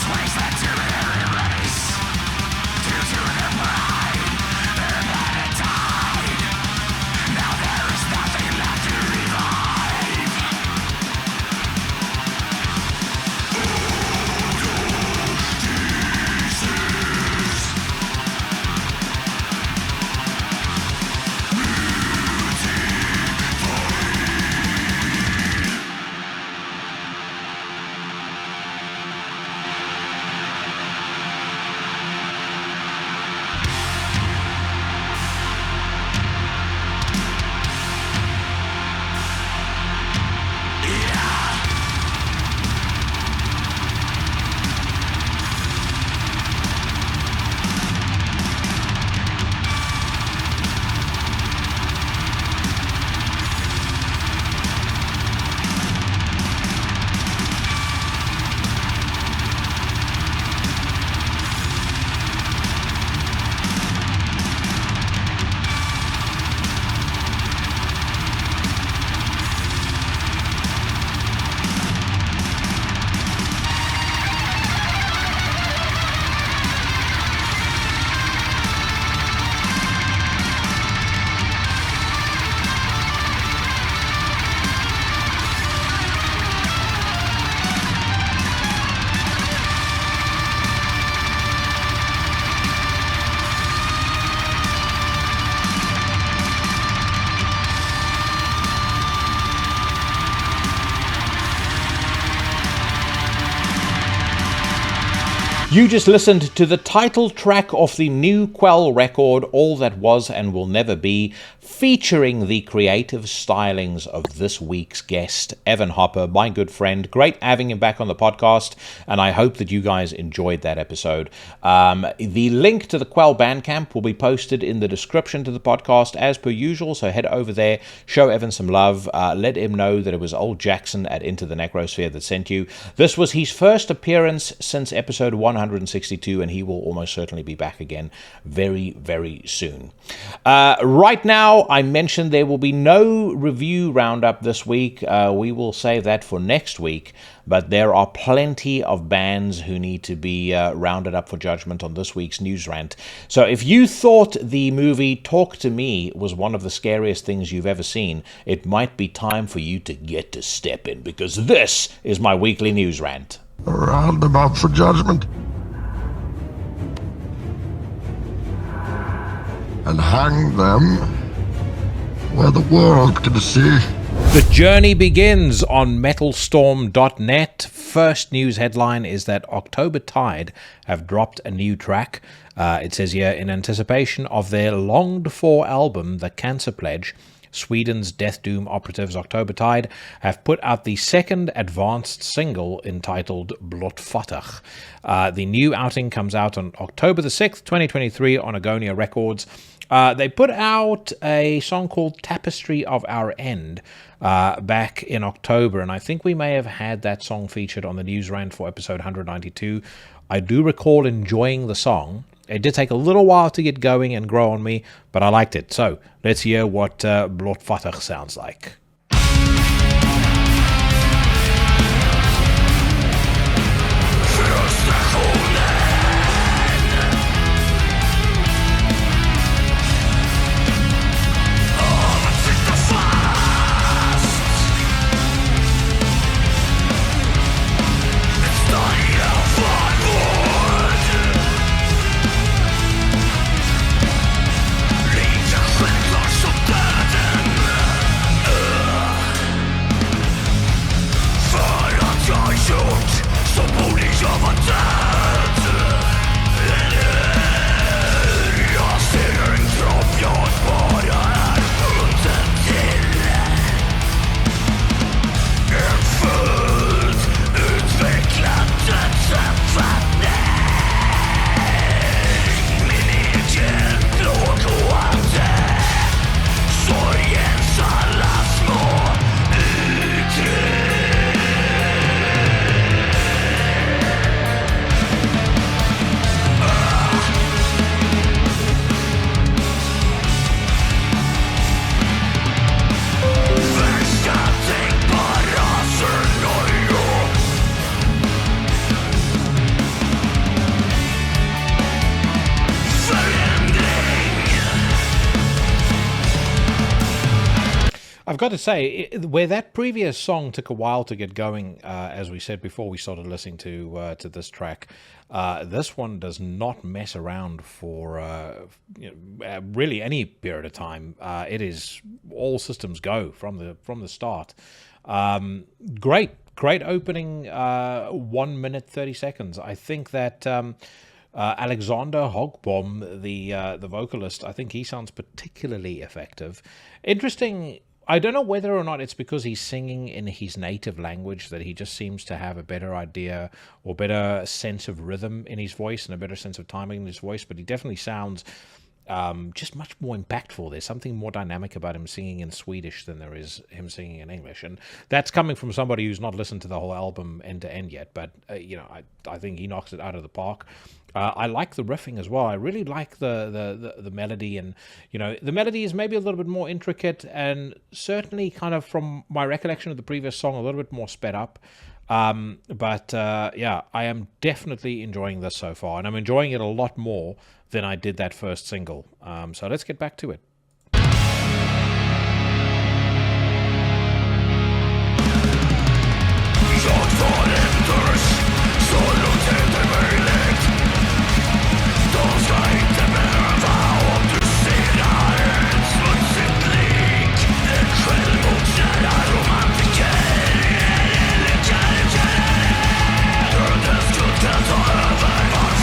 Wasteland to erase. You just listened to the title track of the new Quell record, All That Was and Will Never Be, featuring the creative stylings of this week's guest, Evan Hopper, my good friend. Great having him back on the podcast, and I hope that you guys enjoyed that episode. The link to the Quell Bandcamp will be posted in the description to the podcast as per usual, so head over there, show Evan some love, let him know that it was old Jackson at Into the Necrosphere that sent you. This was his first appearance since episode 162, and he will almost certainly be back again very, very soon. Right now, I mentioned there will be no review roundup this week. We will save that for next week, but there are plenty of bands who need to be rounded up for judgment on this week's news rant. So if you thought the movie Talk to Me was one of the scariest things you've ever seen, it might be time for you to get to stepping, because this is my weekly news rant. Roundabout for judgment. And hang them where the world can see. The journey begins on metalstorm.net. First news headline is that October Tide have dropped a new track. It says here, in anticipation of their longed-for album, The Cancer Pledge, Sweden's Death Doom operatives October Tide have put out the second advanced single entitled Blotfattig. The new outing comes out on October the 6th, 2023 on Agonia Records. They put out a song called Tapestry of Our End back in October, and I think we may have had that song featured on the news rant for episode 192. I do recall enjoying the song. It did take a little while to get going and grow on me, but I liked it. So let's hear what Blotfattig sounds like. I've got to say, where that previous song took a while to get going, as we said before we started listening to this track, this one does not mess around for really any period of time. It is all systems go from the start. Great opening, 1 minute 30 seconds. I think that Alexander Hogbom, the vocalist, I think he sounds particularly effective. Interesting. I don't know whether or not it's because he's singing in his native language that he just seems to have a better idea or better sense of rhythm in his voice and a better sense of timing in his voice, but he definitely sounds just much more impactful. There's something more dynamic about him singing in Swedish than there is him singing in English, and that's coming from somebody who's not listened to the whole album end to end yet, but I think he knocks it out of the park. I like the riffing as well. I really like the melody, and the melody is maybe a little bit more intricate, and certainly kind of from my recollection of the previous song, a little bit more sped up. But I am definitely enjoying this so far, and I'm enjoying it a lot more than I did that first single. So let's get back to it. Kan ta över var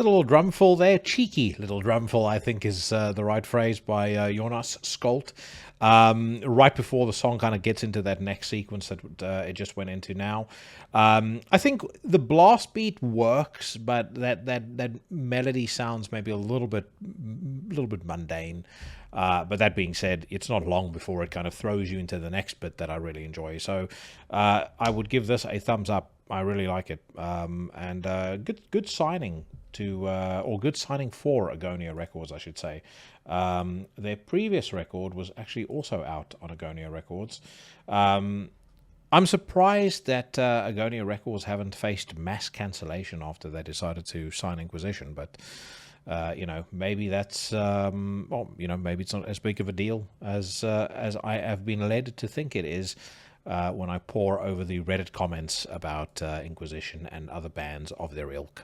a little drumful there. Cheeky little drumful, I think, is the right phrase, by Jonas Skolt. Right before the song kind of gets into that next sequence that it just went into now. I think the blast beat works, but that melody sounds maybe a little bit mundane. But that being said, it's not long before it kind of throws you into the next bit that I really enjoy. So I would give this a thumbs up. I really like it, and good signing or good signing for Agonia Records, I should say. Their previous record was actually also out on Agonia Records. I'm surprised that Agonia Records haven't faced mass cancellation after they decided to sign Inquisition, but maybe that's maybe it's not as big of a deal as I have been led to think it is. When I pore over the Reddit comments about Inquisition and other bands of their ilk.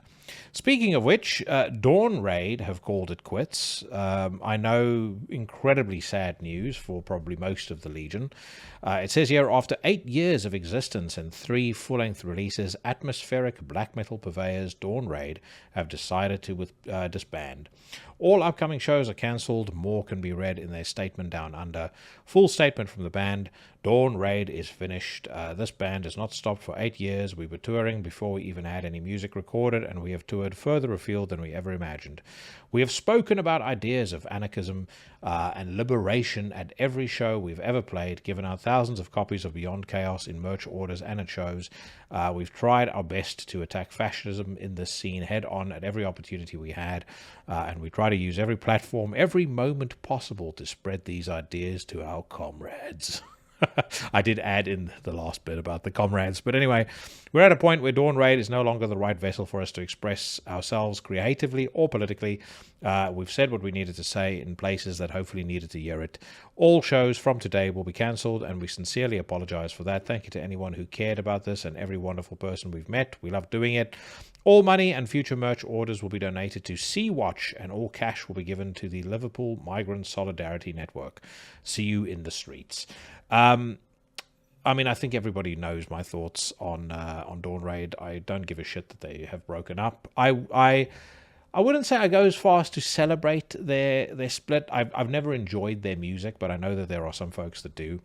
Speaking of which, Dawn Raid have called it quits. I know incredibly sad news for probably most of the Legion. It says here, after 8 years of existence and 3 full-length releases, atmospheric black metal purveyors Dawn Raid have decided to disband. All upcoming shows are cancelled. More can be read in their statement down under. Full statement from the band. Dawn Raid is finished. This band has not stopped for 8 years. We were touring before we even had any music recorded, and we have toured further afield than we ever imagined. We have spoken about ideas of anarchism and liberation at every show we've ever played, given out thousands of copies of Beyond Chaos in merch orders and at shows. We've tried our best to attack fascism in this scene head on at every opportunity we had, and we try to use every platform, every moment possible to spread these ideas to our comrades. I did add in the last bit about the comrades. But anyway, we're at a point where Dawn Raid is no longer the right vessel for us to express ourselves creatively or politically. We've said what we needed to say in places that hopefully needed to hear it. All shows from today will be cancelled, and we sincerely apologize for that. Thank you to anyone who cared about this and every wonderful person we've met. We love doing it. All money and future merch orders will be donated to Sea-Watch, and all cash will be given to the Liverpool Migrant Solidarity Network. See you in the streets. I think everybody knows my thoughts on Dawn Raid. I don't give a shit that they have broken up. I wouldn't say I go as far as to celebrate their split. I've never enjoyed their music, but I know that there are some folks that do.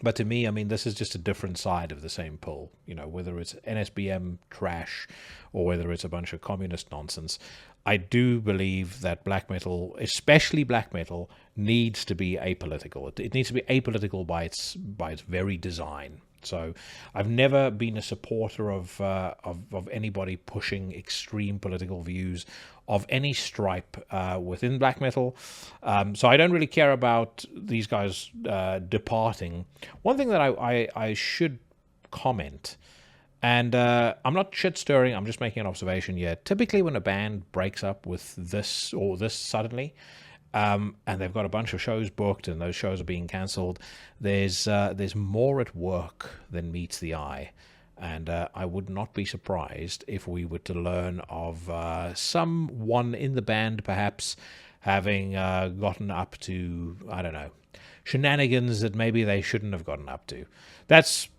But to me, this is just a different side of the same pull. Whether it's NSBM trash or whether it's a bunch of communist nonsense, I do believe that black metal, especially black metal, needs to be apolitical. It needs to be apolitical by its very design. So I've never been a supporter of anybody pushing extreme political views of any stripe within black metal. So I don't really care about these guys departing. One thing that I should comment, and I'm not shit-stirring, I'm just making an observation here. Typically when a band breaks up with this suddenly, and they've got a bunch of shows booked and those shows are being cancelled, there's more at work than meets the eye. And I would not be surprised if we were to learn of someone in the band perhaps having gotten up to, I don't know, shenanigans that maybe they shouldn't have gotten up to. That's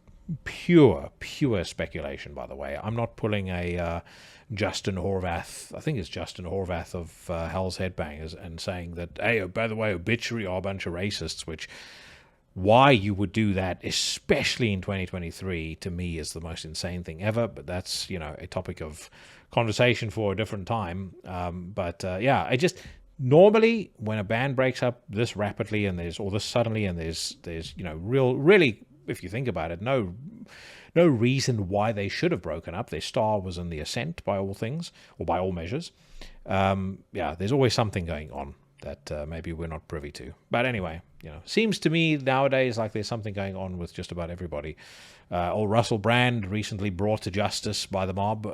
pure speculation, by the way. I'm not pulling a Justin Horvath, I think it's Justin Horvath of Hell's Headbangers, and saying that, hey, by the way, Obituary are a bunch of racists, which... Why you would do that, especially in 2023, to me is the most insane thing ever. But that's, a topic of conversation for a different time. I just normally when a band breaks up this rapidly and there's really, if you think about it, no reason why they should have broken up. Their star was in the ascent by all things, or by all measures. There's always something going on that maybe we're not privy to. But anyway, seems to me nowadays like there's something going on with just about everybody. Old Russell Brand recently brought to justice by the mob.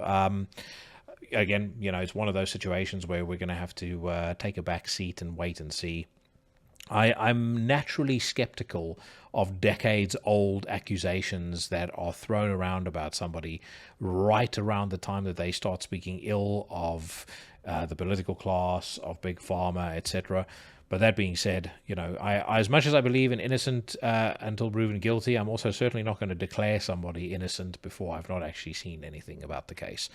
Again, it's one of those situations where we're going to have to take a back seat and wait and see. I'm naturally skeptical of decades-old accusations that are thrown around about somebody right around the time that they start speaking ill of the political class, of Big Pharma, etc. But that being said, I as much as I believe in innocent until proven guilty, I'm also certainly not going to declare somebody innocent before I've not actually seen anything about the case.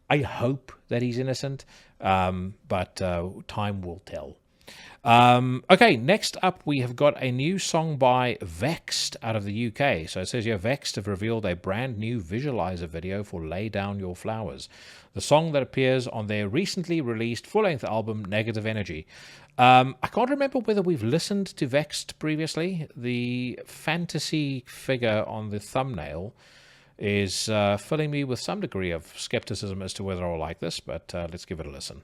I hope that he's innocent, but time will tell. Okay, next up we have got a new song by Vexed out of the UK. So it says here, Vexed have revealed a brand new visualizer video for Lay Down Your Flowers, the song that appears on their recently released full-length album Negative Energy. I can't remember whether we've listened to Vexed previously. The fantasy figure on the thumbnail is filling me with some degree of skepticism as to whether I'll like this, but let's give it a listen.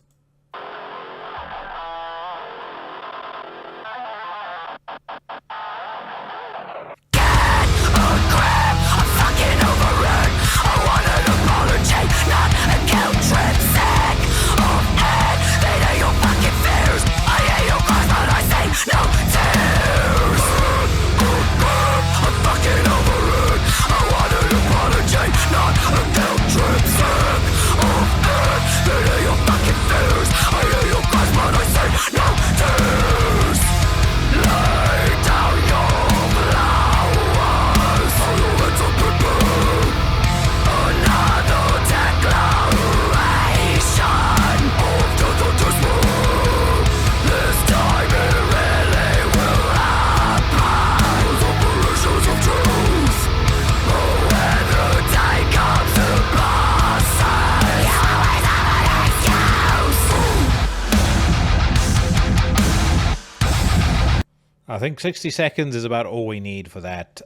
I think 60 seconds is about all we need for that.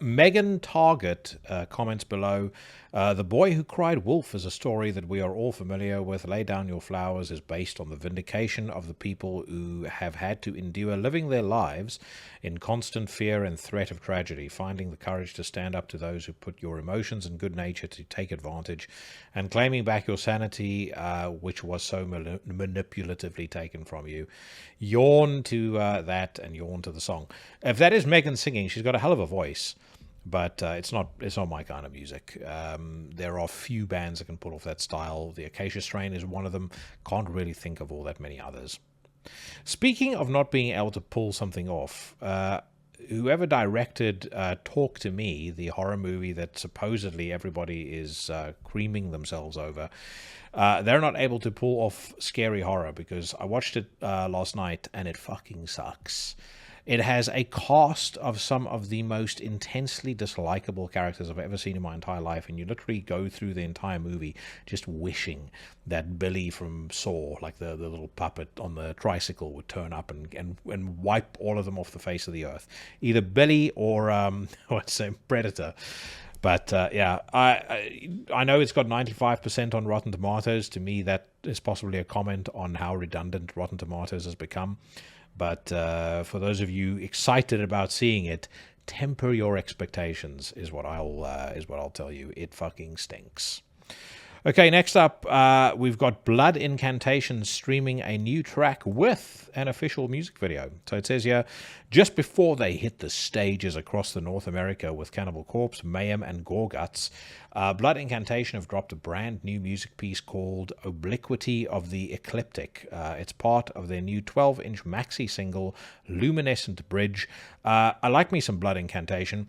Megan Target comments below, The Boy Who Cried Wolf is a story that we are all familiar with. Lay Down Your Flowers is based on the vindication of the people who have had to endure living their lives in constant fear and threat of tragedy, finding the courage to stand up to those who put your emotions and good nature to take advantage, and claiming back your sanity, which was so manipulatively taken from you. Yawn to that, and yawn to the song. If that is Megan singing, she's got a hell of a voice, but it's not my kind of music. There are few bands that can pull off that style. The Acacia Strain is one of them. Can't really think of all that many others. Speaking of not being able to pull something off, whoever directed Talk to Me, the horror movie that supposedly everybody is creaming themselves over, they're not able to pull off scary horror, because I watched it last night and it fucking sucks. It has a cast of some of the most intensely dislikable characters I've ever seen in my entire life, and you literally go through the entire movie just wishing that Billy from Saw, like the little puppet on the tricycle, would turn up and wipe all of them off the face of the earth. Either Billy or Predator. But yeah, I know it's got 95% on Rotten Tomatoes. To me, that is possibly a comment on how redundant Rotten Tomatoes has become. But for those of you excited about seeing it, temper your expectations is what I'll tell you. It fucking stinks. Okay, next up, we've got Blood Incantations streaming a new track with an official music video. So it says here, just before they hit the stages across the North America with Cannibal Corpse, Mayhem, and Gorguts, Blood Incantation have dropped a brand new music piece called Obliquity of the Ecliptic. It's part of their new 12-inch maxi single, Luminescent Bridge. I like me some Blood Incantation.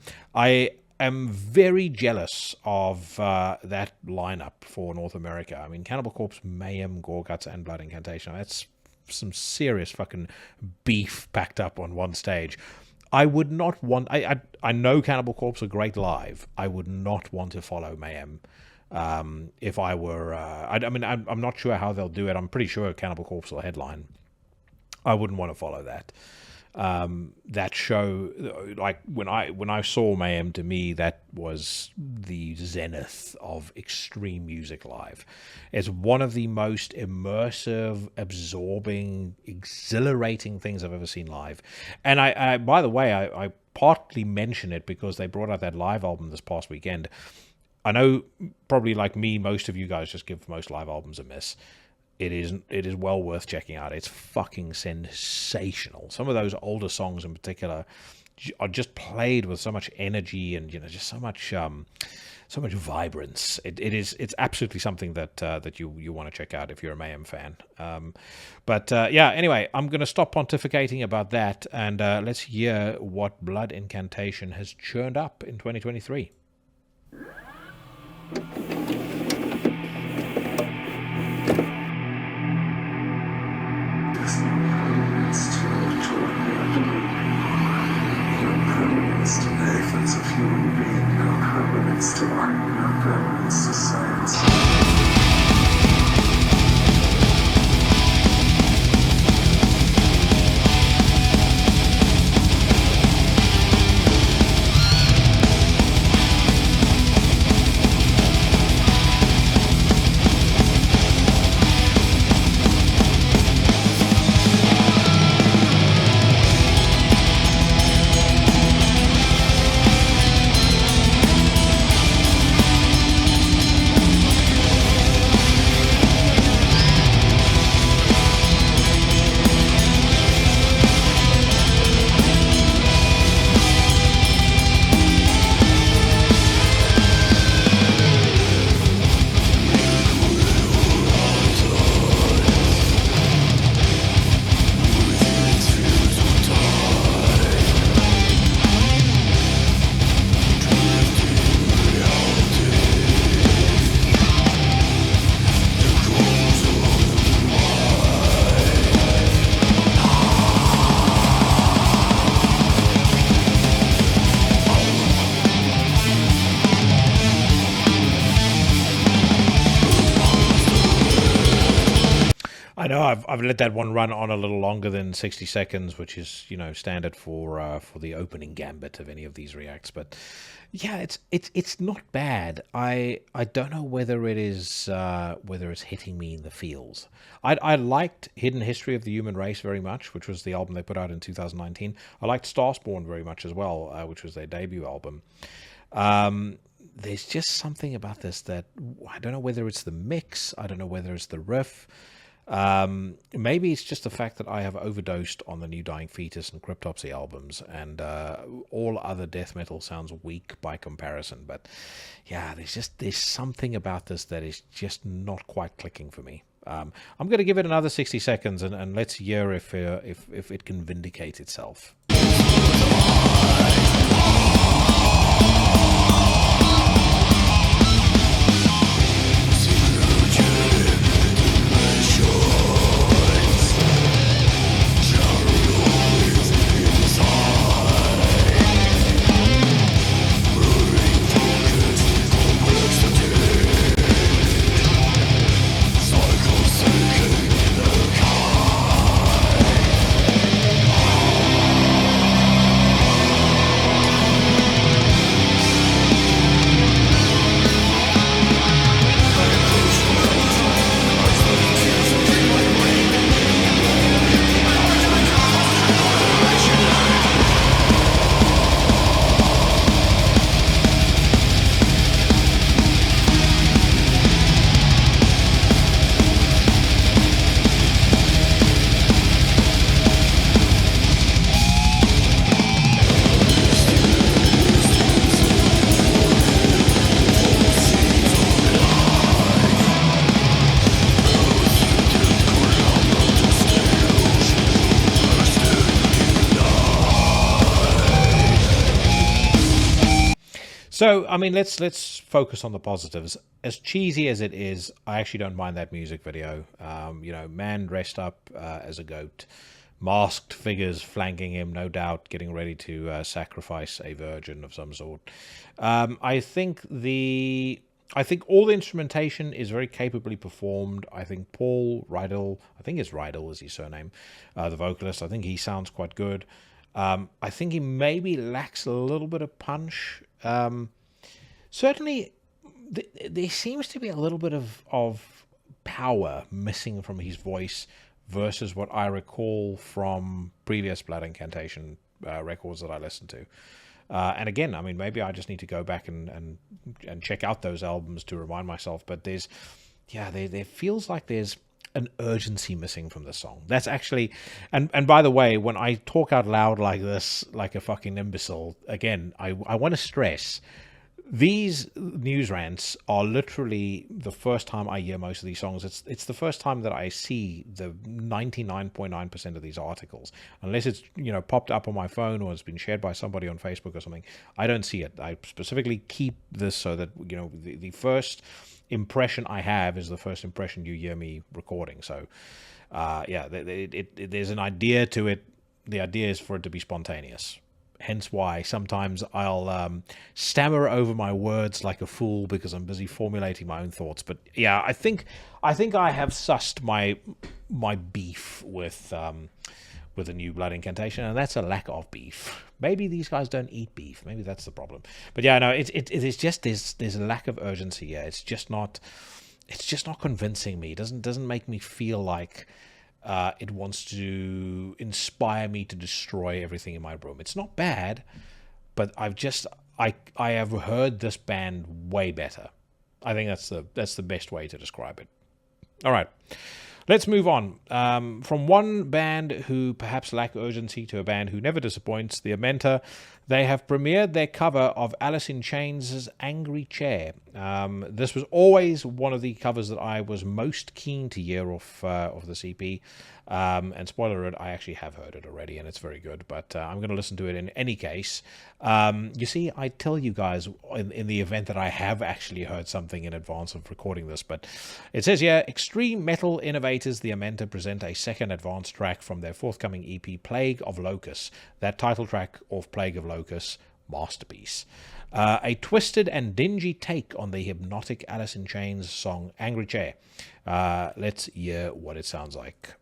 I'm very jealous of that lineup for North America. I mean, Cannibal Corpse, Mayhem, Gorguts, and Blood Incantation. That's some serious fucking beef packed up on one stage. I would not want... I know Cannibal Corpse are great live. I would not want to follow Mayhem if I were... I'm not sure how they'll do it. I'm pretty sure Cannibal Corpse will headline. I wouldn't want to follow that. That show, like when I saw Mayhem, to me that was the zenith of extreme music live. It's one of the most immersive, absorbing, exhilarating things I've ever seen live. And I by the way, I partly mention it because they brought out that live album this past weekend. I know, probably like me, most of you guys just give most live albums a miss. It is well worth checking out. It's fucking sensational. Some of those older songs in particular are just played with so much energy and just so much vibrance. It's absolutely something that you want to check out if you're a Mayhem fan. Yeah. Anyway, I'm going to stop pontificating about that and let's hear what Blood Incantation has churned up in 2023. I know I've let that one run on a little longer than 60 seconds, which is, you know, standard for the opening gambit of any of these reacts. But yeah, it's not bad. I don't know whether it's hitting me in the feels. I liked Hidden History of the Human Race very much, which was the album they put out in 2019. I liked Starspawn very much as well, which was their debut album. There's just something about this that I don't know whether it's the mix, I don't know whether it's the riff. Maybe it's just the fact that I have overdosed on the new Dying Fetus and Cryptopsy albums, and all other death metal sounds weak by comparison. But yeah, there's something about this that is just not quite clicking for me. I'm going to give it another 60 seconds, and let's hear if it can vindicate itself. So, I mean, let's focus on the positives. As cheesy as it is, I actually don't mind that music video. You know, man dressed up as a goat, masked figures flanking him, no doubt getting ready to sacrifice a virgin of some sort. I think all the instrumentation is very capably performed. I think Paul Rydell, I think it's Rydell is his surname, the vocalist, I think he sounds quite good. I think he maybe lacks a little bit of punch. Certainly, there seems to be a little bit of power missing from his voice versus what I recall from previous Blood Incantation records that I listened to. And again, I mean, maybe I just need to go back and check out those albums to remind myself. But there feels like there's an urgency missing from the song. That's actually, and by the way, when I talk out loud like this, like a fucking imbecile, again, I want to stress, these news rants are literally the first time I hear most of these songs. It's the first time that I see the 99.9% of these articles, unless it's, you know, popped up on my phone or it's been shared by somebody on Facebook or something. I don't see it. I specifically keep this so that, you know, the first impression I have is the first impression you hear me recording. So there's an idea to it. The idea is for it to be spontaneous. hence why sometimes I'll stammer over my words like a fool because I'm busy formulating my own thoughts. But yeah, I think I have sussed my beef with a new blood incantation, and that's a lack of beef. Maybe these guys don't eat beef. Maybe that's the problem. But yeah, no, it is just there's a lack of urgency here. It's just not convincing me. It doesn't make me feel like it wants to inspire me to destroy everything in my room. It's not bad, but I have heard this band way better. I think that's the best way to describe it. All right. Let's move on. From one band who perhaps lack urgency to a band who never disappoints, the Amenta. They have premiered their cover of Alice in Chains' Angry Chair. This was always one of the covers that I was most keen to hear of this EP. And spoiler alert, I actually have heard it already, and it's very good, but I'm going to listen to it in any case. You see, I tell you guys in the event that I have actually heard something in advance of recording this, but it says here, Extreme Metal Innovators, the Amenta, present a second advanced track from their forthcoming EP, Plague of Locusts. That title track of Plague of Locusts, masterpiece. A twisted and dingy take on the hypnotic Alice in Chains song Angry Chair. Let's hear what it sounds like.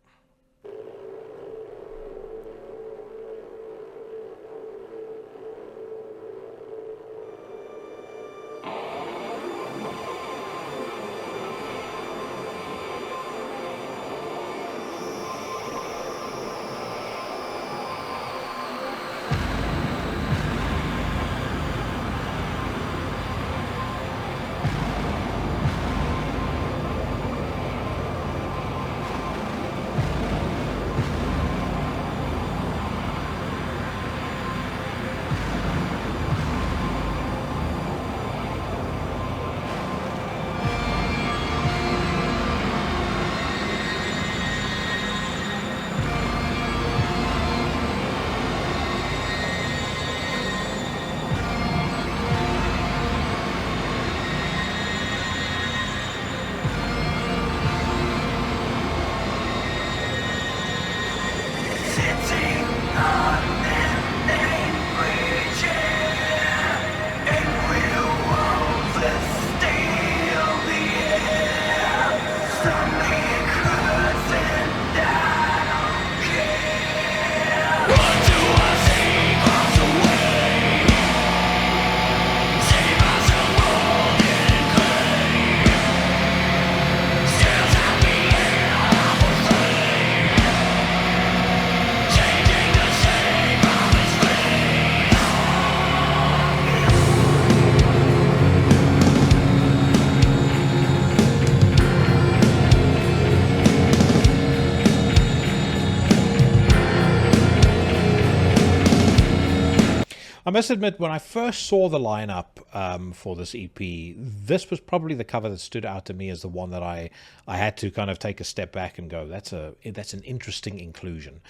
I must admit, when I first saw the lineup for this EP, this was probably the cover that stood out to me as the one that I had to kind of take a step back and go, that's an interesting inclusion.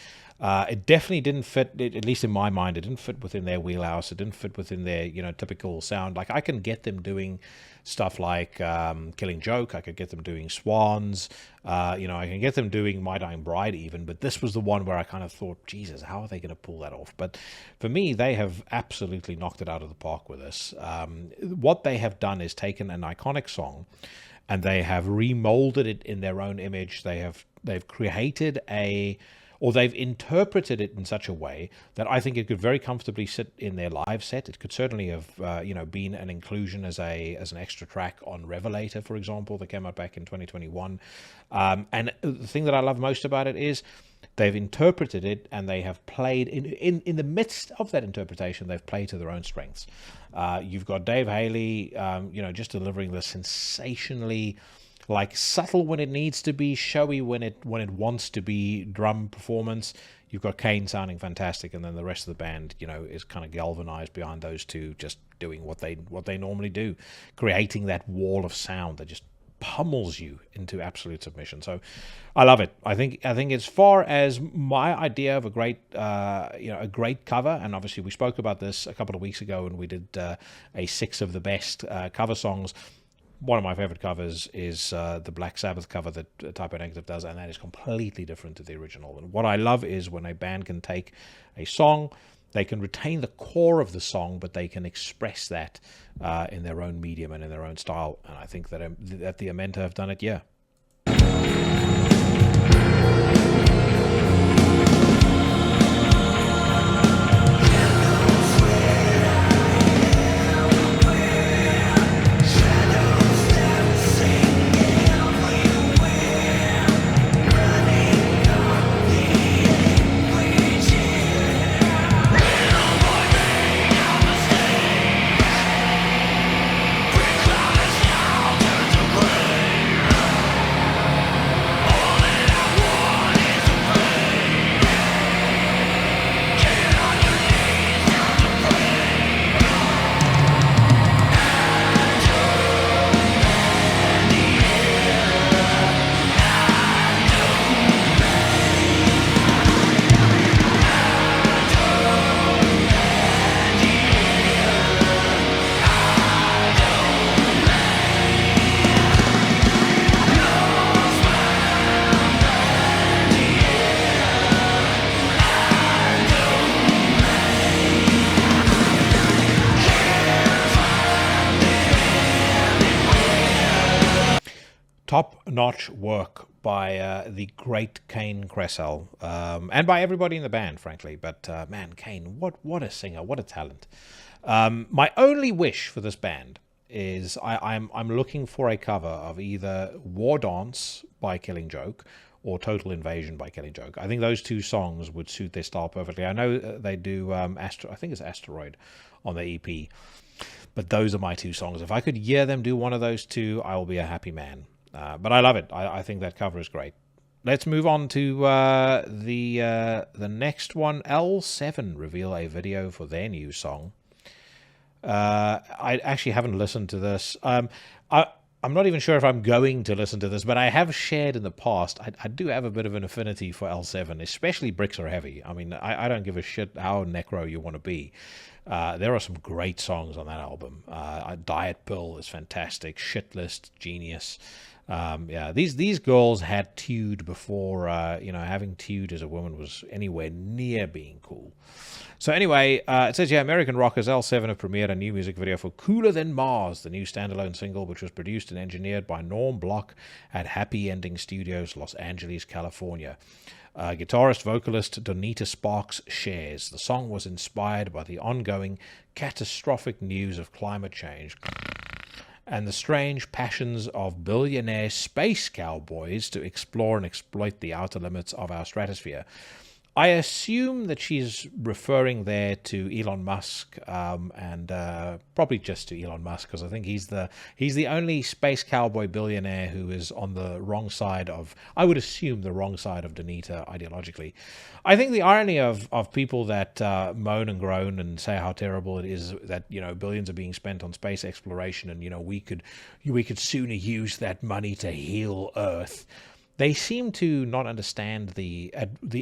It definitely didn't fit, at least in my mind, it didn't fit within their wheelhouse. It didn't fit within their typical sound. Like, I can get them doing stuff like Killing Joke. I could get them doing Swans. I can get them doing My Dying Bride even. But this was the one where I kind of thought, Jesus, how are they going to pull that off? But for me, they have absolutely knocked it out of the park with this. What they have done is taken an iconic song and they have remolded it in their own image. They've created they've interpreted it in such a way that I think it could very comfortably sit in their live set. It could certainly have, been an inclusion as an extra track on Revelator, for example, that came out back in 2021. And the thing that I love most about it is they've interpreted it and they have played in the midst of that interpretation. They've played to their own strengths. You've got Dave Haley, just delivering the sensationally, like, subtle when it needs to be, showy when it wants to be drum performance. You've got Kane sounding fantastic, and then the rest of the band, is kind of galvanized behind those two, just doing what they normally do, creating that wall of sound that just pummels you into absolute submission. So I love it. I think as far as my idea of a great cover, and obviously we spoke about this a couple of weeks ago when we did a 6 of the best cover songs. One of my favorite covers is the Black Sabbath cover that Typo Negative does, and that is completely different to the original. And what I love is when a band can take a song They can retain the core of the song, but they can express that in their own medium and in their own style. And I think that the Amenta have done it, yeah. Top-notch work by the great Kane Cressell, and by everybody in the band, frankly. But man, Kane, what a singer, what a talent. My only wish for this band is I'm looking for a cover of either War Dance by Killing Joke or Total Invasion by Killing Joke. I think those two songs would suit their style perfectly. I know they do I think it's Asteroid on the EP, but those are my two songs. If I could hear them do one of those two, I will be a happy man. But I love it. I think that cover is great. Let's move on to the next one. L7 reveal a video for their new song. I actually haven't listened to this. I'm not even sure if I'm going to listen to this, but I have shared in the past. I do have a bit of an affinity for L7, especially Bricks Are Heavy. I mean, I don't give a shit how necro you want to be. There are some great songs on that album. Diet Pill is fantastic. Shitlist, genius. Yeah, these girls had Tude before, having Tude as a woman was anywhere near being cool. So anyway, it says, American rockers L7 have premiered a new music video for Cooler Than Mars, the new standalone single, which was produced and engineered by Norm Block at Happy Ending Studios, Los Angeles, California. Guitarist-vocalist Donita Sparks shares. The song was inspired by the ongoing catastrophic news of climate change and the strange passions of billionaire space cowboys to explore and exploit the outer limits of our stratosphere. I assume that she's referring there to Elon Musk, and probably just to Elon Musk, because I think he's the only space cowboy billionaire who is on the wrong side of, I would assume, the wrong side of Donita ideologically. I think the irony of people that moan and groan and say how terrible it is that billions are being spent on space exploration, and we could sooner use that money to heal Earth. They seem to not understand the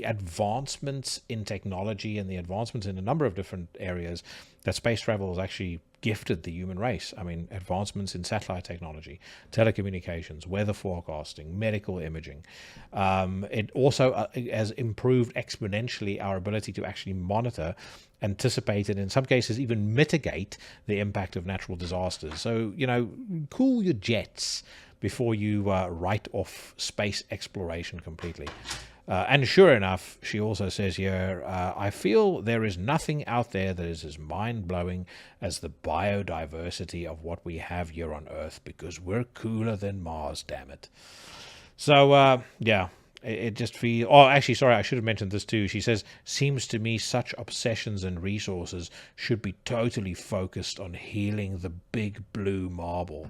advancements in technology and the advancements in a number of different areas that space travel has actually gifted the human race. I mean, advancements in satellite technology, telecommunications, weather forecasting, medical imaging. It also has improved exponentially our ability to actually monitor, anticipate, and in some cases even mitigate the impact of natural disasters. So, cool your jets before you write off space exploration completely. And sure enough, she also says here, I feel there is nothing out there that is as mind-blowing as the biodiversity of what we have here on Earth, because we're cooler than Mars, damn it. So, yeah, it just feels... Oh, actually, sorry, I should have mentioned this too. She says, seems to me such obsessions and resources should be totally focused on healing the big blue marble.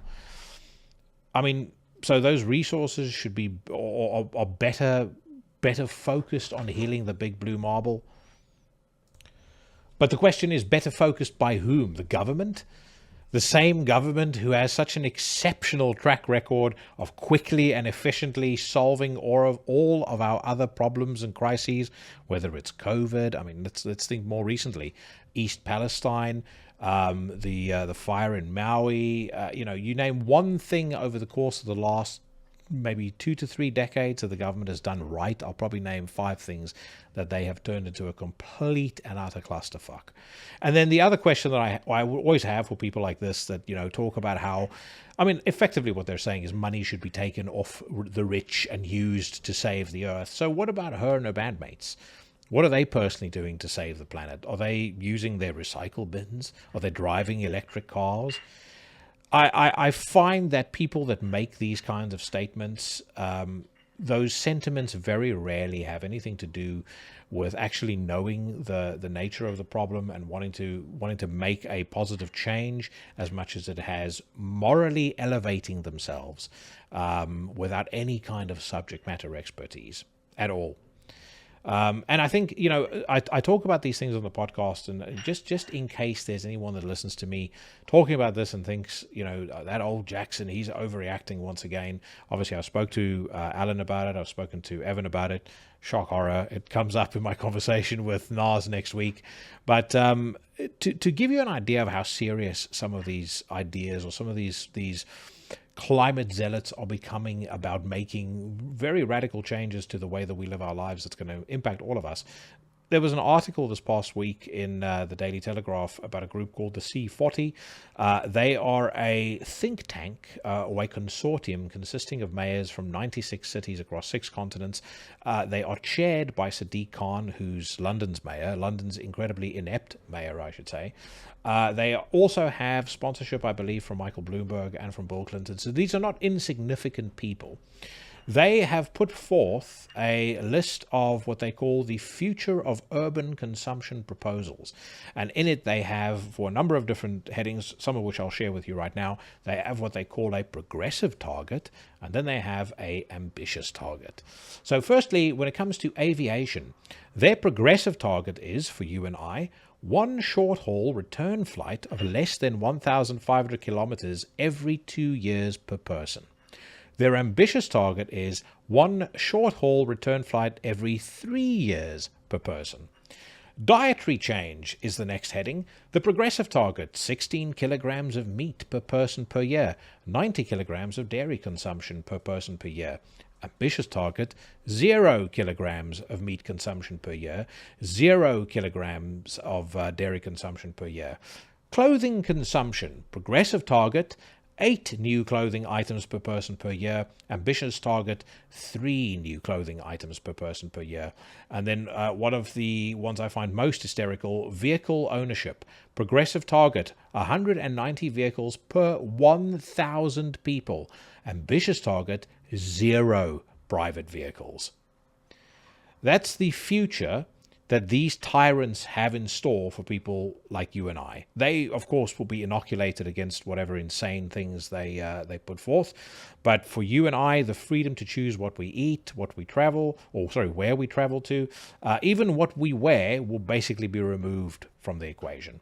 I mean, so those resources should be or better focused on healing the big blue marble. But the question is, better focused by whom? The government? The same government who has such an exceptional track record of quickly and efficiently solving all of our other problems and crises, whether it's COVID. I mean, let's think more recently, East Palestine, the fire in Maui. You name one thing over the course of the last maybe 2 to 3 decades that the government has done right. I'll probably name 5 things that they have turned into a complete and utter clusterfuck. And then the other question that I always have for people like this that, talk about how, effectively what they're saying is money should be taken off the rich and used to save the earth. So what about her and her bandmates? What are they personally doing to save the planet? Are they using their recycle bins? Are they driving electric cars? I find that people that make these kinds of statements, those sentiments very rarely have anything to do with actually knowing the nature of the problem and wanting to make a positive change, as much as it has morally elevating themselves without any kind of subject matter expertise at all. And I think, I talk about these things on the podcast, and just in case there's anyone that listens to me talking about this and thinks, that old Jackson, he's overreacting once again. Obviously, I spoke to Alan about it. I've spoken to Evan about it. Shock horror. It comes up in my conversation with Nas next week. But to give you an idea of how serious some of these ideas or some of these climate zealots are becoming about making very radical changes to the way that we live our lives that's going to impact all of us. There was an article this past week in the Daily Telegraph about a group called the C40. They are a think tank or a consortium consisting of mayors from 96 cities across 6 continents. They are chaired by Sadiq Khan, who's London's mayor, London's incredibly inept mayor, I should say. They also have sponsorship, I believe, from Michael Bloomberg and from Bill Clinton. So these are not insignificant people. They have put forth a list of what they call the Future of Urban Consumption proposals. And in it, they have, for a number of different headings, some of which I'll share with you right now, they have what they call a progressive target, and then they have a ambitious target. So firstly, when it comes to aviation, their progressive target is, for you and I, 1 short-haul return flight of less than 1,500 kilometers every 2 years per person. Their ambitious target is 1 short-haul return flight every 3 years per person. Dietary change is the next heading. The progressive target, 16 kilograms of meat per person per year, 90 kilograms of dairy consumption per person per year. Ambitious target, 0 kilograms of meat consumption per year, 0 kilograms of dairy consumption per year. Clothing consumption, progressive target, 8 new clothing items per person per year. Ambitious target, 3 new clothing items per person per year. And then one of the ones I find most hysterical, vehicle ownership. Progressive target, 190 vehicles per 1,000 people. Ambitious target, 0 private vehicles. That's the future that these tyrants have in store for people like you and I. They, of course, will be inoculated against whatever insane things they put forth. But for you and I, the freedom to choose what we eat, what we travel, where we travel to, even what we wear will basically be removed from the equation.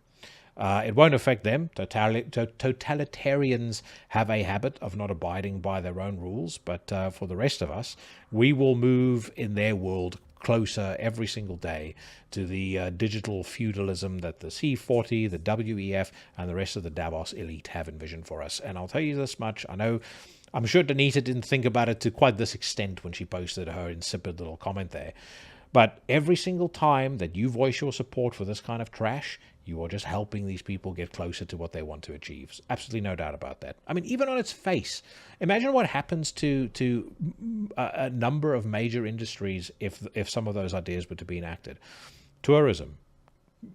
It won't affect them. Totalitarians have a habit of not abiding by their own rules, but for the rest of us, we will move in their world closer every single day to the digital feudalism that the C40, the WEF, and the rest of the Davos elite have envisioned for us. And I'll tell you this much, I'm sure Danita didn't think about it to quite this extent when she posted her insipid little comment there. But every single time that you voice your support for this kind of trash, you are just helping these people get closer to what they want to achieve. Absolutely no doubt about that. Even on its face, imagine what happens to a number of major industries if some of those ideas were to be enacted. Tourism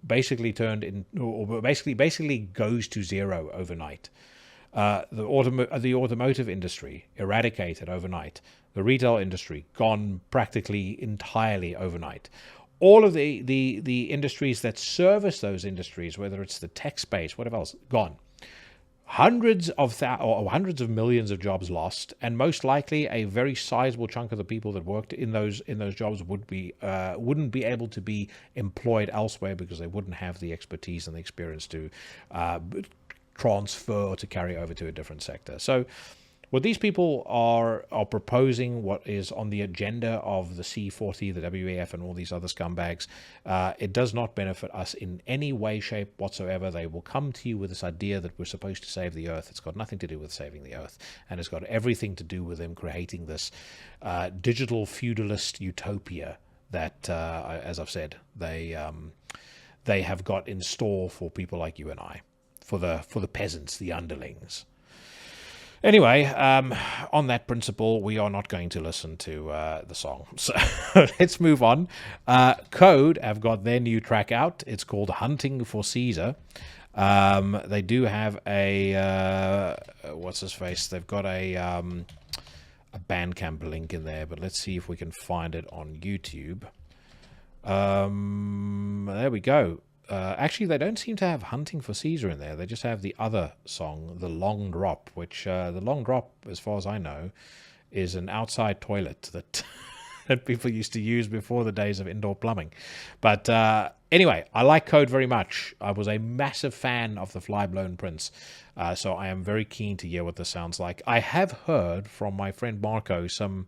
basically basically goes to zero overnight. The automotive industry eradicated overnight. The retail industry gone practically entirely overnight. All of the industries that service those industries, whether it's the tech space, whatever else, gone. Hundreds of millions of jobs lost, and most likely a very sizable chunk of the people that worked in those jobs wouldn't be able to be employed elsewhere because they wouldn't have the expertise and the experience to transfer or to carry over to a different sector. So what these people are proposing, what is on the agenda of the C40, the WEF, and all these other scumbags, it does not benefit us in any way, shape whatsoever. They will come to you with this idea that we're supposed to save the Earth. It's got nothing to do with saving the Earth, and it's got everything to do with them creating this digital feudalist utopia that, as I've said, they have got in store for people like you and I, for the peasants, the underlings. Anyway, on that principle, we are not going to listen to the song. So let's move on. Code have got their new track out. It's called Hunting for Caesar. They do have a what's his face? They've got a Bandcamp link in there, but let's see if we can find it on YouTube. There we go. Actually, they don't seem to have Hunting for Caesar in there. They just have the other song, The Long Drop, which the Long Drop, as far as I know, is an outside toilet that that people used to use before the days of indoor plumbing. But anyway, I like Code very much. I was a massive fan of the Flyblown Prince, so I am very keen to hear what this sounds like. I have heard from my friend Marco some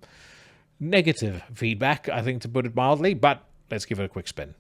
negative feedback, I think, to put it mildly, but let's give it a quick spin.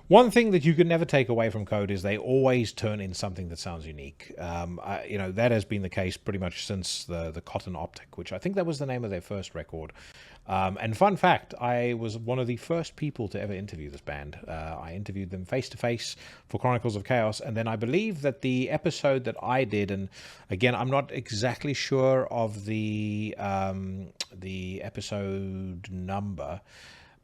One thing that you can never take away from Code is they always turn in something that sounds unique. That has been the case pretty much since the Cotton Optic, which I think that was the name of their first record. And fun fact, I was one of the first people to ever interview this band. I interviewed them face-to-face for Chronicles of Chaos, and then I believe that the episode that I did, and again, I'm not exactly sure of the episode number,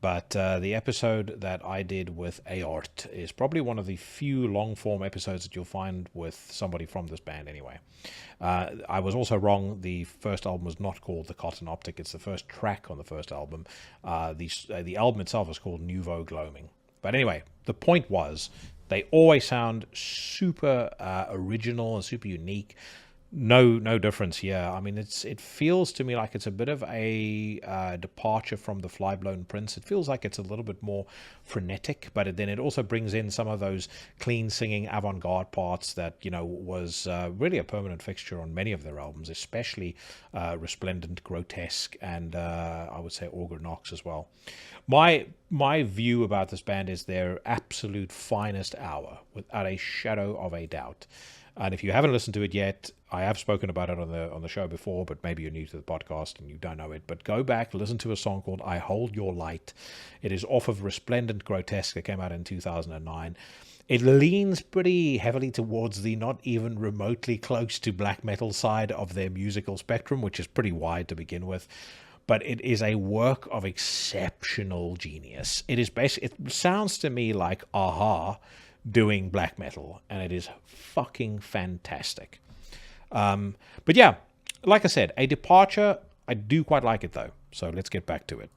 but the episode that I did with Aort is probably one of the few long-form episodes that you'll find with somebody from this band anyway. I was also wrong. The first album was not called The Cotton Optic. It's the first track on the first album. The album itself is called Nouveau Gloaming. But anyway, the point was they always sound super original and super unique. No difference here. I mean, it feels to me like it's a bit of a departure from the Flyblown Prince. It feels like it's a little bit more frenetic, but then it also brings in some of those clean singing avant-garde parts that, was really a permanent fixture on many of their albums, especially Resplendent, Grotesque, and I would say Augur Nox as well. My view about this band is their absolute finest hour, without a shadow of a doubt. And if you haven't listened to it yet, I have spoken about it on the show before, but maybe you're new to the podcast and you don't know it. But go back, listen to a song called I Hold Your Light. It is off of Resplendent Grotesque. It came out in 2009. It leans pretty heavily towards the not even remotely close to black metal side of their musical spectrum, which is pretty wide to begin with. But it is a work of exceptional genius. It sounds to me like Aha doing black metal, and it is fucking fantastic. But yeah, like I said, a departure. I do quite like it though, so let's get back to it.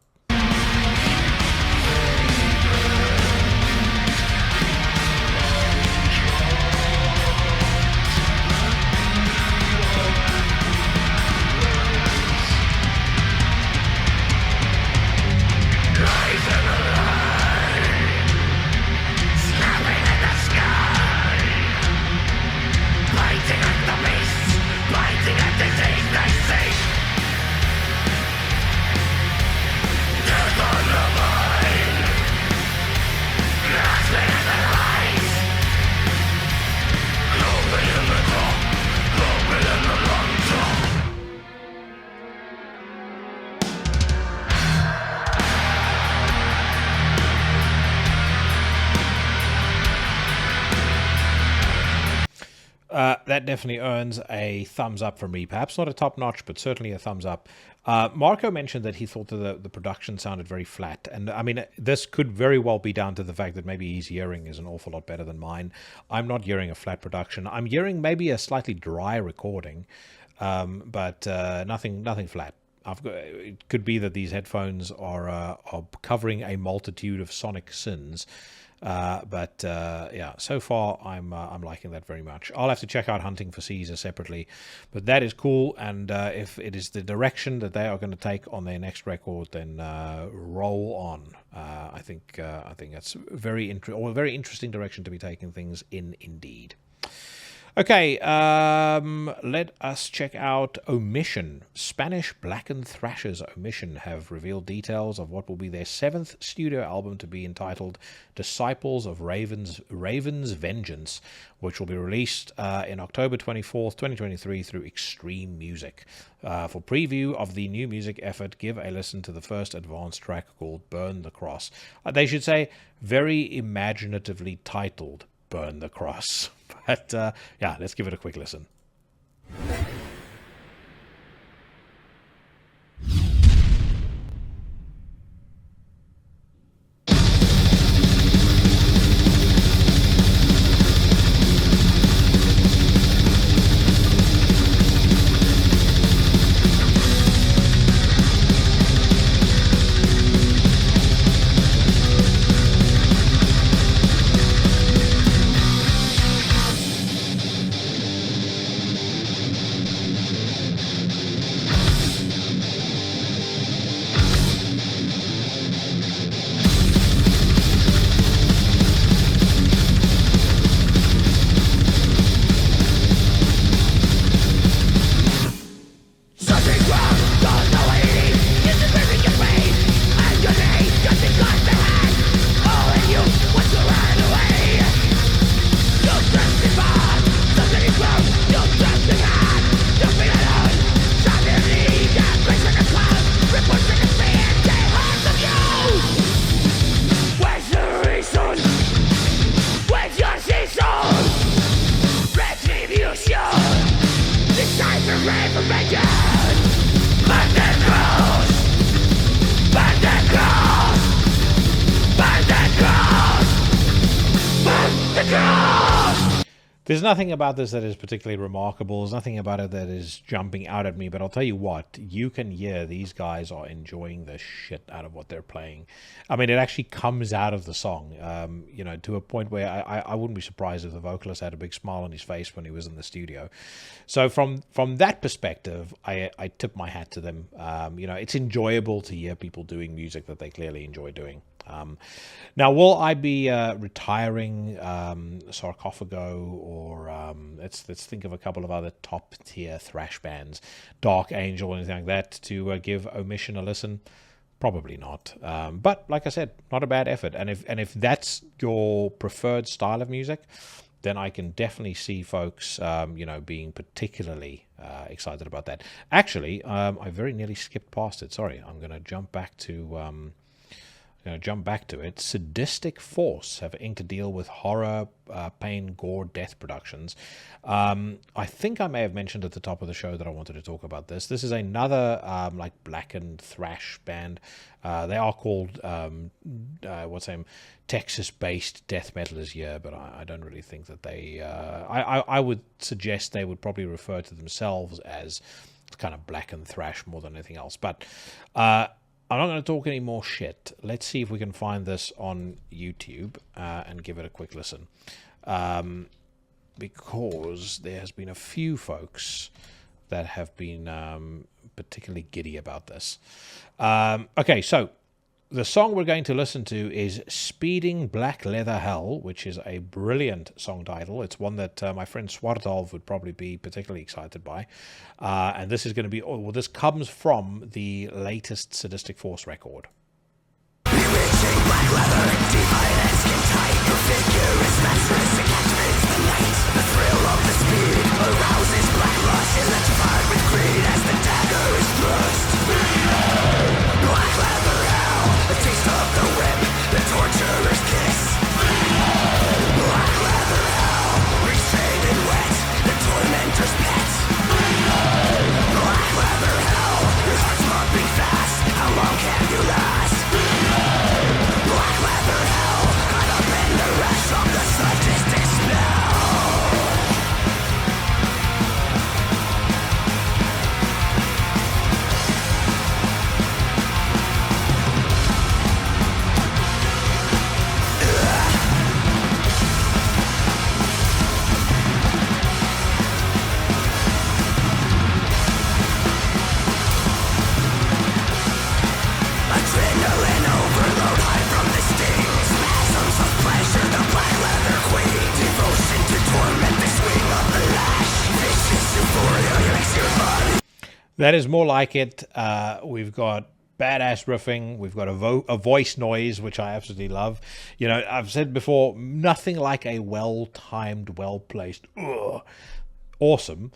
That definitely earns a thumbs up from me. Perhaps not a top notch, but certainly a thumbs up. Marco mentioned that he thought that the production sounded very flat. And I mean, this could very well be down to the fact that maybe his hearing is an awful lot better than mine. I'm not hearing a flat production. I'm hearing maybe a slightly dry recording, but nothing flat. It could be that these headphones are covering a multitude of sonic sins. But so far I'm liking that very much. I'll have to check out Hunting for Caesar separately, but that is cool. And if it is the direction that they are going to take on their next record, then roll on. I think that's a very interesting direction to be taking things in, indeed. Okay, let us check out Omission. Spanish Blackened Thrashers Omission have revealed details of what will be their 7th studio album, to be entitled Disciples of Raven's Vengeance, which will be released in October 24th, 2023 through Extreme Music. For preview of the new music effort, give a listen to the first advanced track called Burn the Cross. They should say very imaginatively titled Burn the Cross. But let's give it a quick listen. There's nothing about this that is particularly remarkable. There's nothing about it that is jumping out at me. But I'll tell you what, you can hear these guys are enjoying the shit out of what they're playing. I mean, it actually comes out of the song, to a point where I wouldn't be surprised if the vocalist had a big smile on his face when he was in the studio. So from that perspective, I tip my hat to them. It's enjoyable to hear people doing music that they clearly enjoy doing. Now, will I be retiring Sarcofago, or let's think of a couple of other top tier thrash bands, Dark Angel, anything like that, to give Omission a listen? Probably not. But like I said, not a bad effort. And if that's your preferred style of music, then I can definitely see folks, being particularly excited about that. Actually, I very nearly skipped past it. Sorry, I'm going to jump back to it. Sadistic Force have inked a deal with horror, pain, gore, death productions. I think I may have mentioned at the top of the show that I wanted to talk about this. This is another blackened thrash band. They are called Texas-based death metalers here, but I don't really think that they. I would suggest they would probably refer to themselves as kind of blackened thrash more than anything else. But I'm not going to talk any more shit. Let's see if we can find this on YouTube and give it a quick listen. Because there has been a few folks that have been particularly giddy about this. Okay, so the song we're going to listen to is Speeding Black Leather Hell, which is a brilliant song title. It's one that my friend Swardolf would probably be particularly excited by. And this is going to be, this comes from the latest Sadistic Force record. Bewitching black leather, divine and skin tight. Your figure is matchless, it captivates the night. The thrill of the speed arouses black lust, electrified with greed as the dagger is thrust. Black leather hell, the taste of the whip, the torturer's kiss. Black leather hell, restrained and wet, the That is more like it. We've got badass riffing. We've got a voice noise, which I absolutely love. You know, I've said before, nothing like a well-timed, well-placed, awesome.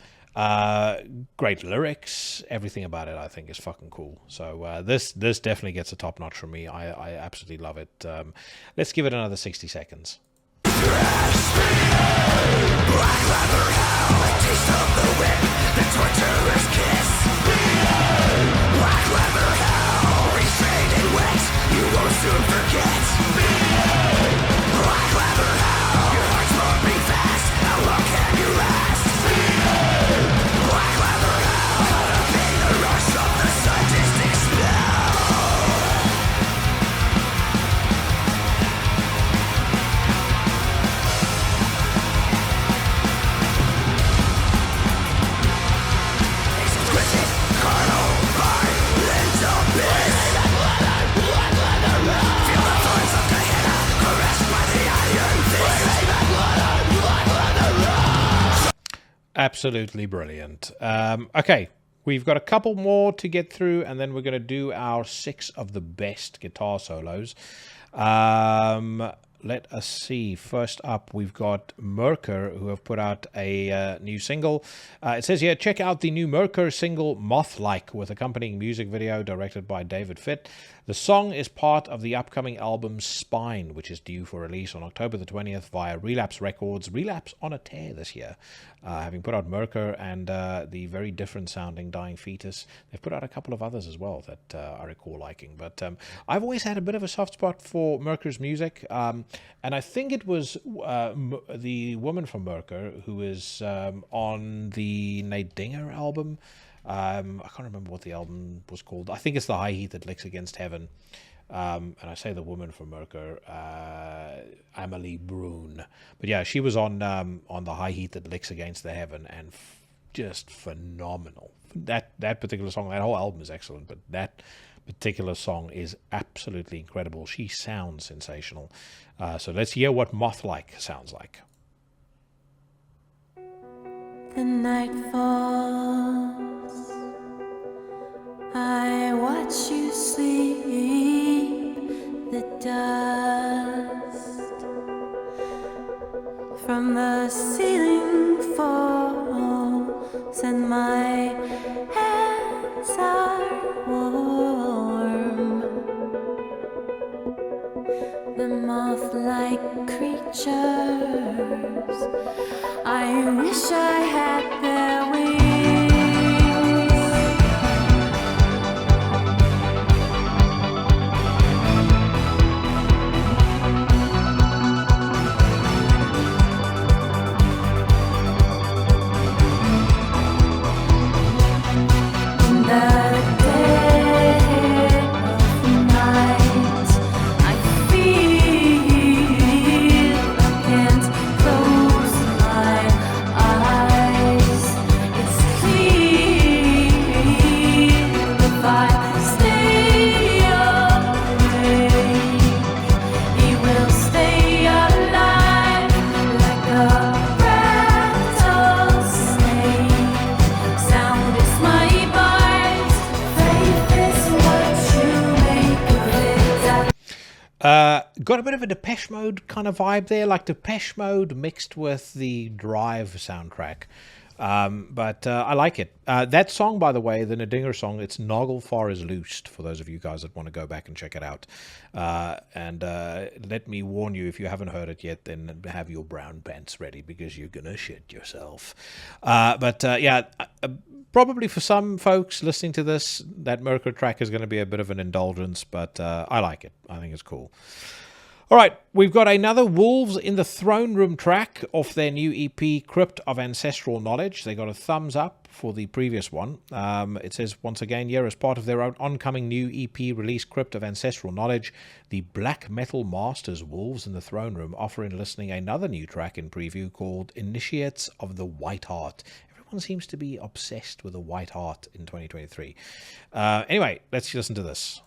Great lyrics. Everything about it, I think, is fucking cool. So this definitely gets a top notch from me. I absolutely love it. Let's give it another 60 seconds. Absolutely brilliant. Okay, we've got a couple more to get through, and then we're going to do our 6 of the best guitar solos. Let us see. First up, we've got Myrkur, who have put out a new single. It says here, check out the new Myrkur single, Moth-like, with accompanying music video directed by David Fitt. The song is part of the upcoming album Spine, which is due for release on October the 20th via Relapse Records. Relapse on a tear this year, having put out Myrkur and the very different sounding Dying Fetus. They've put out a couple of others as well that I recall liking. But I've always had a bit of a soft spot for Myrkur's music. And I think it was the woman from Myrkur who is on the Nate Dinger album. I can't remember what the album was called. I think it's The High Heat That Licks Against Heaven. And I say the woman from Myrkur, Amelie Brune. But yeah, she was on The High Heat That Licks Against the Heaven, and just phenomenal. That particular song, that whole album is excellent, but that particular song is absolutely incredible. She sounds sensational. So let's hear what Moth-like sounds like. The night falls, I watch you sleep. The dust from the ceiling falls, and my hands are warm. The moth-like creatures, I wish I had their wings. In the dead of night, I feel I can't close my eyes. It's clear if I stay awake, he will stay alive like a rattlesnake. Sound is my bite, faith is what you make of it. Got a bit of a Depeche Mode kind of vibe there, like Depeche Mode mixed with the Drive soundtrack. But I like it. That song, by the way, the Nadinger song, it's Nagelfar is Loosed, for those of you guys that want to go back and check it out. And let me warn you, if you haven't heard it yet, then have your brown pants ready, because you're going to shit yourself. Probably for some folks listening to this, that Myrkur track is going to be a bit of an indulgence, but I like it. I think it's cool. All right, we've got another Wolves in the Throne Room track off their new EP, Crypt of Ancestral Knowledge. They got a thumbs up for the previous one. It says, once again, as part of their oncoming new EP release, Crypt of Ancestral Knowledge, the black metal masters Wolves in the Throne Room offer in listening another new track in preview called Initiates of the White Heart. Everyone seems to be obsessed with the White Heart in 2023. Anyway, let's listen to this.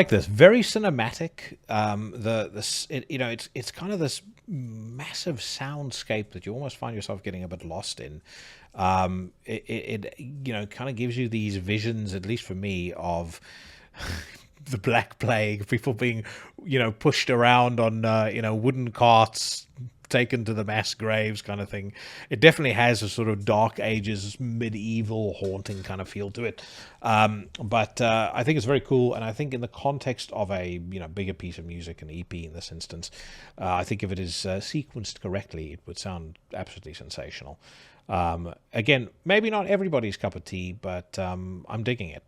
like this. Very cinematic. It's kind of this massive soundscape that you almost find yourself getting a bit lost in. It kind of gives you these visions, at least for me, of the Black Plague, people being, pushed around on, wooden carts, taken to the mass graves kind of thing. It definitely has a sort of Dark Ages, medieval, haunting kind of feel to it. But I think it's very cool, and I think in the context of a bigger piece of music, an EP in this instance, I think if it is sequenced correctly, it would sound absolutely sensational. Again, maybe not everybody's cup of tea, but I'm digging it.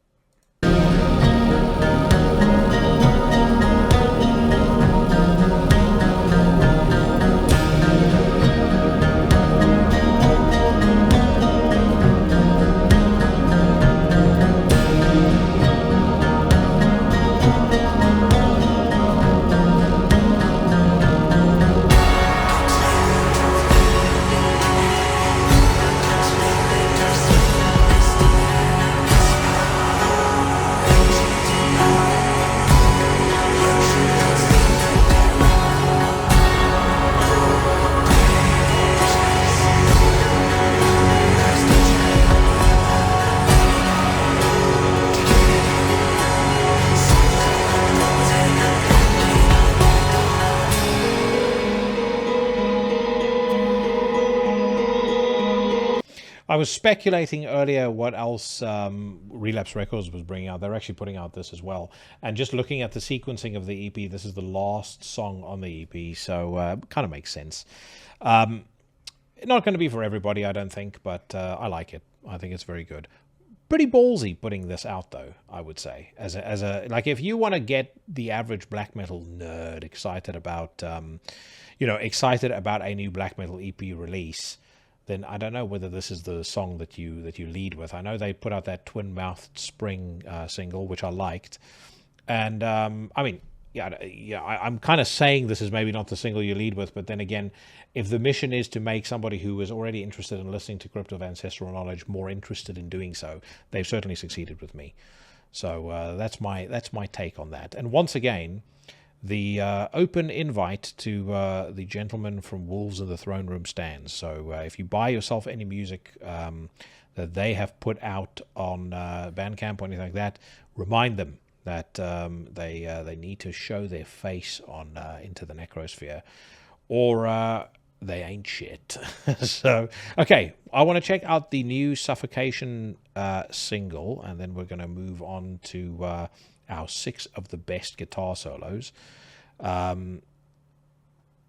I was speculating earlier what else Relapse Records was bringing out. They're actually putting out this as well. And just looking at the sequencing of the EP, this is the last song on the EP, so kind of makes sense. Not going to be for everybody, I don't think, but I like it. I think it's very good. Pretty ballsy putting this out, though, I would say. As a like, if you want to get the average black metal nerd excited about, excited about a new black metal EP release, then I don't know whether this is the song that you lead with. I know they put out that Twin-Mouthed Spring single, which I liked, and I'm kind of saying this is maybe not the single you lead with, but then again, if the mission is to make somebody who is already interested in listening to Crypt of Ancestral Knowledge more interested in doing so, they've certainly succeeded with me. So that's my take on that. And once again, the open invite to the gentleman from Wolves in the Throne Room stands. So if you buy yourself any music that they have put out on Bandcamp or anything like that, remind them that they need to show their face on Into the Necrosphere, or they ain't shit. So, okay, I want to check out the new Suffocation single, and then we're going to move on to our 6 of the best guitar solos.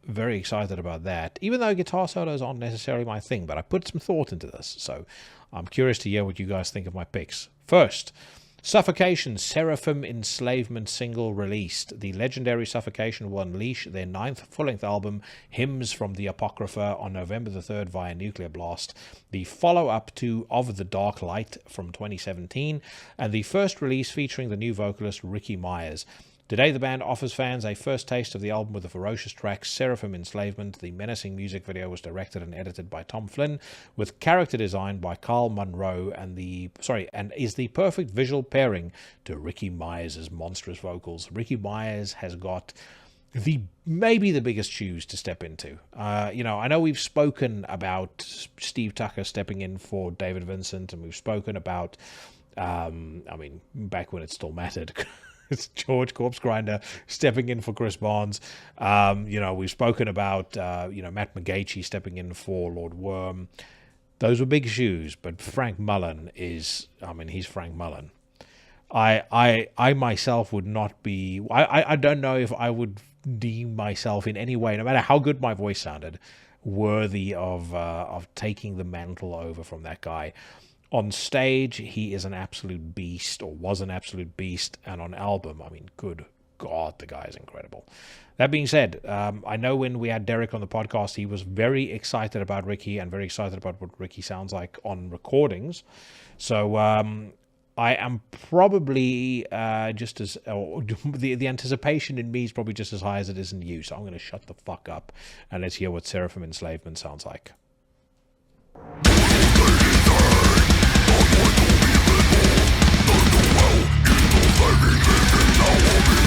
Very excited about that, even though guitar solos aren't necessarily my thing, but I put some thought into this, so I'm curious to hear what you guys think of my picks. First, Suffocation Seraphim Enslavement single released. The legendary Suffocation will unleash their 9th full-length album, Hymns from the Apocrypha, on November the 3rd via Nuclear Blast, the follow-up to Of the Dark Light from 2017, and the first release featuring the new vocalist Ricky Myers. Today, the band offers fans a first taste of the album with the ferocious track Seraphim Enslavement. The menacing music video was directed and edited by Tom Flynn, with character design by Carl Munro, and is the perfect visual pairing to Ricky Myers' monstrous vocals. Ricky Myers has got maybe the biggest shoes to step into. I know we've spoken about Steve Tucker stepping in for David Vincent, and we've spoken about, back when it still mattered, it's George Corpse Grinder stepping in for Chris Barnes. We've spoken about, Matt McGeachie stepping in for Lord Worm. Those were big shoes, but Frank Mullen he's Frank Mullen. I myself would not be, I don't know if I would deem myself in any way, no matter how good my voice sounded, worthy of taking the mantle over from that guy. On stage, he is an absolute beast, or was an absolute beast, and on album, good God, the guy is incredible. That being said, I know when we had Derek on the podcast, he was very excited about Ricky and very excited about what Ricky sounds like on recordings. So I am probably just as... the anticipation in me is probably just as high as it is in you, so I'm going to shut the fuck up and let's hear what Seraphim Enslavement sounds like. Living now,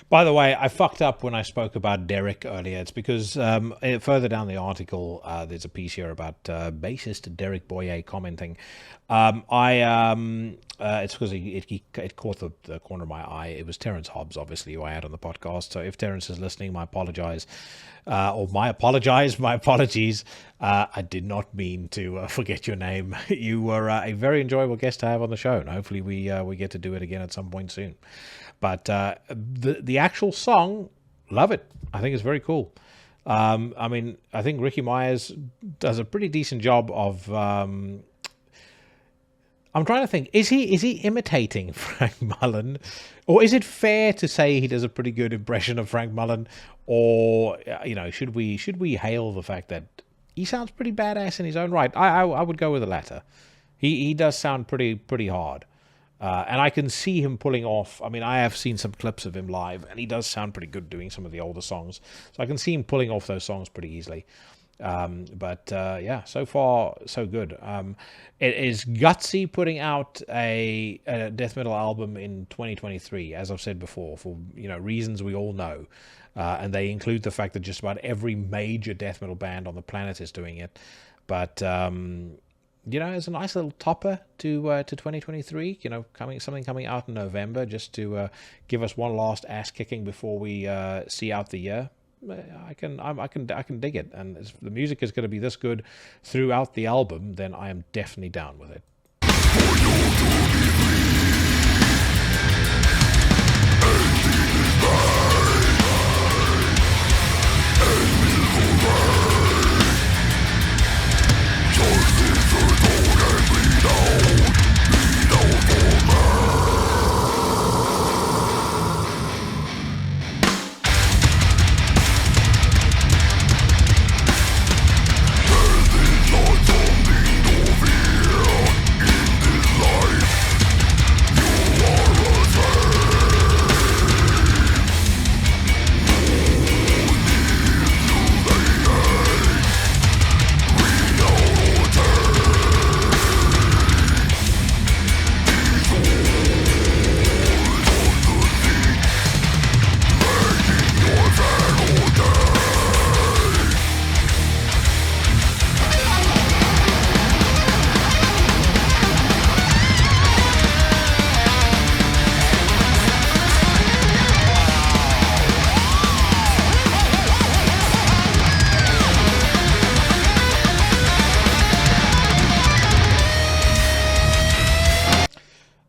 By the way, I fucked up when I spoke about Derek earlier. It's because further down the article, there's a piece here about bassist Derek Boyer commenting. It's because it caught the corner of my eye. It was Terence Hobbs, obviously, who I had on the podcast. So if Terence is listening, my apologies. My apologies. I did not mean to forget your name. You were a very enjoyable guest to have on the show, and hopefully we get to do it again at some point soon. But the actual song, love it. I think it's very cool. I mean, I think Ricky Myers does a pretty decent job of. I'm trying to think. Is he imitating Frank Mullen, or is it fair to say he does a pretty good impression of Frank Mullen, or should we hail the fact that he sounds pretty badass in his own right? I would go with the latter. He does sound pretty hard. And I can see him pulling off. I mean, I have seen some clips of him live, and he does sound pretty good doing some of the older songs. So I can see him pulling off those songs pretty easily. Yeah, so far, so good. It is gutsy putting out a death metal album in 2023, as I've said before, for reasons we all know. And they include the fact that just about every major death metal band on the planet is doing it. But it's a nice little topper to 2023. Something coming out in November, just to give us one last ass kicking before we see out the year. I can dig it, and if the music is going to be this good throughout the album, then I am definitely down with it.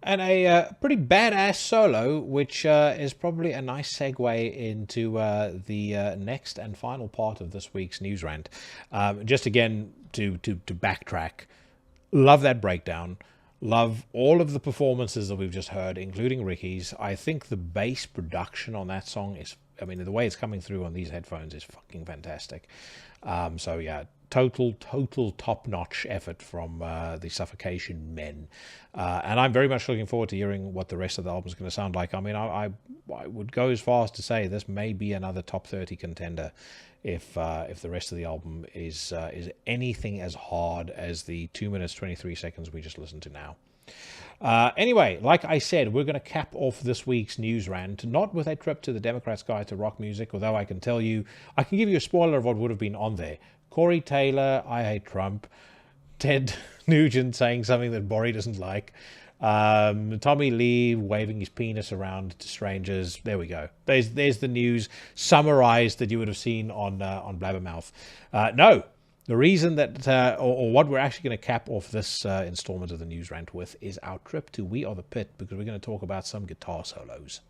And a pretty badass solo, which is probably a nice segue into the next and final part of this week's news rant. Just again, to backtrack, love that breakdown. Love all of the performances that we've just heard, including Ricky's. I think the bass production on that song is, I mean, the way it's coming through on these headphones is fucking fantastic. So yeah, total top-notch effort from the Suffocation men. And I'm very much looking forward to hearing what the rest of the album is going to sound like. I mean, I would go as far as to say this may be another top 30 contender if the rest of the album is anything as hard as the 2 minutes 23 seconds we just listened to now. Anyway, like I said, we're going to cap off this week's news rant, not with a trip to the Democrats' Guide to Rock Music, although I can give you a spoiler of what would have been on there. Corey Taylor, I hate Trump. Ted Nugent saying something that Borry doesn't like. Tommy Lee waving his penis around to strangers. There we go. There's the news summarized that you would have seen on Blabbermouth. No, the reason that, or what we're actually going to cap off this installment of the news rant with is our trip to We Are the Pit, because we're going to talk about some guitar solos.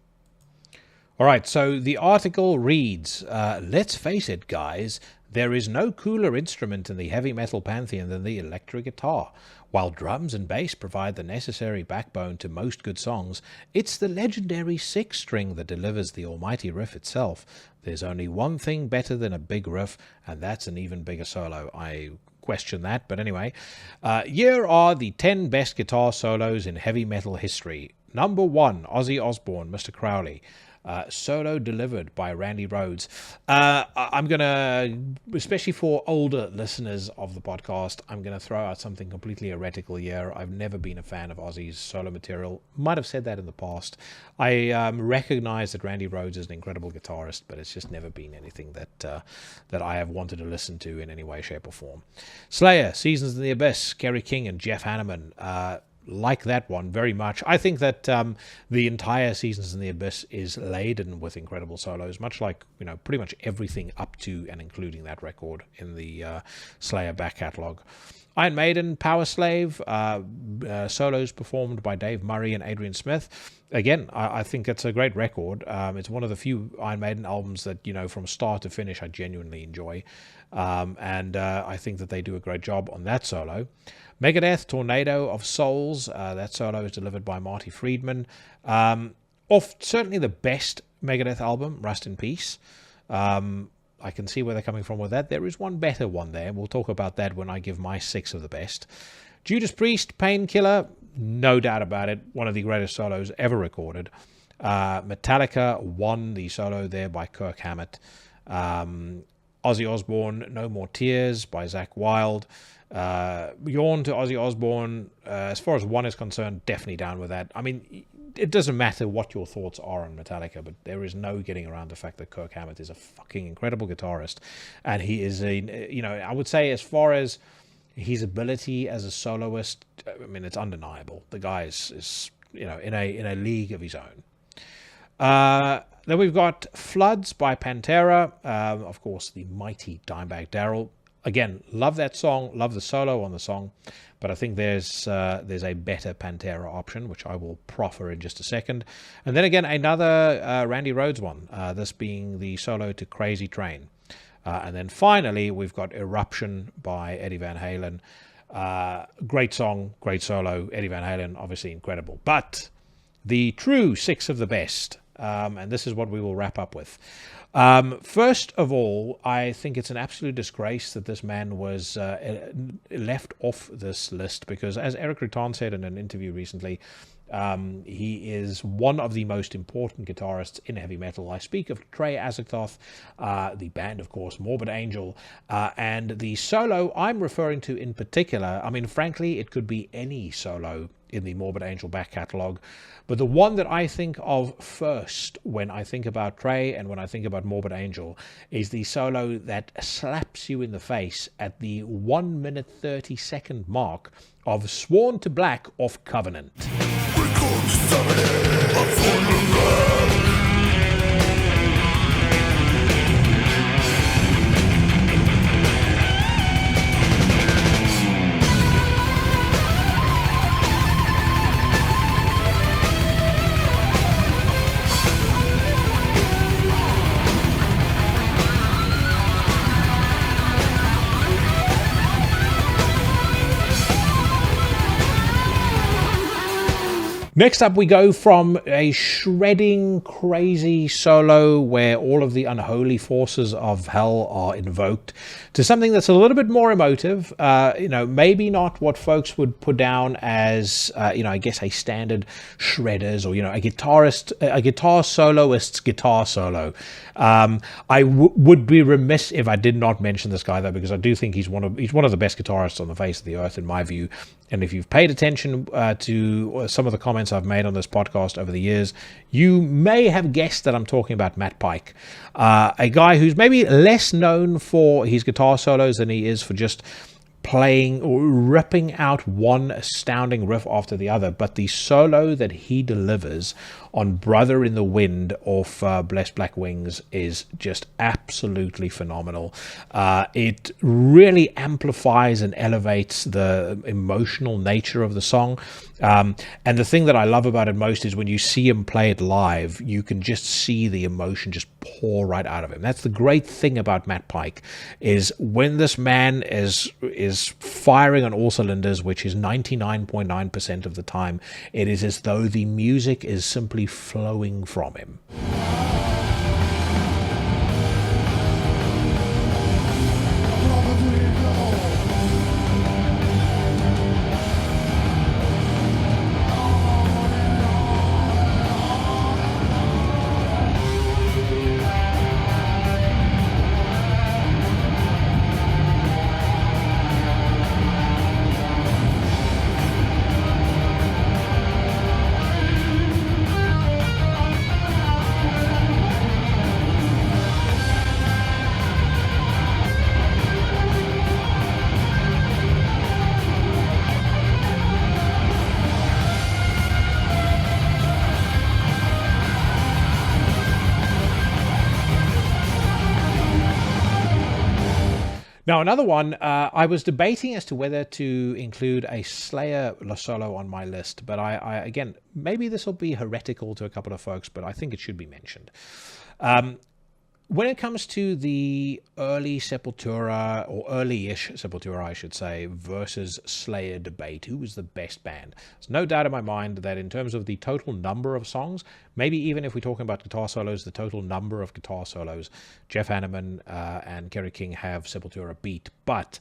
All right, so the article reads, let's face it, guys, there is no cooler instrument in the heavy metal pantheon than the electric guitar. While drums and bass provide the necessary backbone to most good songs, it's the legendary sixth string that delivers the almighty riff itself. There's only one thing better than a big riff, and that's an even bigger solo. I question that, but anyway. Here are the 10 best guitar solos in heavy metal history. Number 1, Ozzy Osbourne, Mr. Crowley. Solo delivered by Randy Rhoads. I'm going to, especially for older listeners of the podcast, I'm going to throw out something completely heretical here. I've never been a fan of Ozzy's solo material. Might have said that in the past. I recognize that Randy Rhoads is an incredible guitarist, but it's just never been anything that I have wanted to listen to in any way, shape, or form. Slayer, Seasons in the Abyss, Kerry King and Jeff Hanneman. Like that one very much. I think that the entire Seasons in the Abyss is laden with incredible solos, much like, pretty much everything up to and including that record in the Slayer back catalogue. Iron Maiden, Power Slave, solos performed by Dave Murray and Adrian Smith. Again, I think it's a great record. It's one of the few Iron Maiden albums that, from start to finish, I genuinely enjoy. And I think that they do a great job on that solo. Megadeth, Tornado of Souls. That solo is delivered by Marty Friedman. Off certainly the best Megadeth album, Rust in Peace. I can see where they're coming from with that. There is one better one there. We'll talk about that when I give my 6 of the best. Judas Priest, Painkiller. No doubt about it. One of the greatest solos ever recorded. Metallica won the solo there by Kirk Hammett. Ozzy Osbourne, No More Tears by Zakk Wylde. Yawn to Ozzy Osbourne, as far as one is concerned, definitely down with that. I mean, it doesn't matter what your thoughts are on Metallica, but there is no getting around the fact that Kirk Hammett is a fucking incredible guitarist, and he is I would say, as far as his ability as a soloist, I mean, it's undeniable. The guy is in a league of his own. Then we've got Floods by Pantera, of course, the mighty Dimebag Darrell. Again, love that song, love the solo on the song, but I think there's a better Pantera option, which I will proffer in just a second. And then again, another Randy Rhoads one, this being the solo to Crazy Train. And then finally, we've got Eruption by Eddie Van Halen. Great song, great solo. Eddie Van Halen, obviously incredible. But the true 6 of the best, and this is what we will wrap up with. First of all, I think it's an absolute disgrace that this man was left off this list, because as Eric Rutan said in an interview recently, he is one of the most important guitarists in heavy metal. I speak of Trey Azagthoth, the band, of course, Morbid Angel, and the solo I'm referring to in particular, I mean, frankly, it could be any solo in the Morbid Angel back catalogue, but the one that I think of first when I think about Trey and when I think about Morbid Angel is the solo that slaps you in the face at the 1 minute 30 second mark of Sworn to Black off Covenant. Next up, we go from a shredding, crazy solo where all of the unholy forces of hell are invoked to something that's a little bit more emotive. Maybe not what folks would put down as, I guess a standard shredders or, a guitar soloist's guitar solo. I would be remiss if I did not mention this guy, though, because I do think he's one of the best guitarists on the face of the earth, in my view. And if you've paid attention to some of the comments I've made on this podcast over the years, you may have guessed that I'm talking about Matt Pike, a guy who's maybe less known for his guitar solos than he is for just playing or ripping out one astounding riff after the other. But the solo that he delivers on Brother in the Wind off Blessed Black Wings is just absolutely phenomenal. It really amplifies and elevates the emotional nature of the song. And the thing that I love about it most is when you see him play it live, you can just see the emotion just pour right out of him. That's the great thing about Matt Pike, is when this man is firing on all cylinders, which is 99.9% of the time, it is as though the music is simply flowing from him. Now, another one, I was debating as to whether to include a Slayer solo on my list, but I again, maybe this will be heretical to a couple of folks, but I think it should be mentioned. When it comes to the early Sepultura, or early-ish Sepultura, I should say, versus Slayer debate, who was the best band? There's no doubt in my mind that in terms of the total number of songs, maybe even if we're talking about guitar solos, the total number of guitar solos, Jeff Hanneman and Kerry King have Sepultura beat. But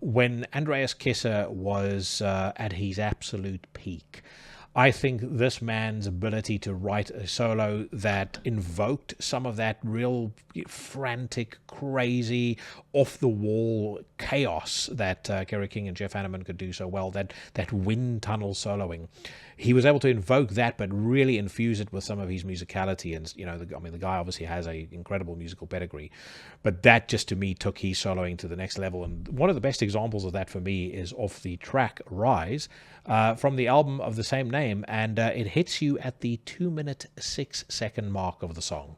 when Andreas Kisser was at his absolute peak, I think this man's ability to write a solo that invoked some of that real frantic, crazy, off-the-wall chaos that Kerry King and Jeff Hanneman could do so well, that wind tunnel soloing. He was able to invoke that, but really infuse it with some of his musicality. And, you know, the guy obviously has an incredible musical pedigree. But that just, to me, took his soloing to the next level. And one of the best examples of that for me is off the track Rise, from the album of the same name. And it hits you at the 2-minute 6-second mark of the song.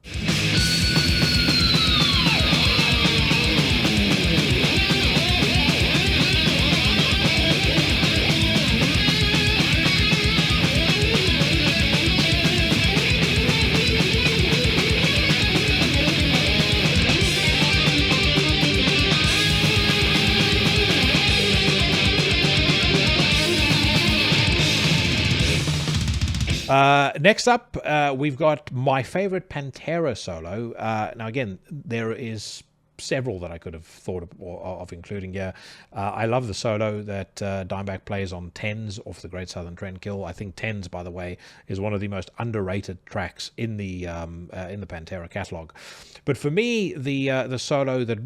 Next up, we've got my favorite Pantera solo. Now, again, there is several that I could have thought of including here. I love the solo that Dimebag plays on Tens off the Great Southern Trendkill. I think Tens, by the way, is one of the most underrated tracks in the Pantera catalog. But for me, the solo that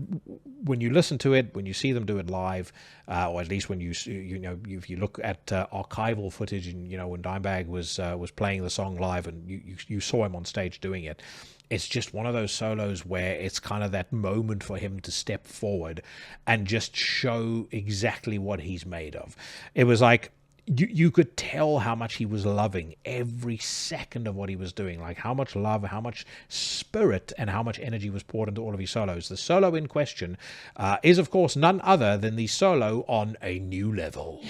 when you listen to it, when you see them do it live, or at least when if you look at archival footage, and when Dimebag was playing the song live, and you saw him on stage doing it. It's just one of those solos where it's kind of that moment for him to step forward and just show exactly what he's made of. It was like you could tell how much he was loving every second of what he was doing, like how much love, how much spirit, and how much energy was poured into all of his solos. The solo in question is, of course, none other than the solo on A New Level.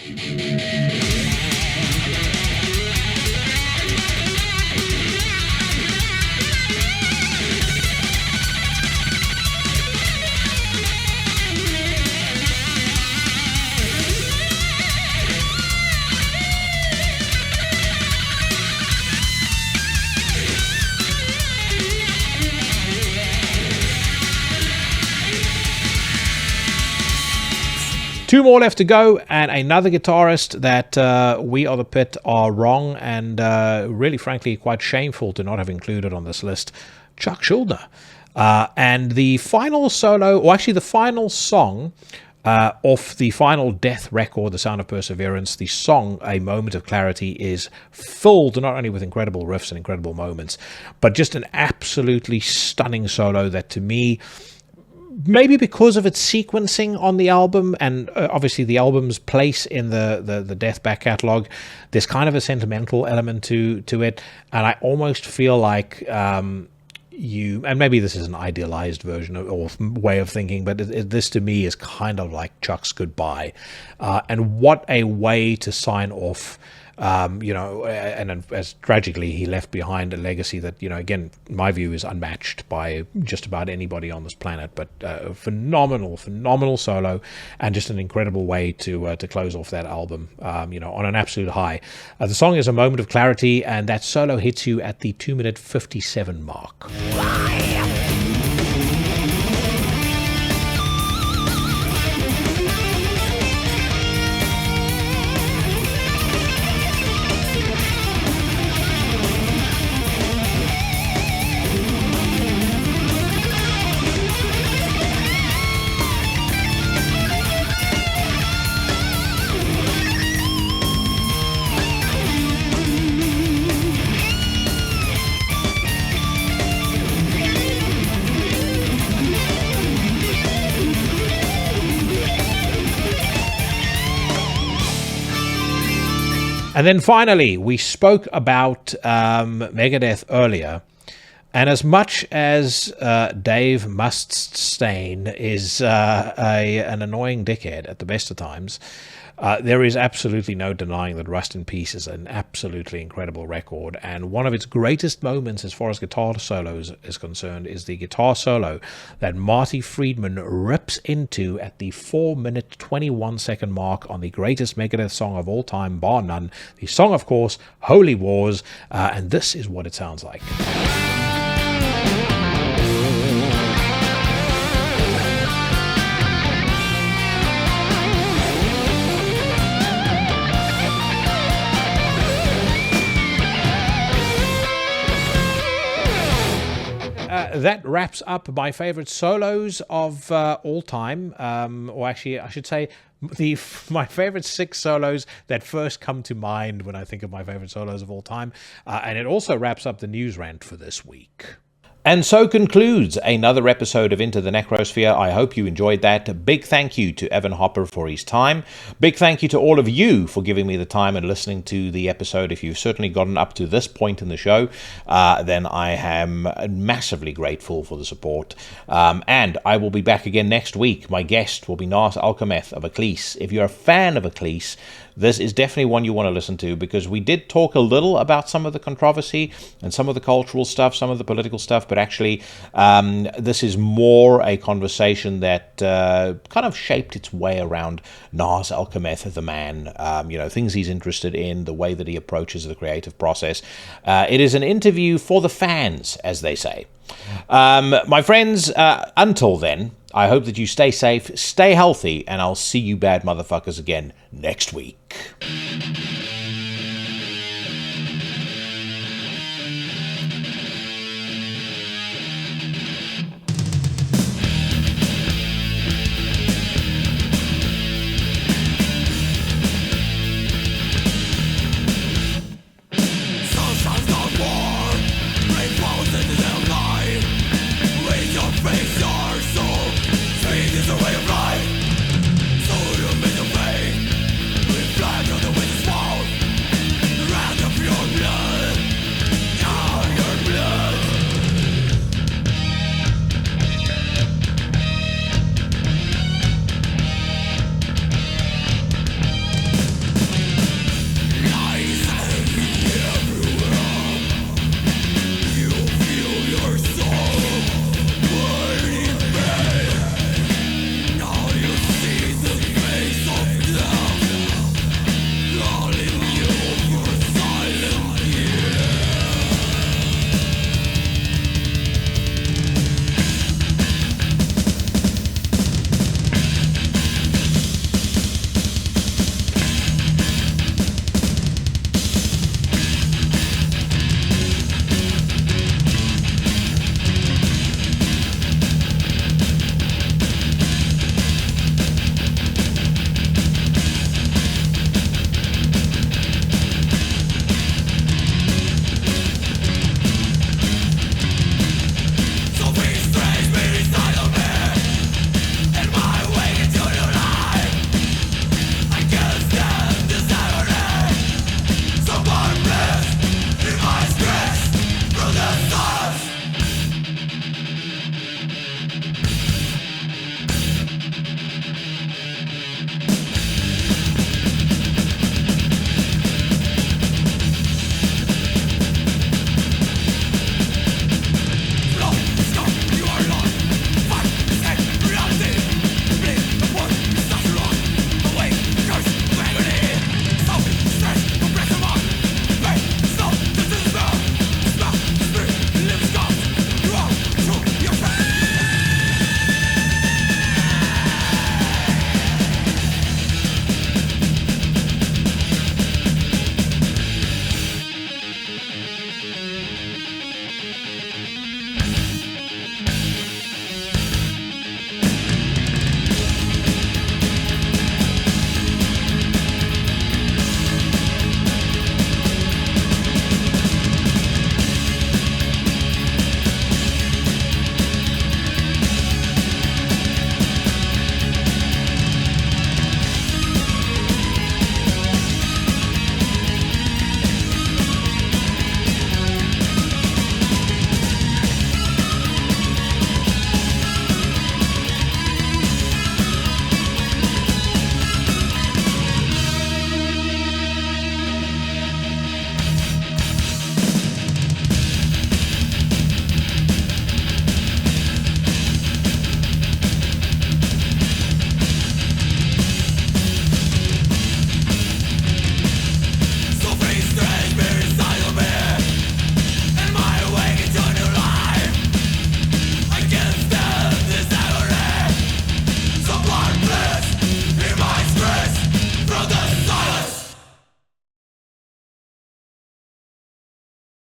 Two more left to go, and another guitarist that we or the Pit are wrong and really, frankly, quite shameful to not have included on this list, Chuck Schuldiner. And the final solo, or actually the final song off the final Death record, The Sound of Perseverance, the song A Moment of Clarity is filled not only with incredible riffs and incredible moments, but just an absolutely stunning solo that, to me, maybe because of its sequencing on the album, and obviously the album's place in the Death back catalogue, there's kind of a sentimental element to it, and I almost feel like and maybe this is an idealized version or way of thinking, but this to me is kind of like Chuck's goodbye, and what a way to sign off. And as tragically, he left behind a legacy that, again, in my view, is unmatched by just about anybody on this planet. But phenomenal solo, and just an incredible way to close off that album, on an absolute high. The song is A Moment of Clarity, and that solo hits you at the 2-minute 57 mark. And then finally, we spoke about Megadeth earlier. And as much as Dave Mustaine is an annoying dickhead at the best of times, there is absolutely no denying that Rust in Peace is an absolutely incredible record, and one of its greatest moments as far as guitar solos is concerned is the guitar solo that Marty Friedman rips into at the 4-minute 21-second mark on the greatest Megadeth song of all time, bar none, the song, of course, Holy Wars, and this is what it sounds like. That wraps up my favorite solos of all time, or actually I should say my favorite 6 solos that first come to mind when I think of my favorite solos of all time, and it also wraps up the news rant for this week. And so concludes another episode of Into the Necrosphere. I hope you enjoyed that. Big thank you to Evan Hopper for his time. Big thank you to all of you for giving me the time and listening to the episode. If you've certainly gotten up to this point in the show, then I am massively grateful for the support. And I will be back again next week. My guest will be Nars Alchemeth of Ecclese. If you're a fan of Ecclese, this is definitely one you want to listen to, because we did talk a little about some of the controversy and some of the cultural stuff, some of the political stuff, but actually this is more a conversation that kind of shaped its way around Nars Alchemeth, the man, things he's interested in, the way that he approaches the creative process. It is an interview for the fans, as they say. My friends, until then, I hope that you stay safe, stay healthy, and I'll see you bad motherfuckers again next week.